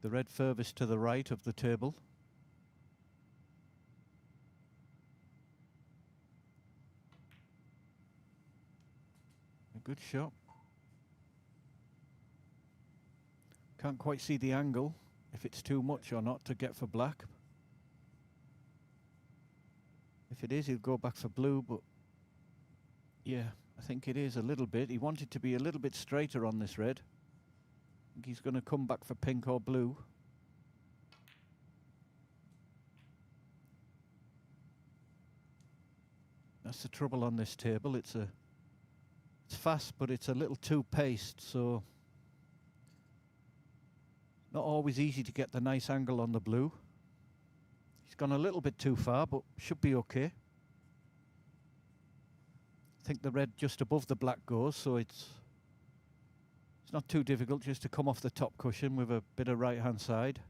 The red furthest to the right of the table. A good shot. Can't quite see the angle, if it's too much or not to get for black. If it is, he'll go back for blue, but yeah, I think it is a little bit. He wanted to be a little bit straighter on this red. I think he's going to come back for pink or blue. That's the trouble on this table. It's fast, but it's a little too paced, so not always easy to get the nice angle on the blue. He's gone a little bit too far, but should be okay. I think the red just above the black goes, so it's not too difficult just to come off the top cushion with a bit of right-hand side.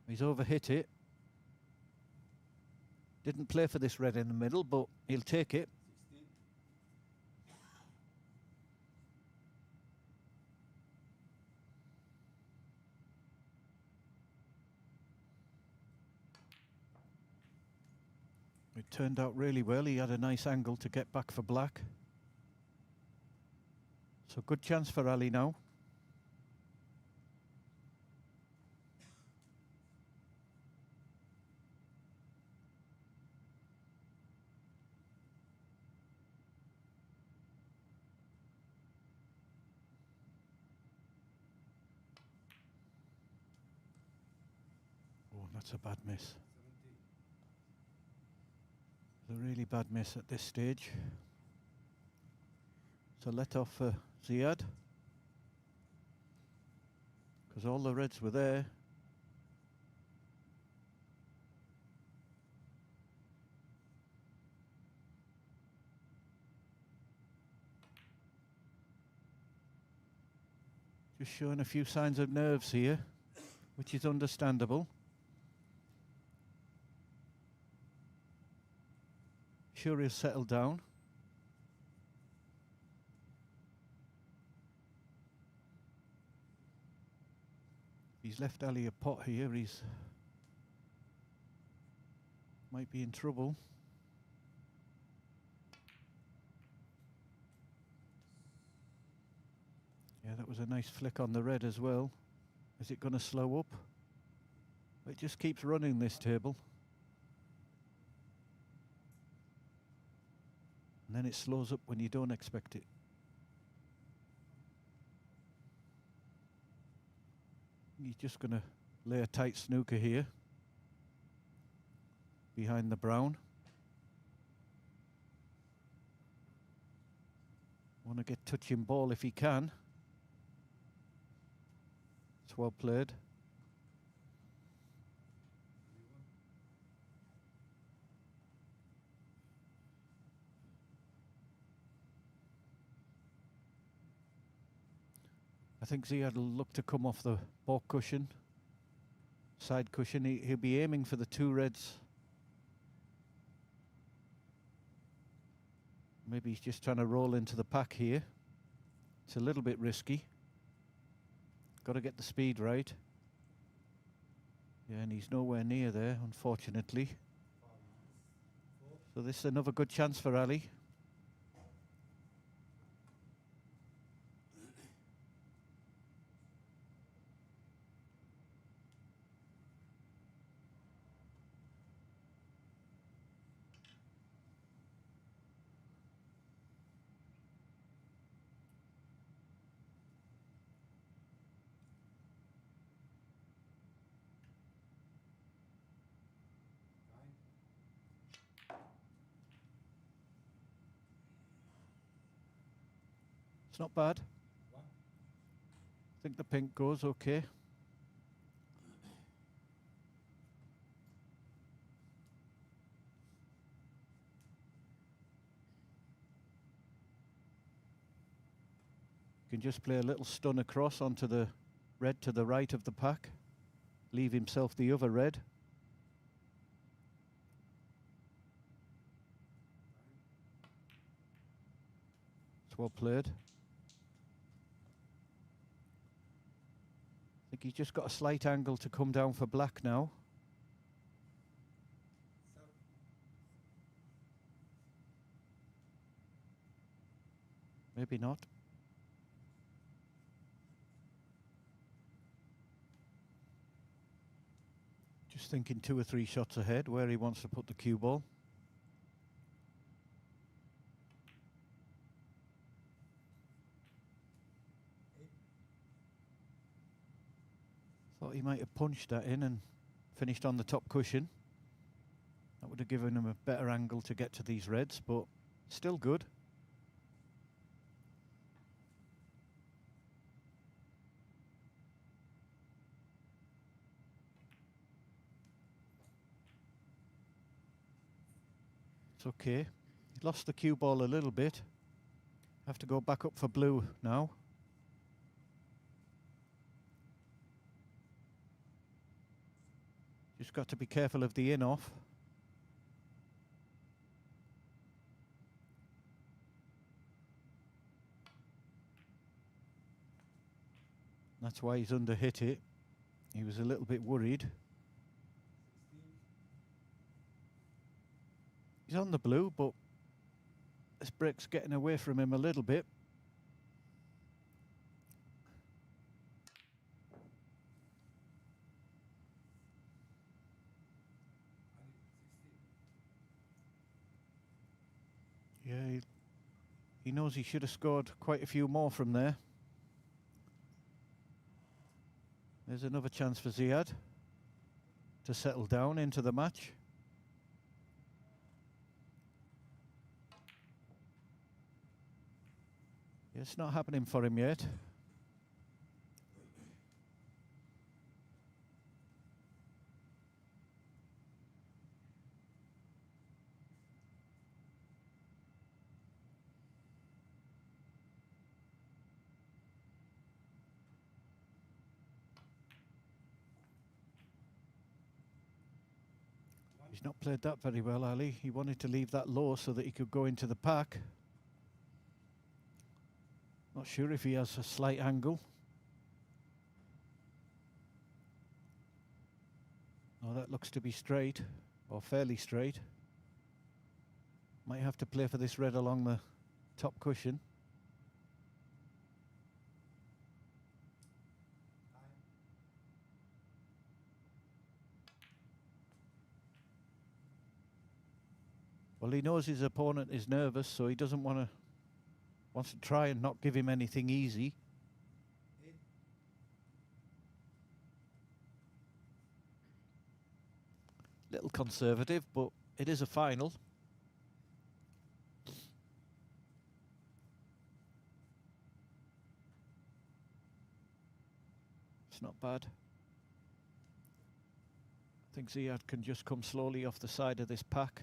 He's overhit it. Didn't play for this red in the middle, but he'll take it. It turned out really well. He had a nice angle to get back for black. So good chance for Ali now. Oh, that's a bad miss. It's a really bad miss at this stage. So let off for ZIAD, because all the reds were there. Just showing a few signs of nerves here, which is understandable. Sure, he'll settle down. He's left Ali a pot here. He's might be in trouble. Yeah, that was a nice flick on the red as well. Is it going to slow up? It just keeps running, this table. And then it slows up when you don't expect it. He's just going to lay a tight snooker here behind the brown. Want to get touching ball if he can. It's well played. I think ZIAD will look to come off the baulk cushion, side cushion. He'll be aiming for the two reds. Maybe he's just trying to roll into the pack here. It's a little bit risky. Got to get the speed right. Yeah, and he's nowhere near there, unfortunately. So this is another good chance for Ali. It's not bad. I think the pink goes okay. You can just play a little stun across onto the red to the right of the pack. Leave himself the other red. It's well played. I think he's just got a slight angle to come down for black now. Maybe not. Just thinking 2 or 3 shots ahead where he wants to put the cue ball. Thought he might have punched that in and finished on the top cushion. That would have given him a better angle to get to these reds, but still good. It's okay. He lost the cue ball a little bit. Have to go back up for blue now. Just got to be careful of the in-off. That's why he's under-hit it. He was a little bit worried. He's on the blue, but this break's getting away from him a little bit. Yeah, he knows he should have scored quite a few more from there. There's another chance for ZIAD to settle down into the match. It's not happening for him yet. He's not played that very well, Ali. He wanted to leave that low so that he could go into the pack. Not sure if he has a slight angle. Oh, that looks to be straight, or fairly straight. Might have to play for this red along the top cushion. Well, he knows his opponent is nervous, so he doesn't wants to try and not give him anything easy. Little conservative, but it is a final. It's not bad. I think ZIAD can just come slowly off the side of this pack.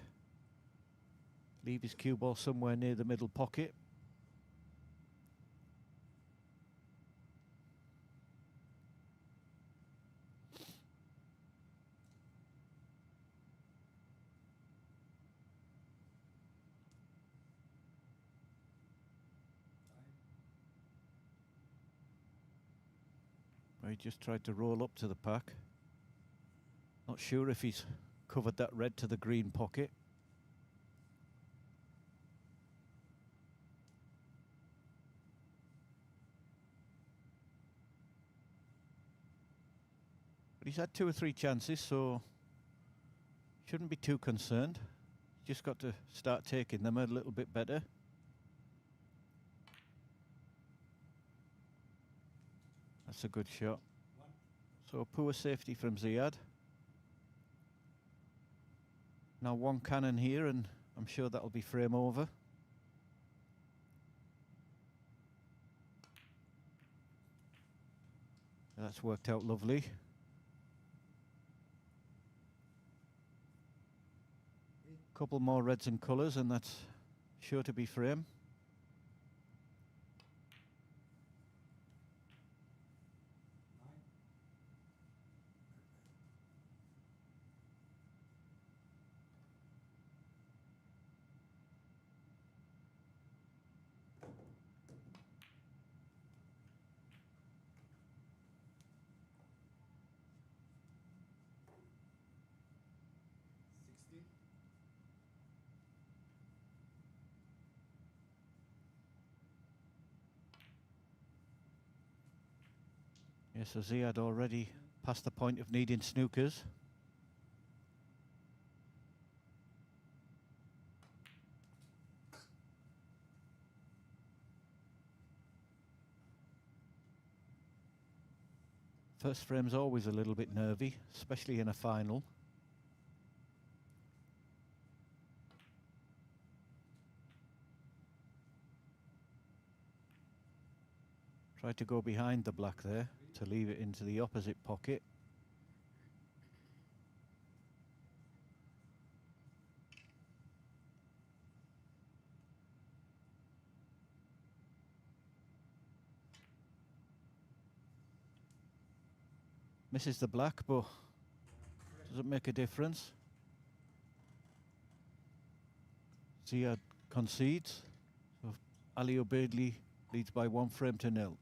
Leave his cue ball somewhere near the middle pocket. He just tried to roll up to the pack. Not sure if he's covered that red to the green pocket. But he's had 2 or 3 chances, so shouldn't be too concerned. Just got to start taking them a little bit better. That's a good shot. So poor safety from ZIAD. Now 1 cannon here, and I'm sure that'll be frame over. That's worked out lovely. Couple more reds and colours, and that's sure to be frame. Yes, so ZIAD already past the point of needing snookers. First frame's always a little bit nervy, especially in a final. Try to go behind the black there to leave it into the opposite pocket. Misses the black, but doesn't make a difference. ZIAD concedes, so Alobaidli leads by 1 frame to 0.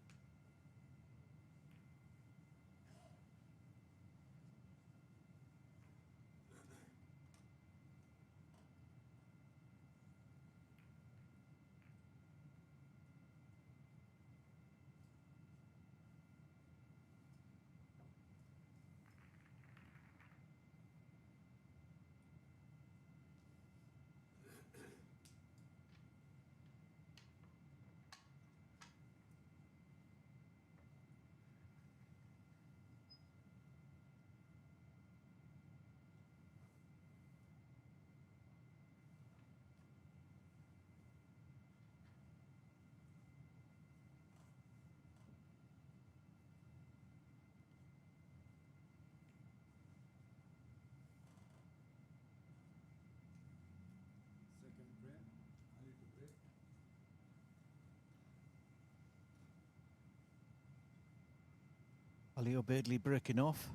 Alobaidli breaking off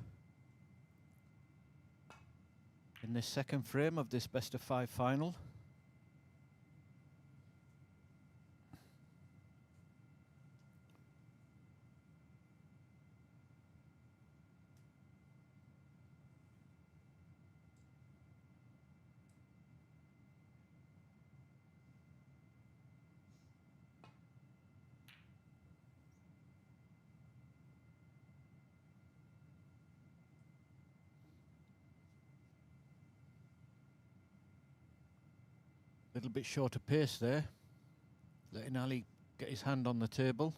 in this second frame of this best of 5 final. Little bit shorter pace there, letting Ali get his hand on the table.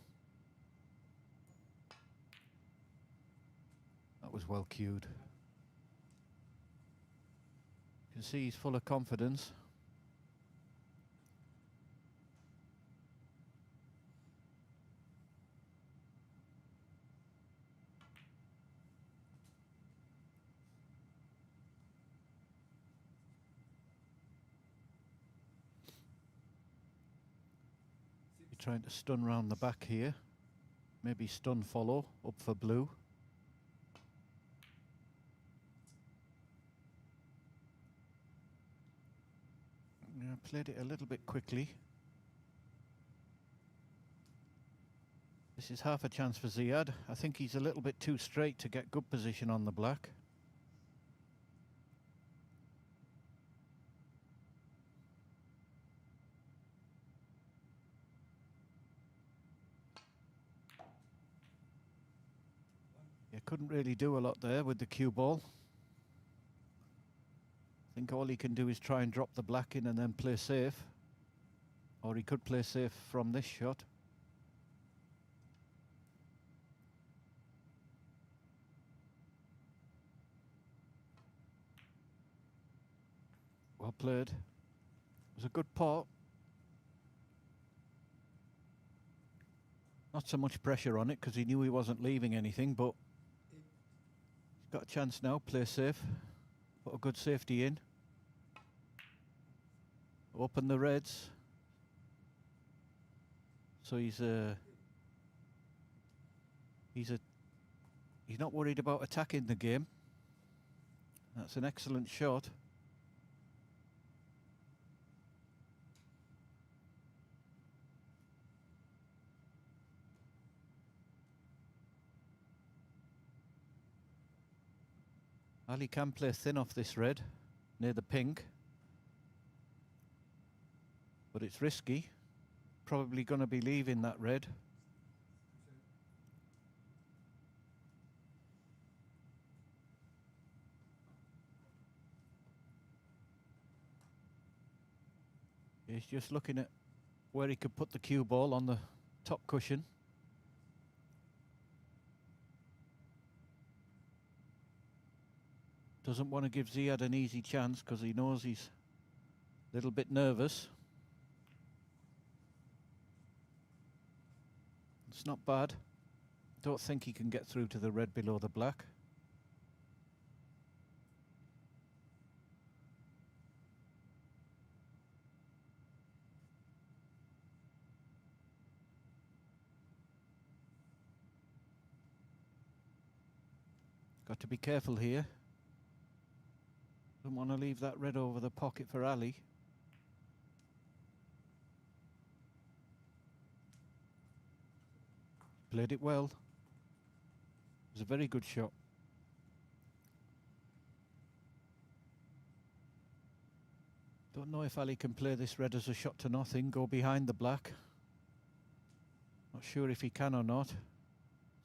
That was well cued. You can see he's full of confidence. Trying to stun round the back here. Maybe stun follow up for blue. Yeah, played it a little bit quickly. This is half a chance for ZIAD. I think he's a little bit too straight to get good position on the black. Couldn't really do a lot there with the cue ball. I think all he can do is try and drop the black in and then play safe. Or he could play safe from this shot. Well played. It was a good pot. Not so much pressure on it because he knew he wasn't leaving anything, but got a chance now, play safe, put a good safety in, open the reds, so he's not worried about attacking the game. That's an excellent shot. Ali can play thin off this red, near the pink. But it's risky. Probably going to be leaving that red. He's just looking at where he could put the cue ball on the top cushion. Doesn't want to give ZIAD an easy chance because he knows he's a little bit nervous. It's not bad. Don't think he can get through to the red below the black. Got to be careful here. Don't want to leave that red over the pocket for Ali. Played it well. It was a very good shot. Don't know if Ali can play this red as a shot to nothing, go behind the black. Not sure if he can or not.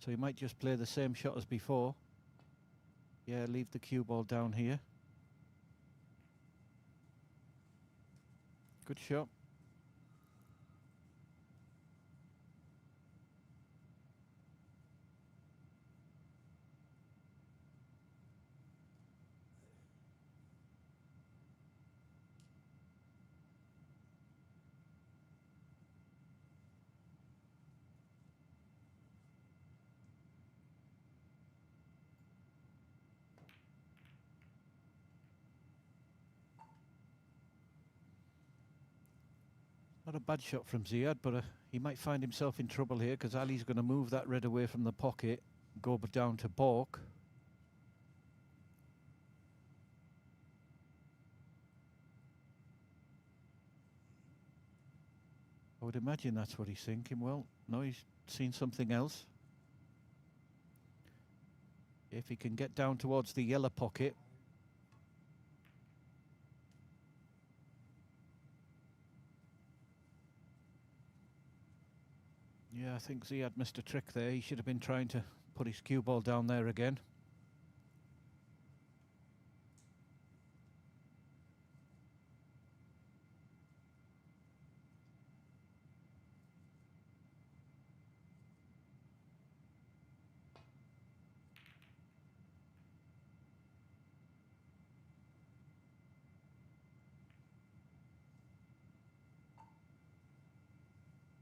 So he might just play the same shot as before. Yeah, leave the cue ball down here. Good shot. Not a bad shot from ZIAD, but he might find himself in trouble here because Ali's going to move that red away from the pocket, go down to balk. I would imagine that's what he's thinking. Well, no, he's seen something else. If he can get down towards the yellow pocket. Yeah, I think ZIAD missed a trick there. He should have been trying to put his cue ball down there again.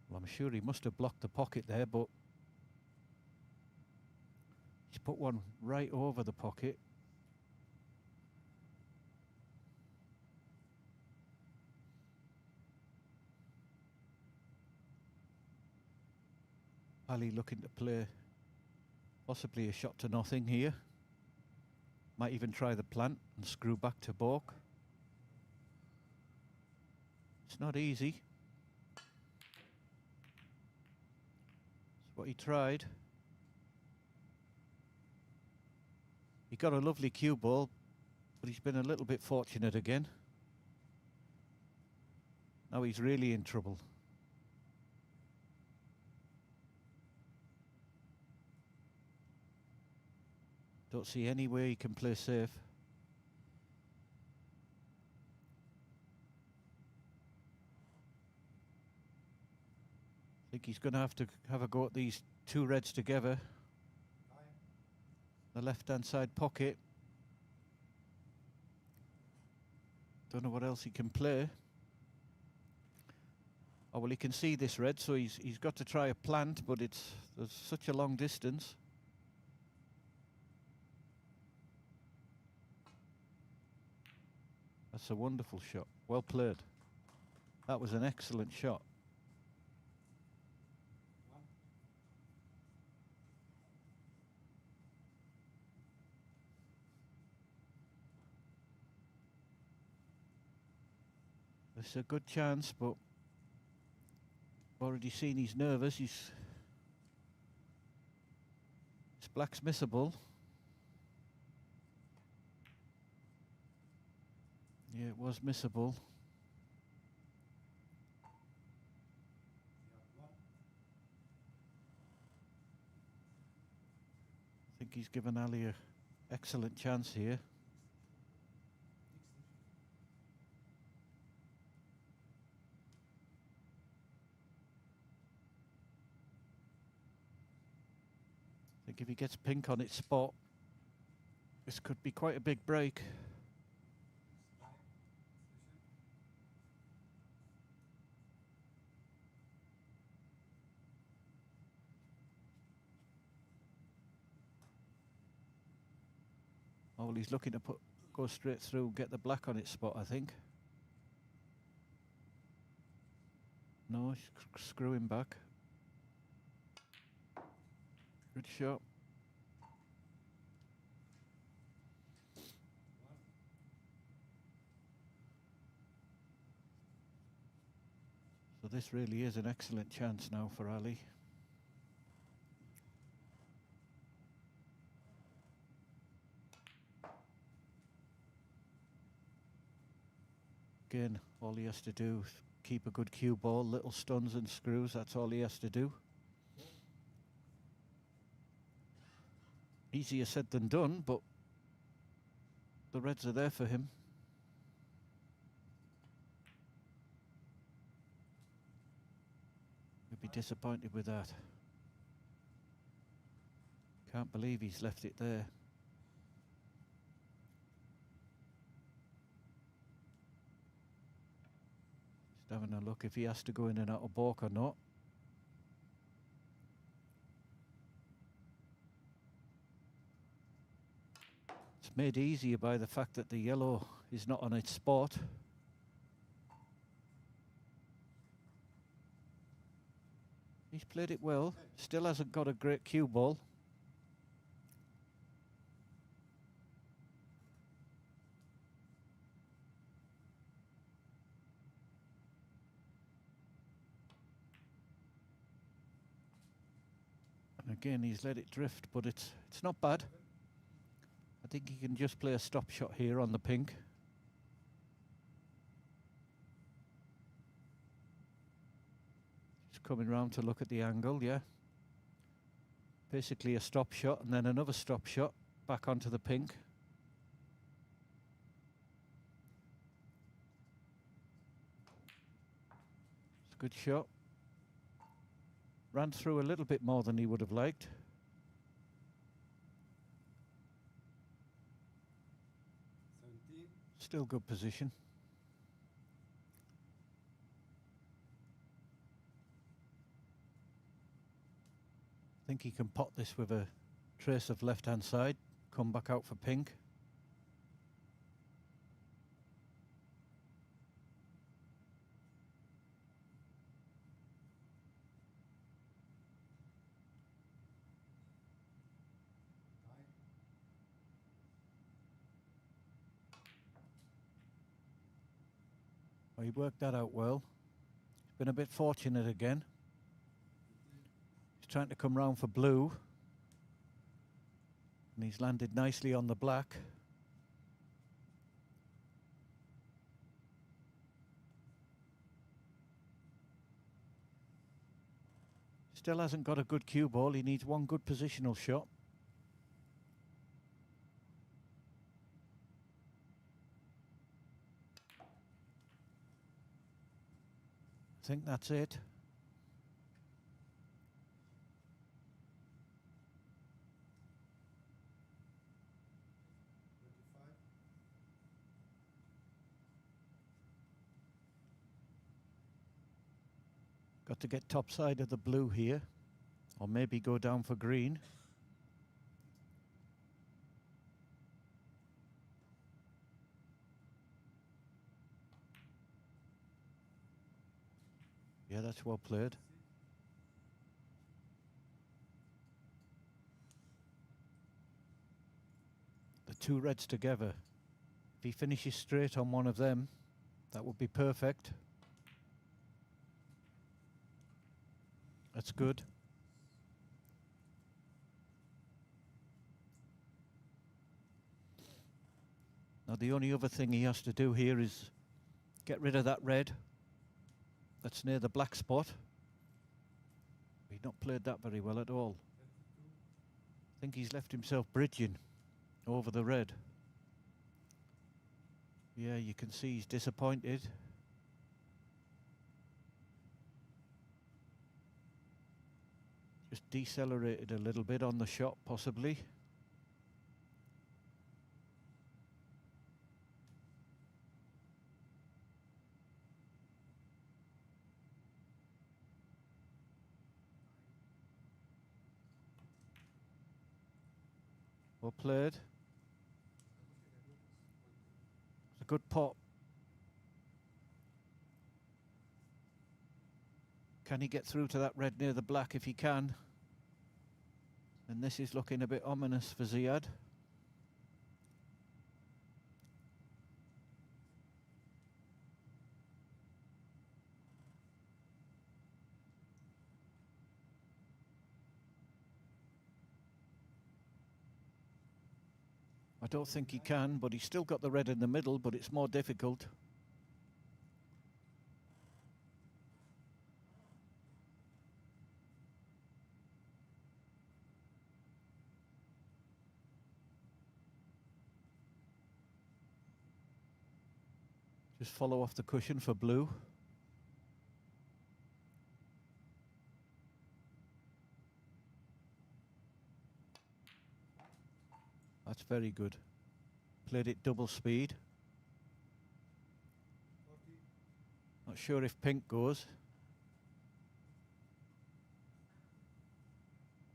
Well, I'm sure he must have blocked the pocket there, but he's put one right over the pocket. Ali looking to play possibly a shot to nothing here. Might even try the plant and screw back to balk. It's not easy. It's what he tried. He got a lovely cue ball, but he's been a little bit fortunate again. Now he's really in trouble. Don't see any way he can play safe. I think he's going to have a go at these two reds together. The left-hand side pocket. Don't know what else he can play. Oh, well, he can see this red, so he's got to try a plant, but there's such a long distance. That's a wonderful shot. Well played. That was an excellent shot. It's a good chance, but I've already seen he's nervous. This black's missable. Yeah, it was missable. I think he's given Ali an excellent chance here. I think if he gets pink on its spot, This could be quite a big break. Oh, he's looking to go straight through, get the black on its spot, I think. No, screwing back. Good shot. So this really is an excellent chance now for Ali. Again, all he has to do is keep a good cue ball, little stuns and screws, that's all he has to do. Easier said than done, but the reds are there for him. He'll be disappointed with that. Can't believe he's left it there. Just having a look if he has to go in and out of balk or not. It's made easier by the fact that the yellow is not on its spot. He's played it well, still hasn't got a great cue ball. And again, he's let it drift, but it's not bad. I think he can just play a stop shot here on the pink. Just coming round to look at the angle, yeah. Basically a stop shot and then another stop shot back onto the pink. It's a good shot. Ran through a little bit more than he would have liked. Still good position. I think he can pot this with a trace of left-hand side, come back out for pink. Well, he worked that out well. He's been a bit fortunate again. He's trying to come round for blue. And he's landed nicely on the black. Still hasn't got a good cue ball. He needs one good positional shot. I think that's it. Got to get top side of the blue here, or maybe go down for green. Yeah, that's well played. The two reds together. If he finishes straight on one of them, that would be perfect. That's good. Now the only other thing he has to do here is get rid of that red that's near the black spot. He's not played that very well at all. I think he's left himself bridging over the red. Yeah, you can see he's disappointed. Just decelerated a little bit on the shot, possibly. Well played. It's a good pot. Can he get through to that red near the black? If he can. And this is looking a bit ominous for ZIAD. I don't think he can, but he's still got the red in the middle, but it's more difficult. Just follow off the cushion for blue. That's very good. Played it double speed. Not sure if pink goes.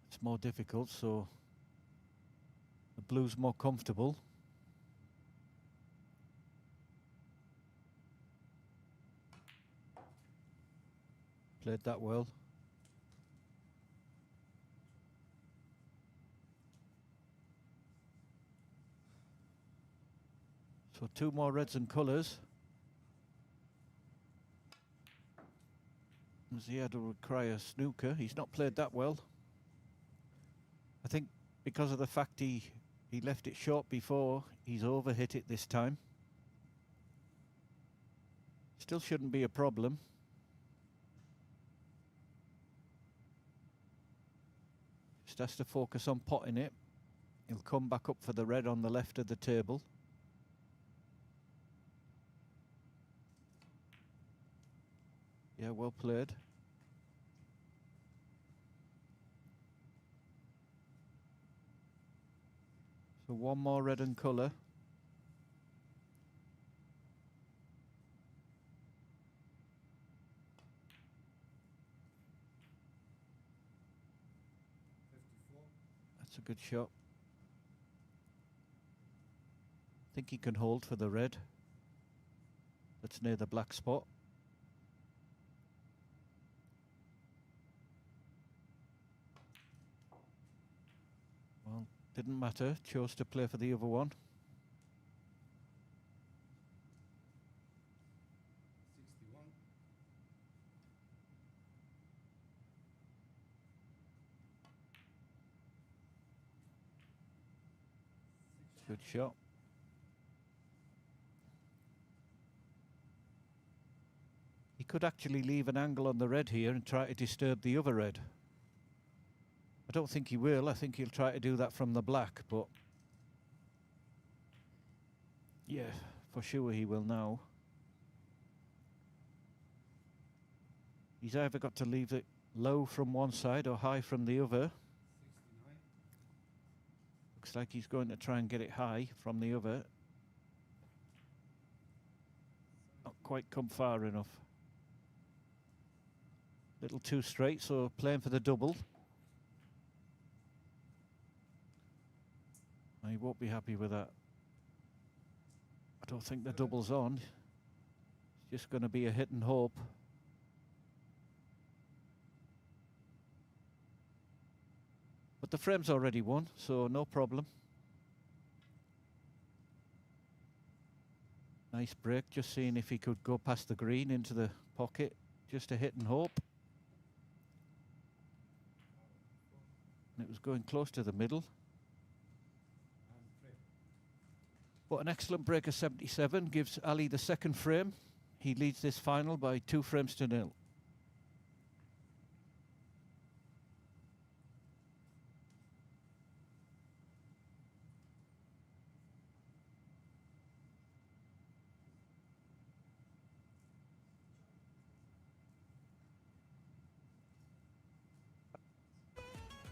It's more difficult, so the blue's more comfortable. Played that well. So 2 more reds and colours. ZIAD will require snooker. He's not played that well. I think because of the fact he left it short before, he's overhit it this time. Still shouldn't be a problem. Just has to focus on potting it. He'll come back up for the red on the left of the table. Yeah, well played. So 1 more red and colour. That's a good shot. I think he can hold for the red. That's near the black spot. Well, didn't matter. Chose to play for the other one. 61. Good shot. He could actually leave an angle on the red here and try to disturb the other red. I don't think he will. I think he'll try to do that from the black, but yeah, for sure he will now. He's either got to leave it low from one side or high from the other. 69. Looks like he's going to try and get it high from the other. Not quite come far enough. Little too straight, so playing for the double. He won't be happy with that. I don't think the double's on. It's just going to be a hit and hope. But the frame's already won, so no problem. Nice break, just seeing if he could go past the green into the pocket. Just a hit and hope. And it was going close to the middle. But an excellent break of 77 gives Ali the second frame. He leads this final by 2 frames to 0.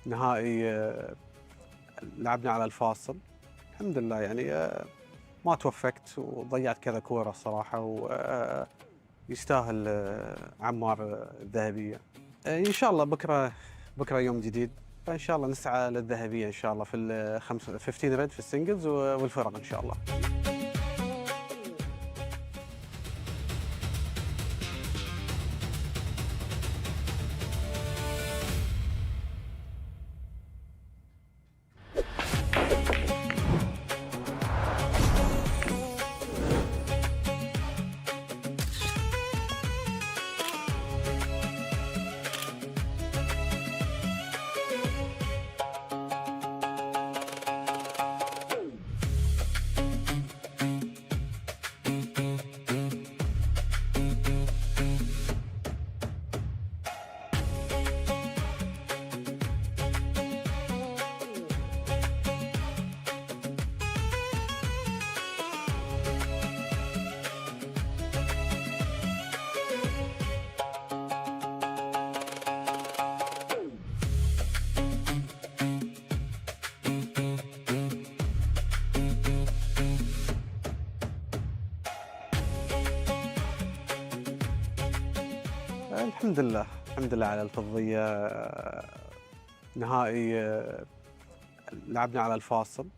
نهائي لعبنا على الفاصل الحمد لله يعني ما توفقت وضيعت كذا كورة الصراحة ويستاهل عمار الذهبية. إن شاء الله بكرة يوم جديد فان شاء الله نسعى للذهبيه ان شاء الله في ال 15 ريد في السنجلز والفرق ان شاء الله. الحمد لله، الحمد لله على الفضية. نهائي لعبنا على الفاصل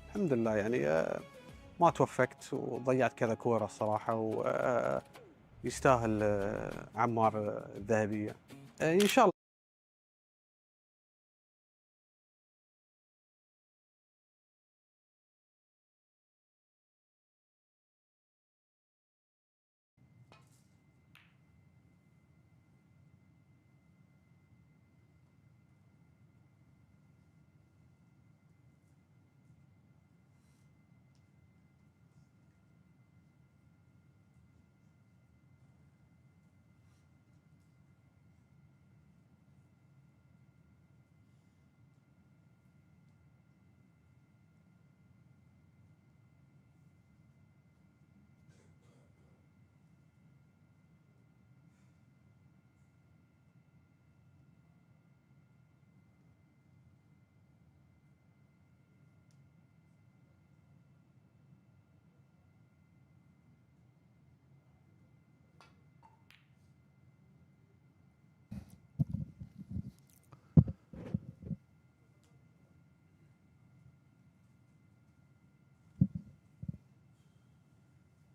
الحمد لله، يعني ما توفقت وضيعت كذا كورة الصراحة، ويستاهل عمار الذهبية إن شاء الله.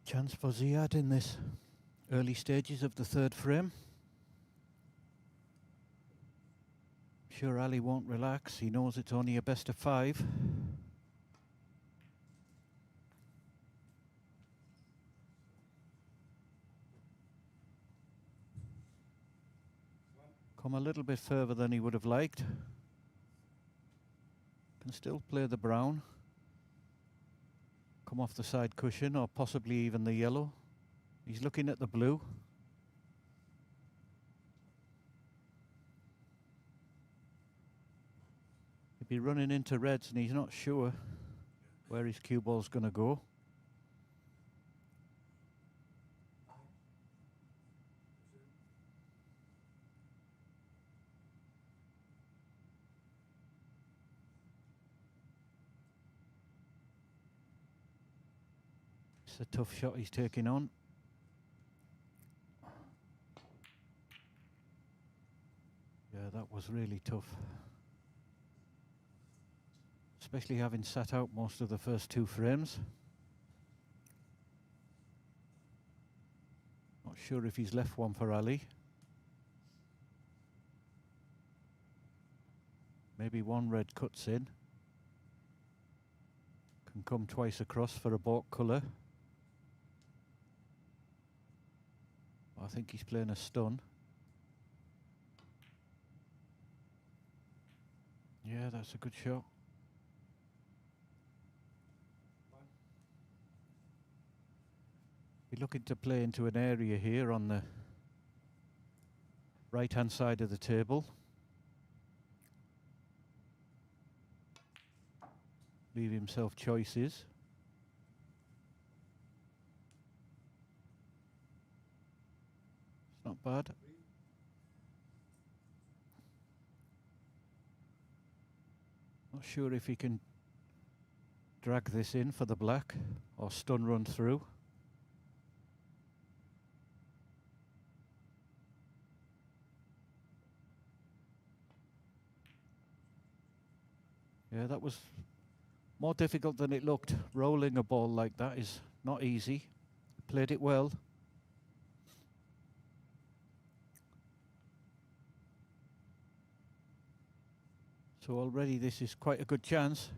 Chance for ZIAD in this early stages of the third frame. Sure, Ali won't relax. He knows it's only a best of 5. Come a little bit further than he would have liked. Can still play the brown. Come off the side cushion, or possibly even the yellow. He's looking at the blue. He'd be running into reds and he's not sure where his cue ball's going to go. It's a tough shot he's taking on. Yeah, that was really tough. Especially having sat out most of the first 2 frames. Not sure if he's left one for Ali. Maybe one red cuts in. Can come twice across for a balk colour. I think he's playing a stun. Yeah, that's a good shot. We're looking to play into an area here on the right-hand side of the table. Leave himself choices. It's not bad. Not sure if he can drag this in for the black or stun run through. Yeah, that was more difficult than it looked. Rolling a ball like that is not easy. Played it well. So already this is quite a good chance.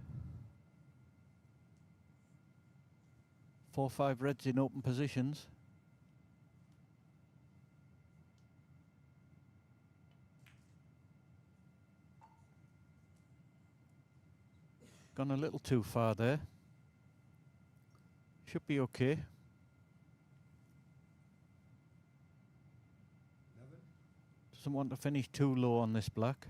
4-5 reds in open positions. Gone a little too far there. Should be okay. Doesn't want to finish too low on this black.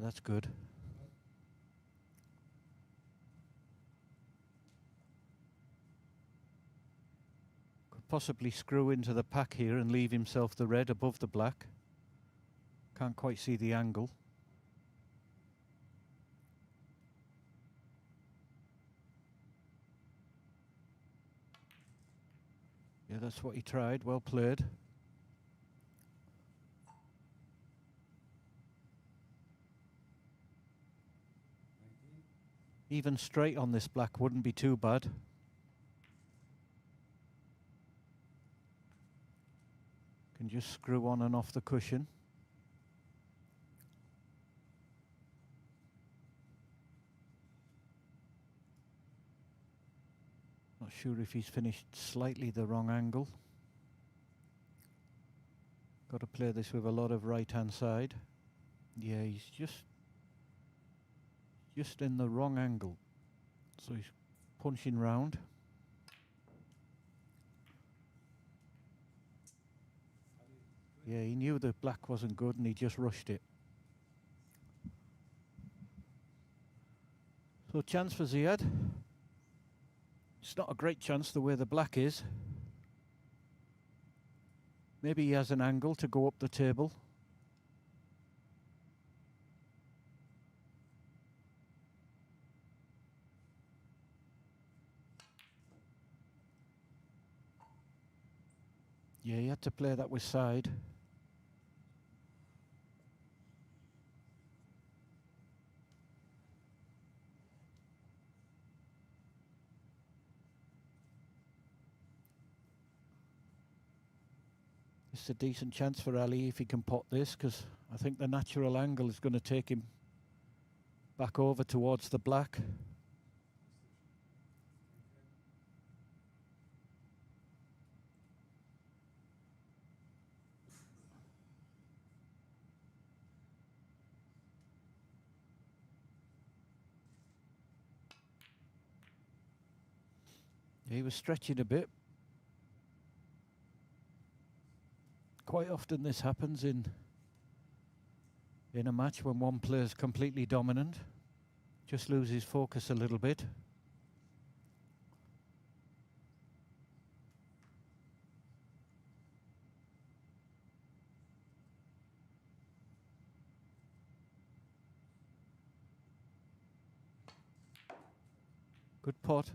That's good. Could possibly screw into the pack here and leave himself the red above the black. Can't quite see the angle. Yeah, that's what he tried. Well played. Even straight on this black wouldn't be too bad. Can just screw on and off the cushion. Not sure if he's finished slightly the wrong angle. Got to play this with a lot of right-hand side. Yeah, he's just in the wrong angle. So he's punching round. Yeah, he knew the black wasn't good and he just rushed it. So chance for ZIAD. It's not a great chance the way the black is. Maybe he has an angle to go up the table. Yeah, he had to play that with side. It's a decent chance for Ali if he can pot this, because I think the natural angle is going to take him back over towards the black. He was stretching a bit. Quite often this happens in a match when one player is completely dominant. Just loses focus a little bit. Good pot.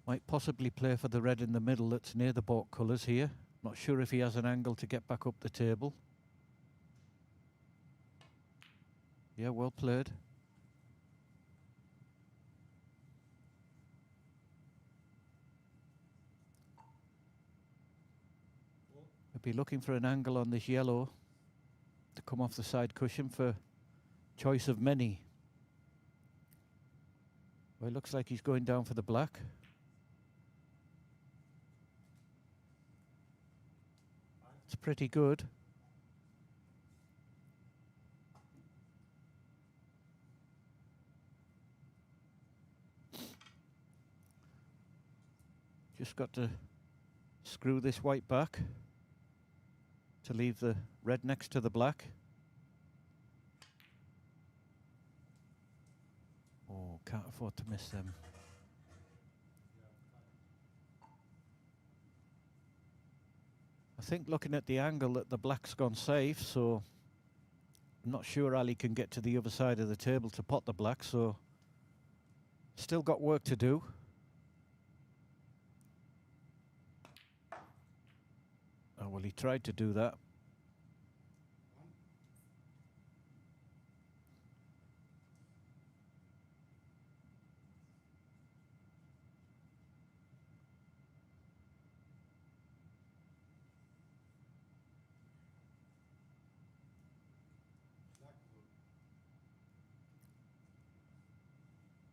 Might possibly play for the red in the middle that's near the baulk colours here. Not sure if he has an angle to get back up the table. Yeah, well played. I'd be looking for an angle on this yellow to come off the side cushion for choice of many. Well, it looks like he's going down for the black. It's pretty good. Just got to screw this white back to leave the red next to the black. Oh, can't afford to miss them. I think looking at the angle that the black's gone safe, so I'm not sure Ali can get to the other side of the table to pot the black, so still got work to do. Oh, well, he tried to do that.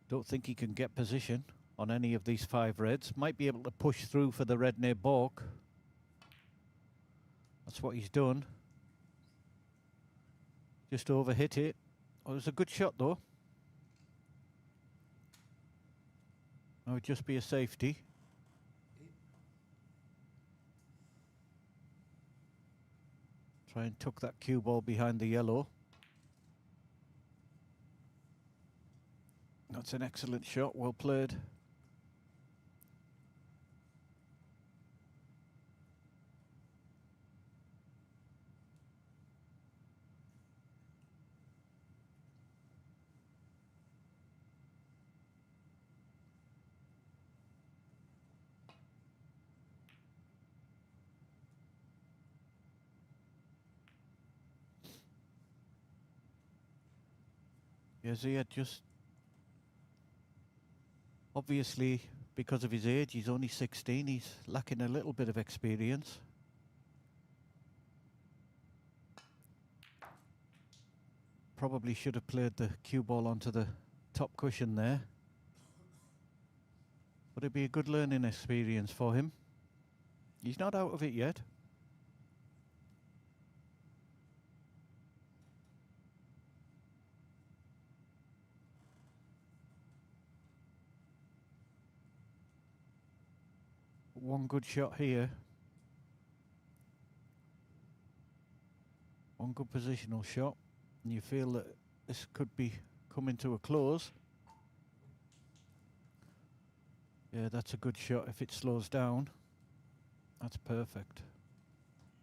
Don't think he can get position on any of these 5 reds. Might be able to push through for the red near balk. That's what he's done. Just overhit it. Oh, it was a good shot though. That would just be a safety. Try and tuck that cue ball behind the yellow. That's an excellent shot, well played. Yeah, ZIAD just, obviously, because of his age, he's only 16, he's lacking a little bit of experience. Probably should have played the cue ball onto the top cushion there. But it'd be a good learning experience for him. He's not out of it yet. One good shot here. One good positional shot. And you feel that this could be coming to a close. Yeah, that's a good shot. If it slows down, that's perfect.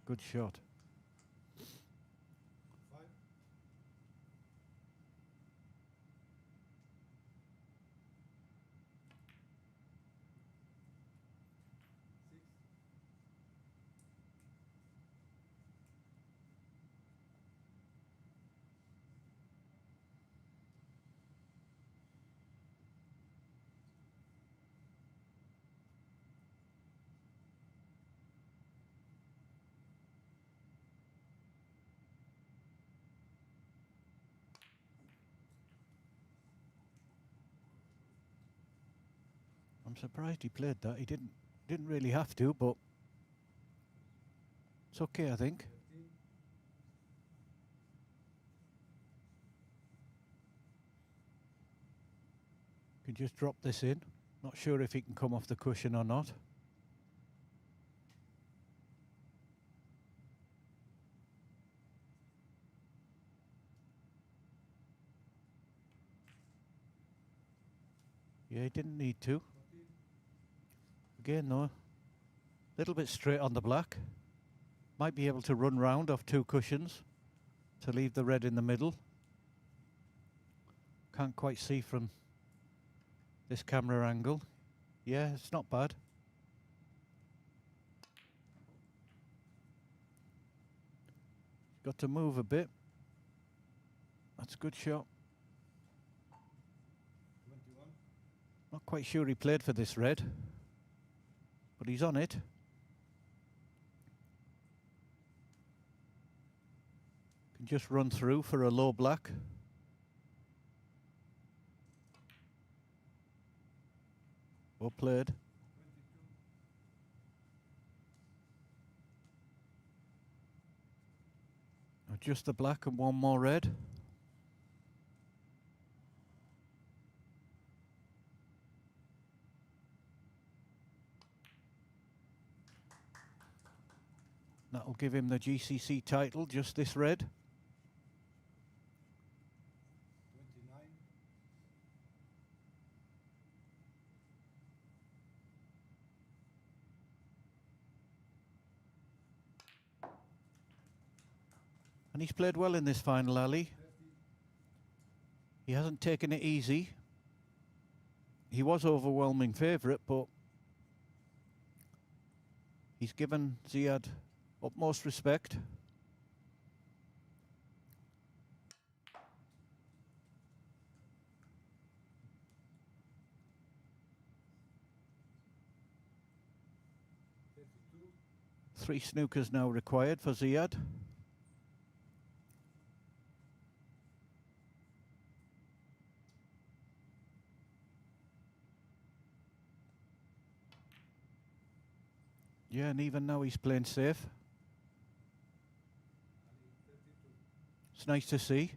Good shot. I'm surprised he played that. He didn't really have to, but it's okay, I think. Can just drop this in. Not sure if he can come off the cushion or not. Yeah, he didn't need to. Again though, a little bit straight on the black. Might be able to run round off 2 cushions to leave the red in the middle. Can't quite see from this camera angle. Yeah, it's not bad. Got to move a bit. That's a good shot. 21. Not quite sure he played for this red, but he's on it. Can just run through for a low black. Well played. 22. Just the black and one more red. That'll give him the GCC title, just this red. 29. And he's played well in this final, Ali. He hasn't taken it easy. He was overwhelming favourite, but he's given ZIAD utmost respect. Three snookers now required for ZIAD. Yeah, and even now he's playing safe. It's nice to see.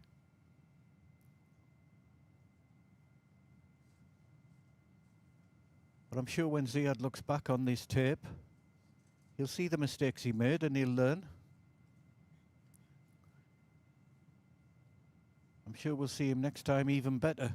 But I'm sure when ZIAD looks back on this tape, he'll see the mistakes he made and he'll learn. I'm sure we'll see him next time even better.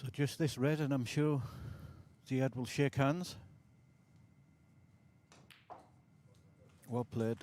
So just this red, and I'm sure ZIAD will shake hands. Well played.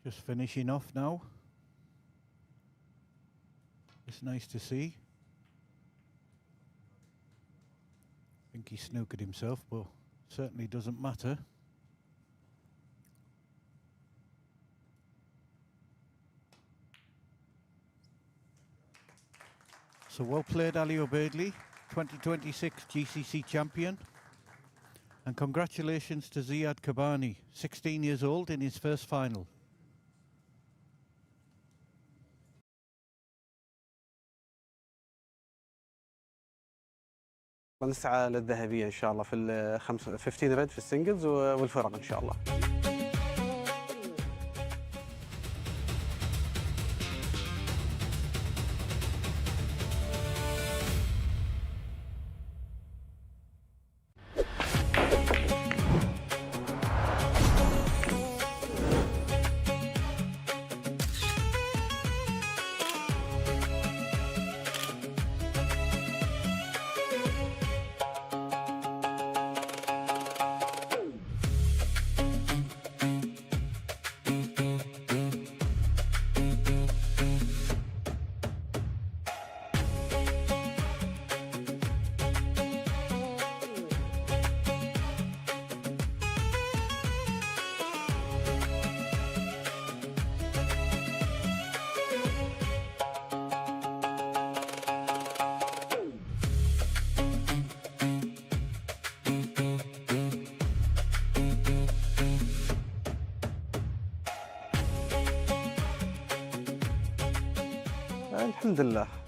Just finishing off now. It's nice to see. I think he snookered himself, but certainly doesn't matter. So well played, Alobaidli, 2026 GCC champion. And congratulations to ZIAD QABBANI, 16 years old in his first final. نسعى للذهبية إن شاء الله في 15 ريد في السنجلز والفرق إن شاء الله.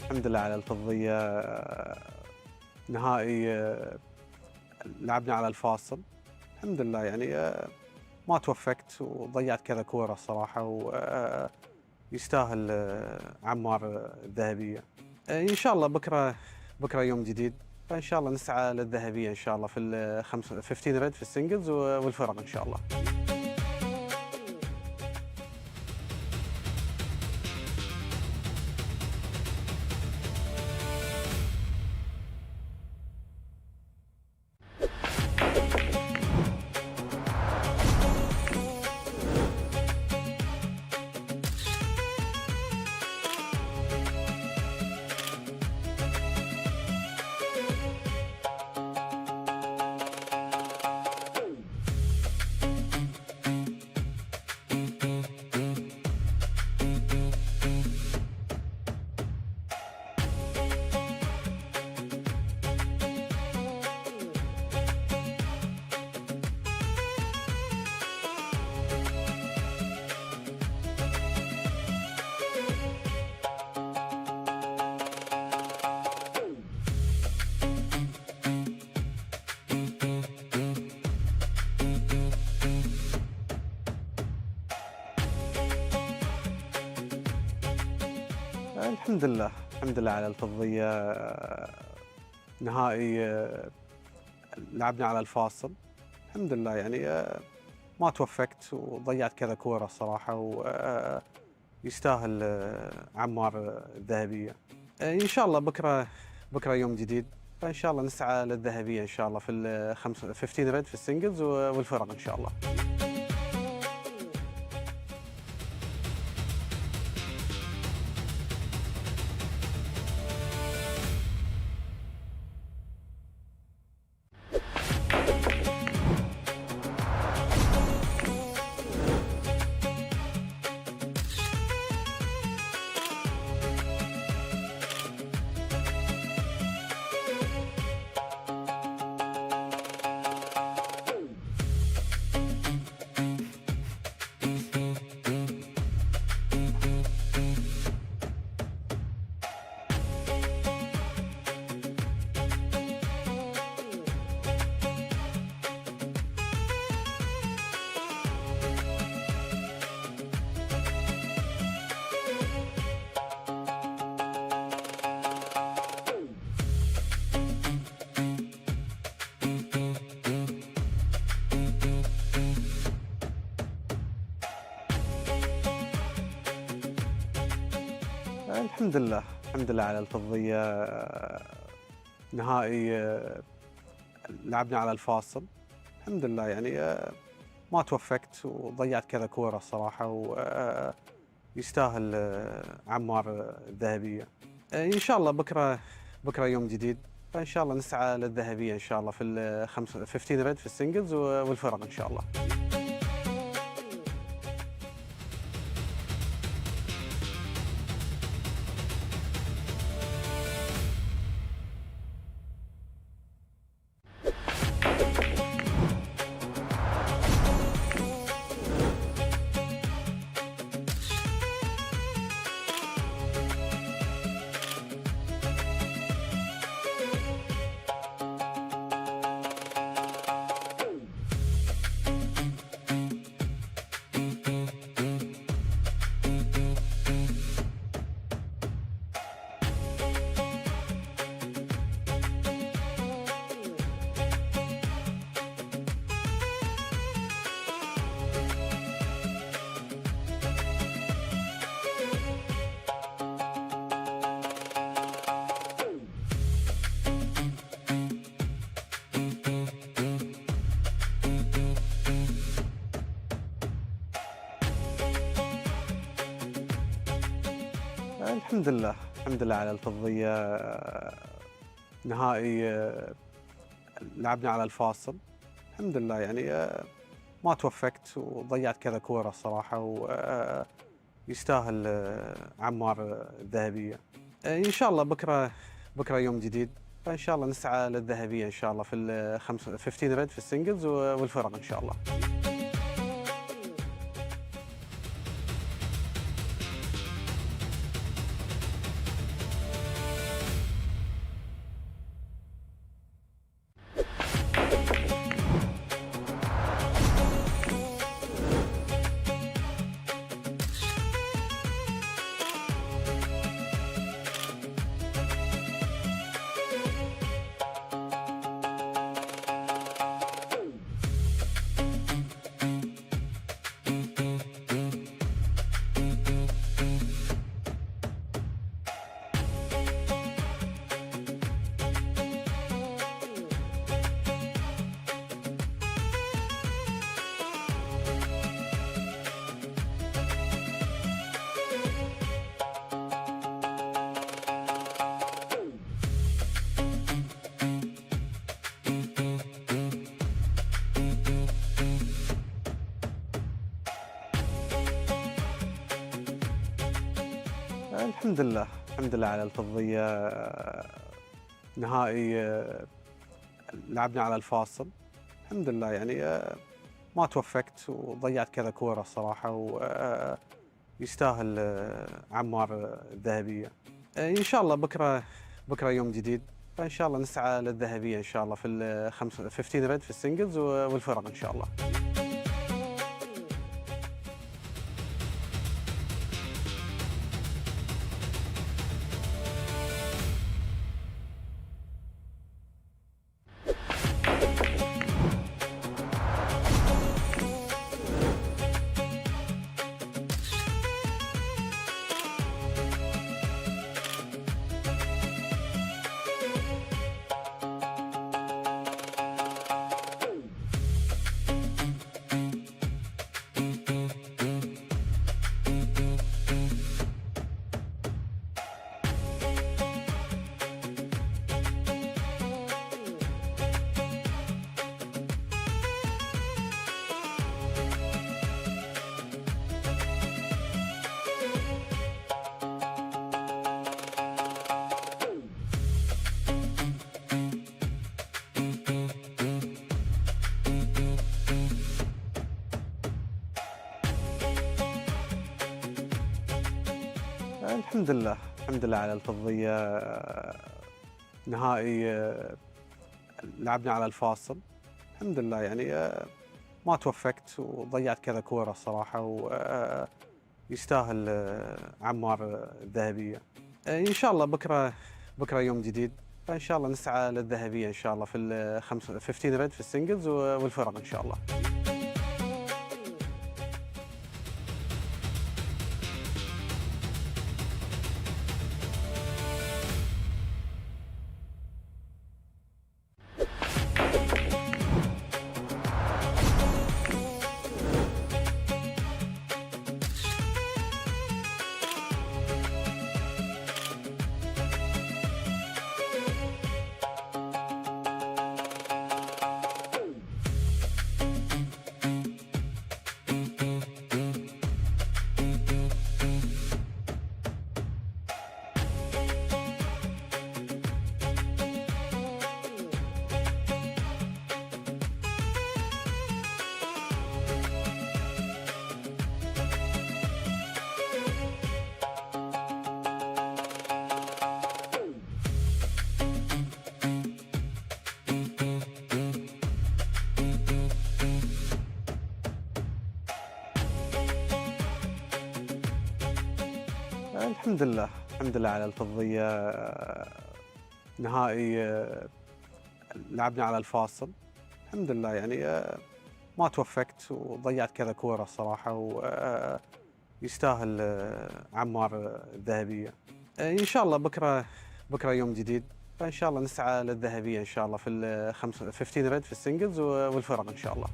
الحمد لله على الفضية. نهائي لعبنا على الفاصل الحمد لله يعني ما توفقت وضيعت كذا كورة الصراحة ويستاهل عمار الذهبية. إن شاء الله بكرة يوم جديد، فإن شاء الله نسعى للذهبية إن شاء الله في ال 15 ريد في السنجلز والفرق إن شاء الله. الحمد لله على الفضية. نهائي لعبنا على الفاصل الحمد لله يعني ما توفقت وضيعت كذا كورة الصراحة ويستاهل عمار الذهبية. إن شاء الله بكرة يوم جديد، فإن شاء الله نسعى للذهبية إن شاء الله في ال 15 ريد في السنجلز والفرق إن شاء الله. الحمد لله على الفضية. نهائي لعبنا على الفاصل الحمد لله يعني ما توفقت وضيعت كذا كورة الصراحة ويستاهل عمار الذهبية. إن شاء الله بكرة يوم جديد، فإن شاء الله نسعى للذهبية إن شاء الله في ال 15 ريد في السنجلز والفرق إن شاء الله. الحمد لله على الفضية. نهائي لعبنا على الفاصل الحمد لله يعني ما توفقت وضيعت كذا كورة الصراحة ويستاهل عمار الذهبية. إن شاء الله بكرة يوم جديد، فإن شاء الله نسعى للذهبية إن شاء الله في ال 15 ريد في السنجلز والفرق إن شاء الله. الحمد لله على الفضية. نهائي لعبنا على الفاصل الحمد لله، يعني ما توفقت وضيعت كذا كورة الصراحة، ويستاهل عمار الذهبية. إن شاء الله بكرة يوم جديد، فإن شاء الله نسعى للذهبية إن شاء الله في 15 ريد في السنجلز والفرق إن شاء الله. الحمد لله على الفضية. نهائي لعبنا على الفاصل الحمد لله، يعني ما توفقت وضيعت كذا كورة الصراحة، ويستاهل عمار الذهبية. إن شاء الله بكرة يوم جديد، فإن شاء الله نسعى للذهبية إن شاء الله في 15 ريد في السنجلز والفرق إن شاء الله. الحمد لله على الفضية. نهائي لعبنا على الفاصل الحمد لله، يعني ما توفقت وضيعت كذا كورة الصراحة، ويستاهل عمار الذهبية. إن شاء الله بكرة يوم جديد، فإن شاء الله نسعى للذهبية إن شاء الله في 15 ريد في السنجلز والفرق إن شاء الله.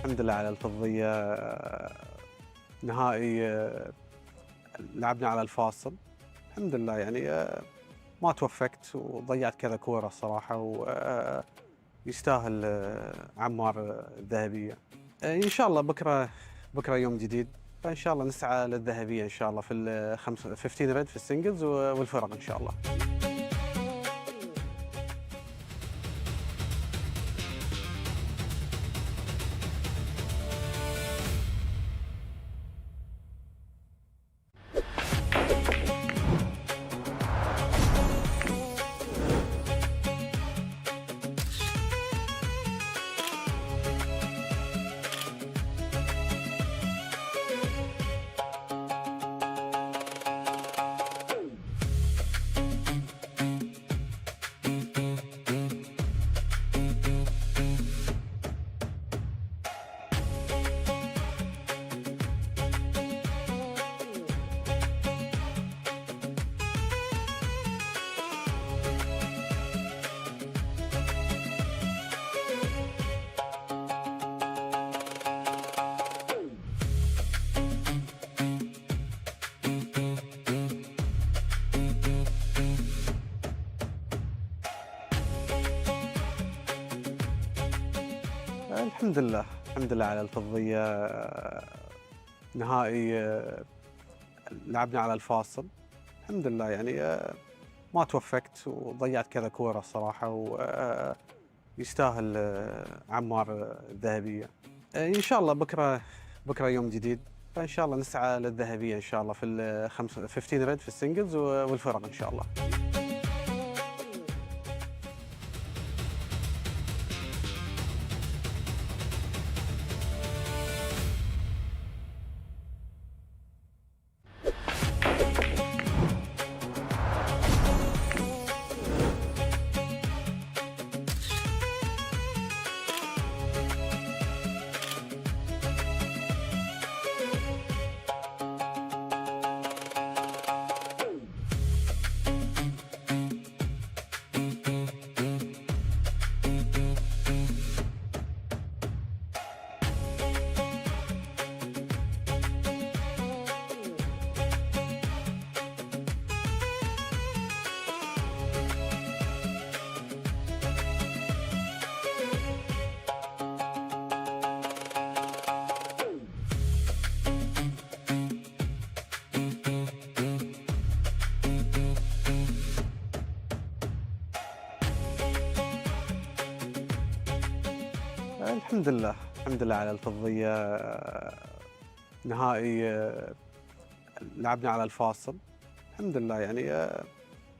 الحمد لله على الفضية. نهائي لعبنا على الفاصل الحمد لله، يعني ما توفقت وضيعت كذا كورة الصراحة، ويستاهل عمار الذهبية. إن شاء الله بكرة يوم جديد، فإن شاء الله نسعى للذهبية إن شاء الله في 15 ريد في السنجلز والفرق إن شاء الله. الحمد لله على الفضية. نهائي لعبنا على الفاصل الحمد لله، يعني ما توفقت وضيعت كذا كورة الصراحة، ويستاهل عمار الذهبية. إن شاء الله بكرة يوم جديد، فإن شاء الله نسعى للذهبية إن شاء الله في 15 ريد في السنجلز والفرق إن شاء الله. الحمد لله على الفضية. نهائي لعبنا على الفاصل الحمد لله، يعني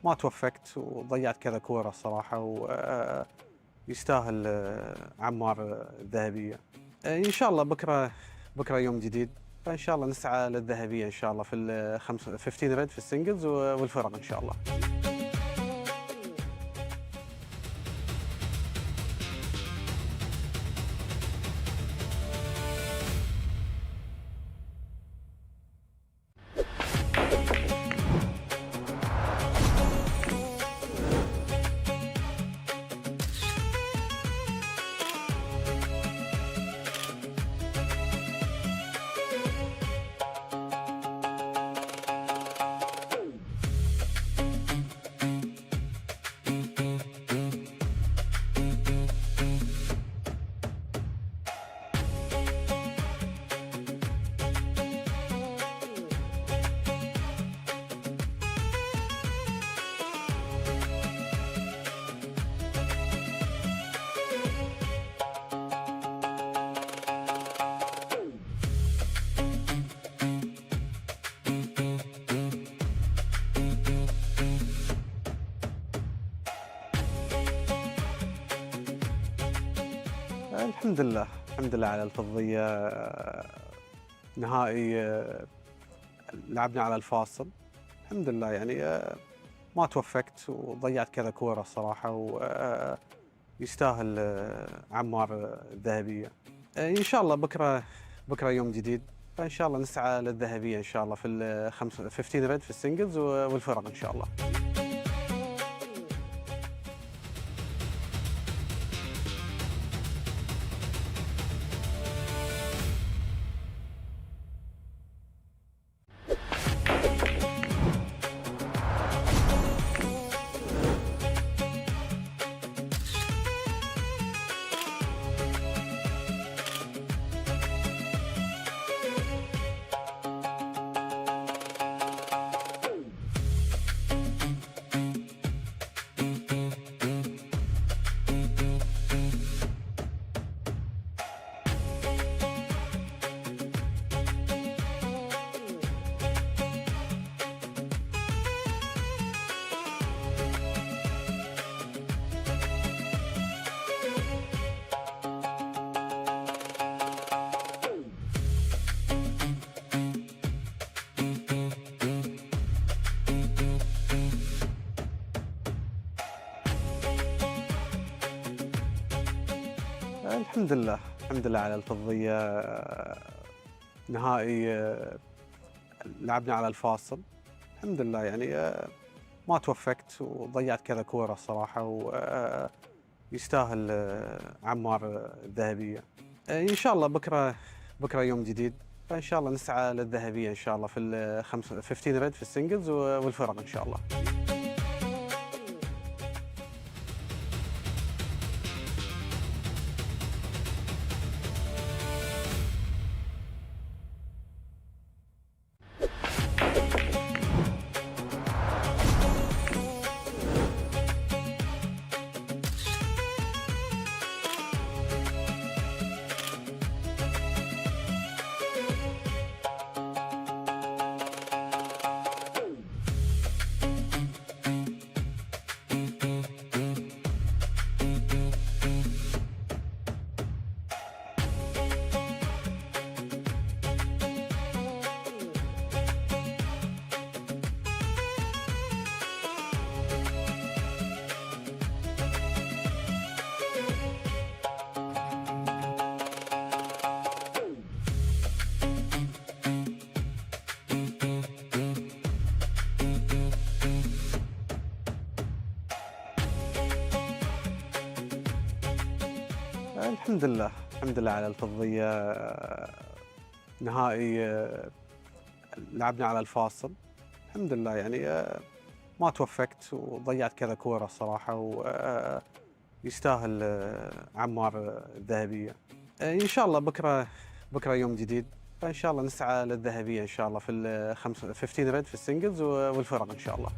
ما توفقت وضيعت كذا كورة الصراحة، ويستاهل عمار الذهبية. إن شاء الله بكرة يوم جديد، فإن شاء الله نسعى للذهبية إن شاء الله في 15 ريد في السنجلز والفرق إن شاء الله. الحمد لله على الفضية. نهائي لعبنا على الفاصل الحمد لله، يعني ما توفقت وضيعت كذا كورة الصراحة، ويستاهل عمار الذهبية. إن شاء الله بكرة يوم جديد، فإن شاء الله نسعى للذهبية إن شاء الله في 15 ريد في السنجلز والفرق إن شاء الله. الحمد لله على الفضية. نهائي لعبنا على الفاصل الحمد لله، يعني ما توفقت وضيعت كذا كورة الصراحة، ويستاهل عمار الذهبية. إن شاء الله بكرة يوم جديد، فإن شاء الله نسعى للذهبية إن شاء الله في 15 ريد في السنجلز والفرق إن شاء الله. الحمد لله على الفضية. نهائي لعبنا على الفاصل الحمد لله، يعني ما توفقت وضيعت كذا كورة الصراحة، ويستاهل عمار الذهبية. إن شاء الله بكرة يوم جديد، فإن شاء الله نسعى للذهبية إن شاء الله في 15 ريد في السنجلز والفرق إن شاء الله.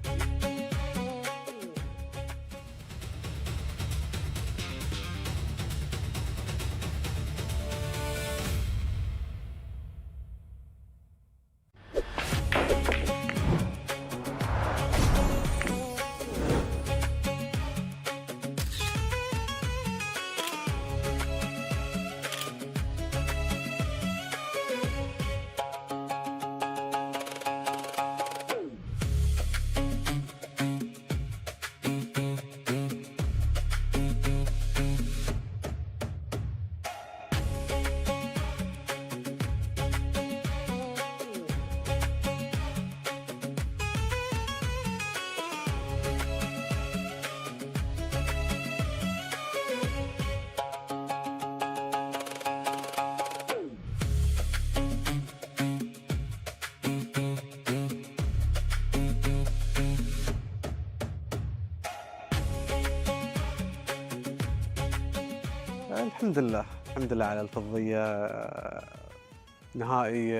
الحمد لله على الفضية. نهائي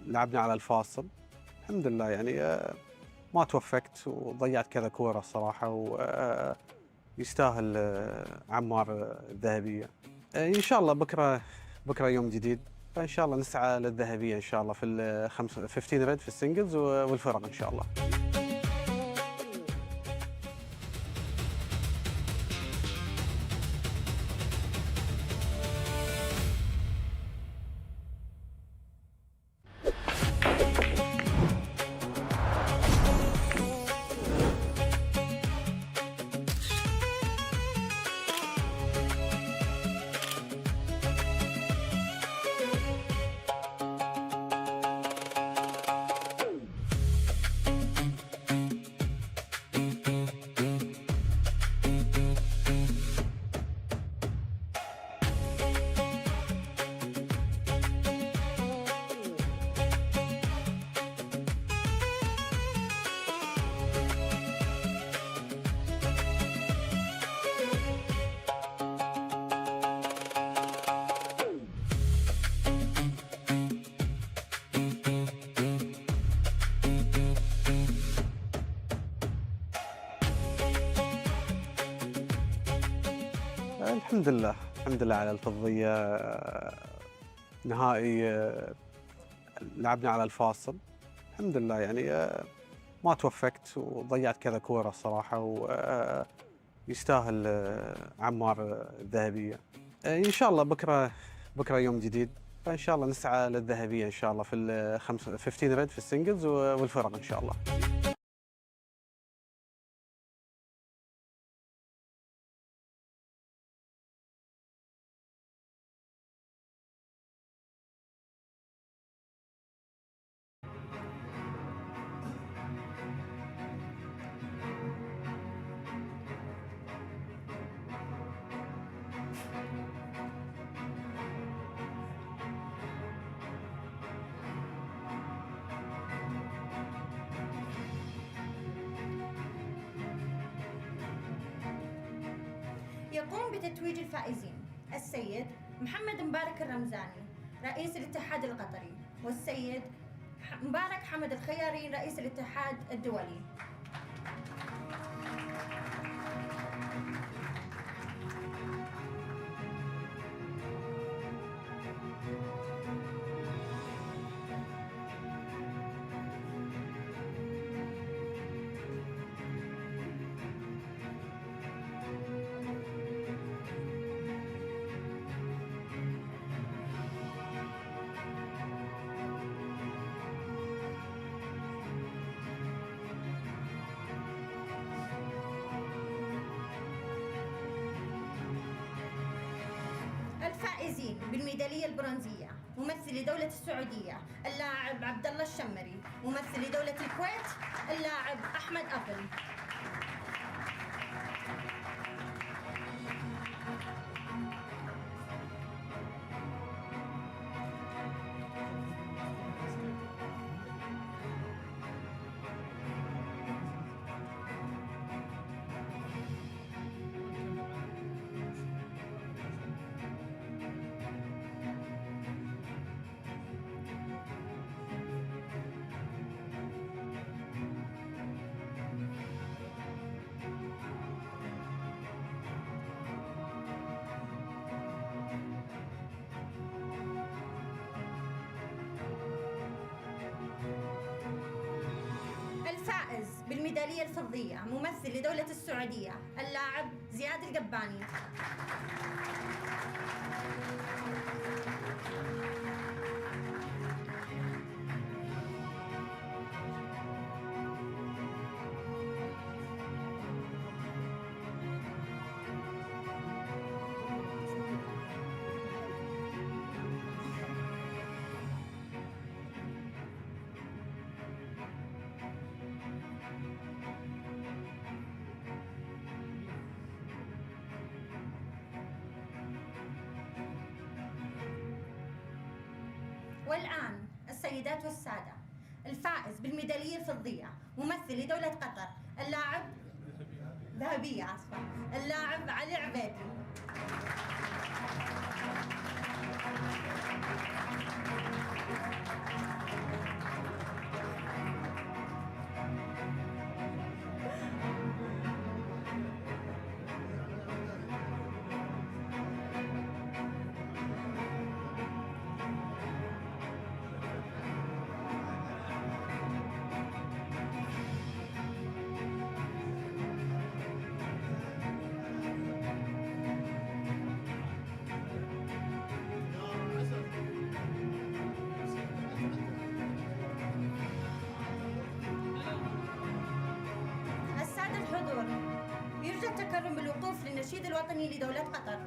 لعبنا على الفاصل الحمد لله، يعني ما توفقت وضيعت كذا كورة الصراحة، ويستاهل عمار الذهبية. إن شاء الله بكرة يوم جديد، فإن شاء الله نسعى للذهبية إن شاء الله في 15 ريد في السنجلز والفرق إن شاء الله. الحمد لله على الفضية. نهائي لعبنا على الفاصل الحمد لله، يعني ما توفقت وضيعت كذا كورة الصراحة، ويستاهل عمار الذهبية. إن شاء الله بكرة يوم جديد، فإن شاء الله نسعى للذهبية إن شاء الله في 15 ريد في السنجلز والفرق إن شاء الله. يقوم بتتويج الفائزين السيد محمد مبارك الرمزاني رئيس الاتحاد القطري، والسيد مبارك حمد الخياري رئيس الاتحاد الدولي. الفائزين بالميدالية البرونزية ممثل دولة السعودية اللاعب عبد الله الشمري، ممثل دولة الكويت اللاعب أحمد أبل. الفائز بالميدالية الفضية ممثل لدولة السعودية اللاعب زياد القباني. والآن السيدات والسادة، الفائز بالميدالية الفضية ممثل لدولة قطر اللاعب ذهبية آسفة اللاعب علي عبيدلي. يرجى التكرم بالوقوف للنشيد الوطني لدولة قطر.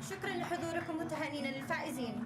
شكرا لحضوركم وتهانينا للفائزين.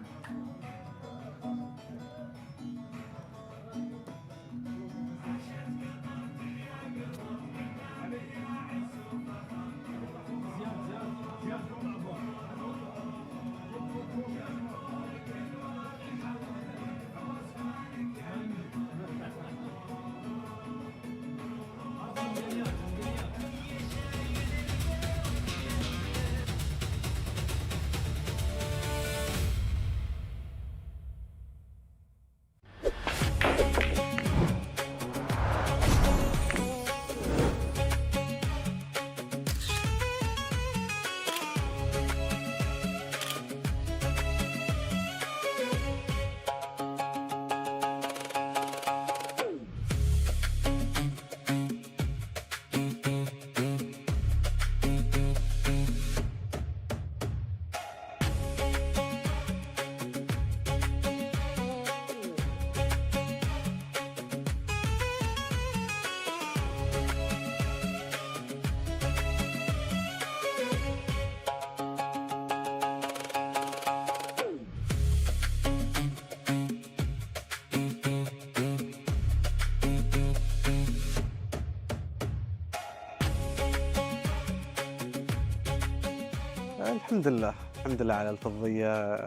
الحمد لله الحمد لله على الفضية.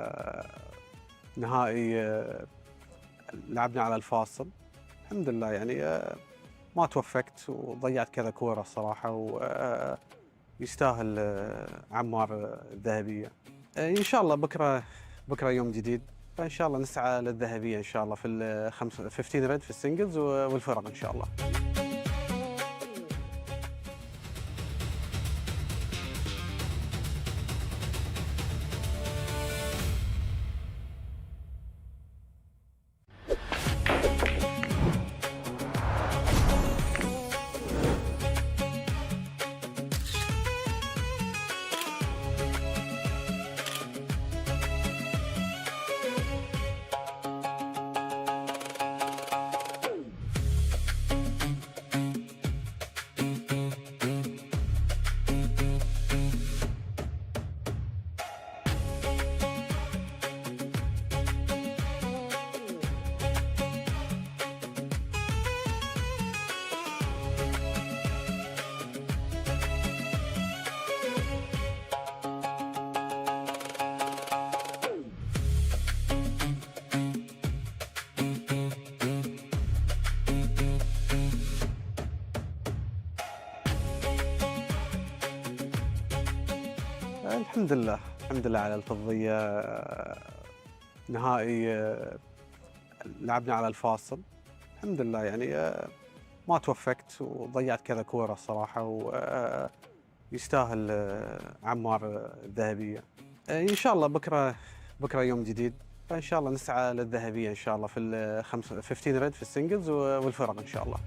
نهائي لعبنا على الفاصل الحمد لله، يعني ما توفقت وضيعت كذا كورة الصراحة، ويستاهل عمار الذهبية. إن شاء الله بكرة يوم جديد، فإن شاء الله نسعى للذهبية إن شاء الله في 15 ريد في السنجلز والفرق إن شاء الله. الحمد لله على الفضية. نهائي لعبنا على الفاصل الحمد لله، يعني ما توفقت وضيعت كذا كورة الصراحة، ويستاهل عمار الذهبية. إن شاء الله بكرة يوم جديد، فإن شاء الله نسعى للذهبية إن شاء الله في 15 ريد في السنجلز والفرق إن شاء الله.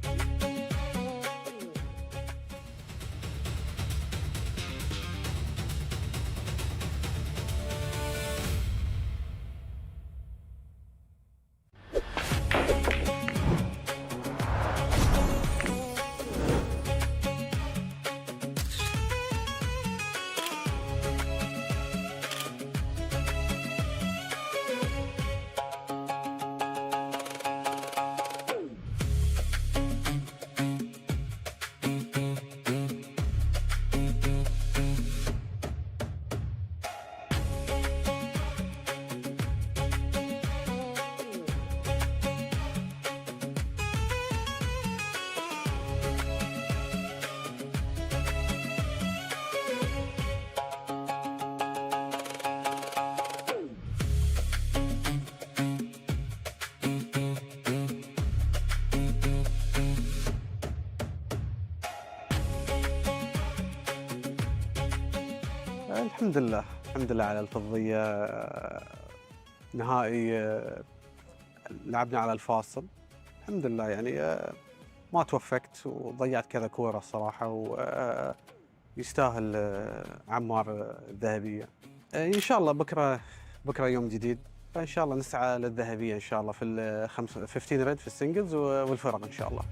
الحمد لله على الفضية. نهائي لعبنا على الفاصل الحمد لله، يعني ما توفقت وضيعت كذا كورة الصراحة، ويستاهل عمار الذهبية. إن شاء الله بكرة يوم جديد، فإن شاء الله نسعى للذهبية إن شاء الله في 15 ريد في السنجلز والفرق إن شاء الله.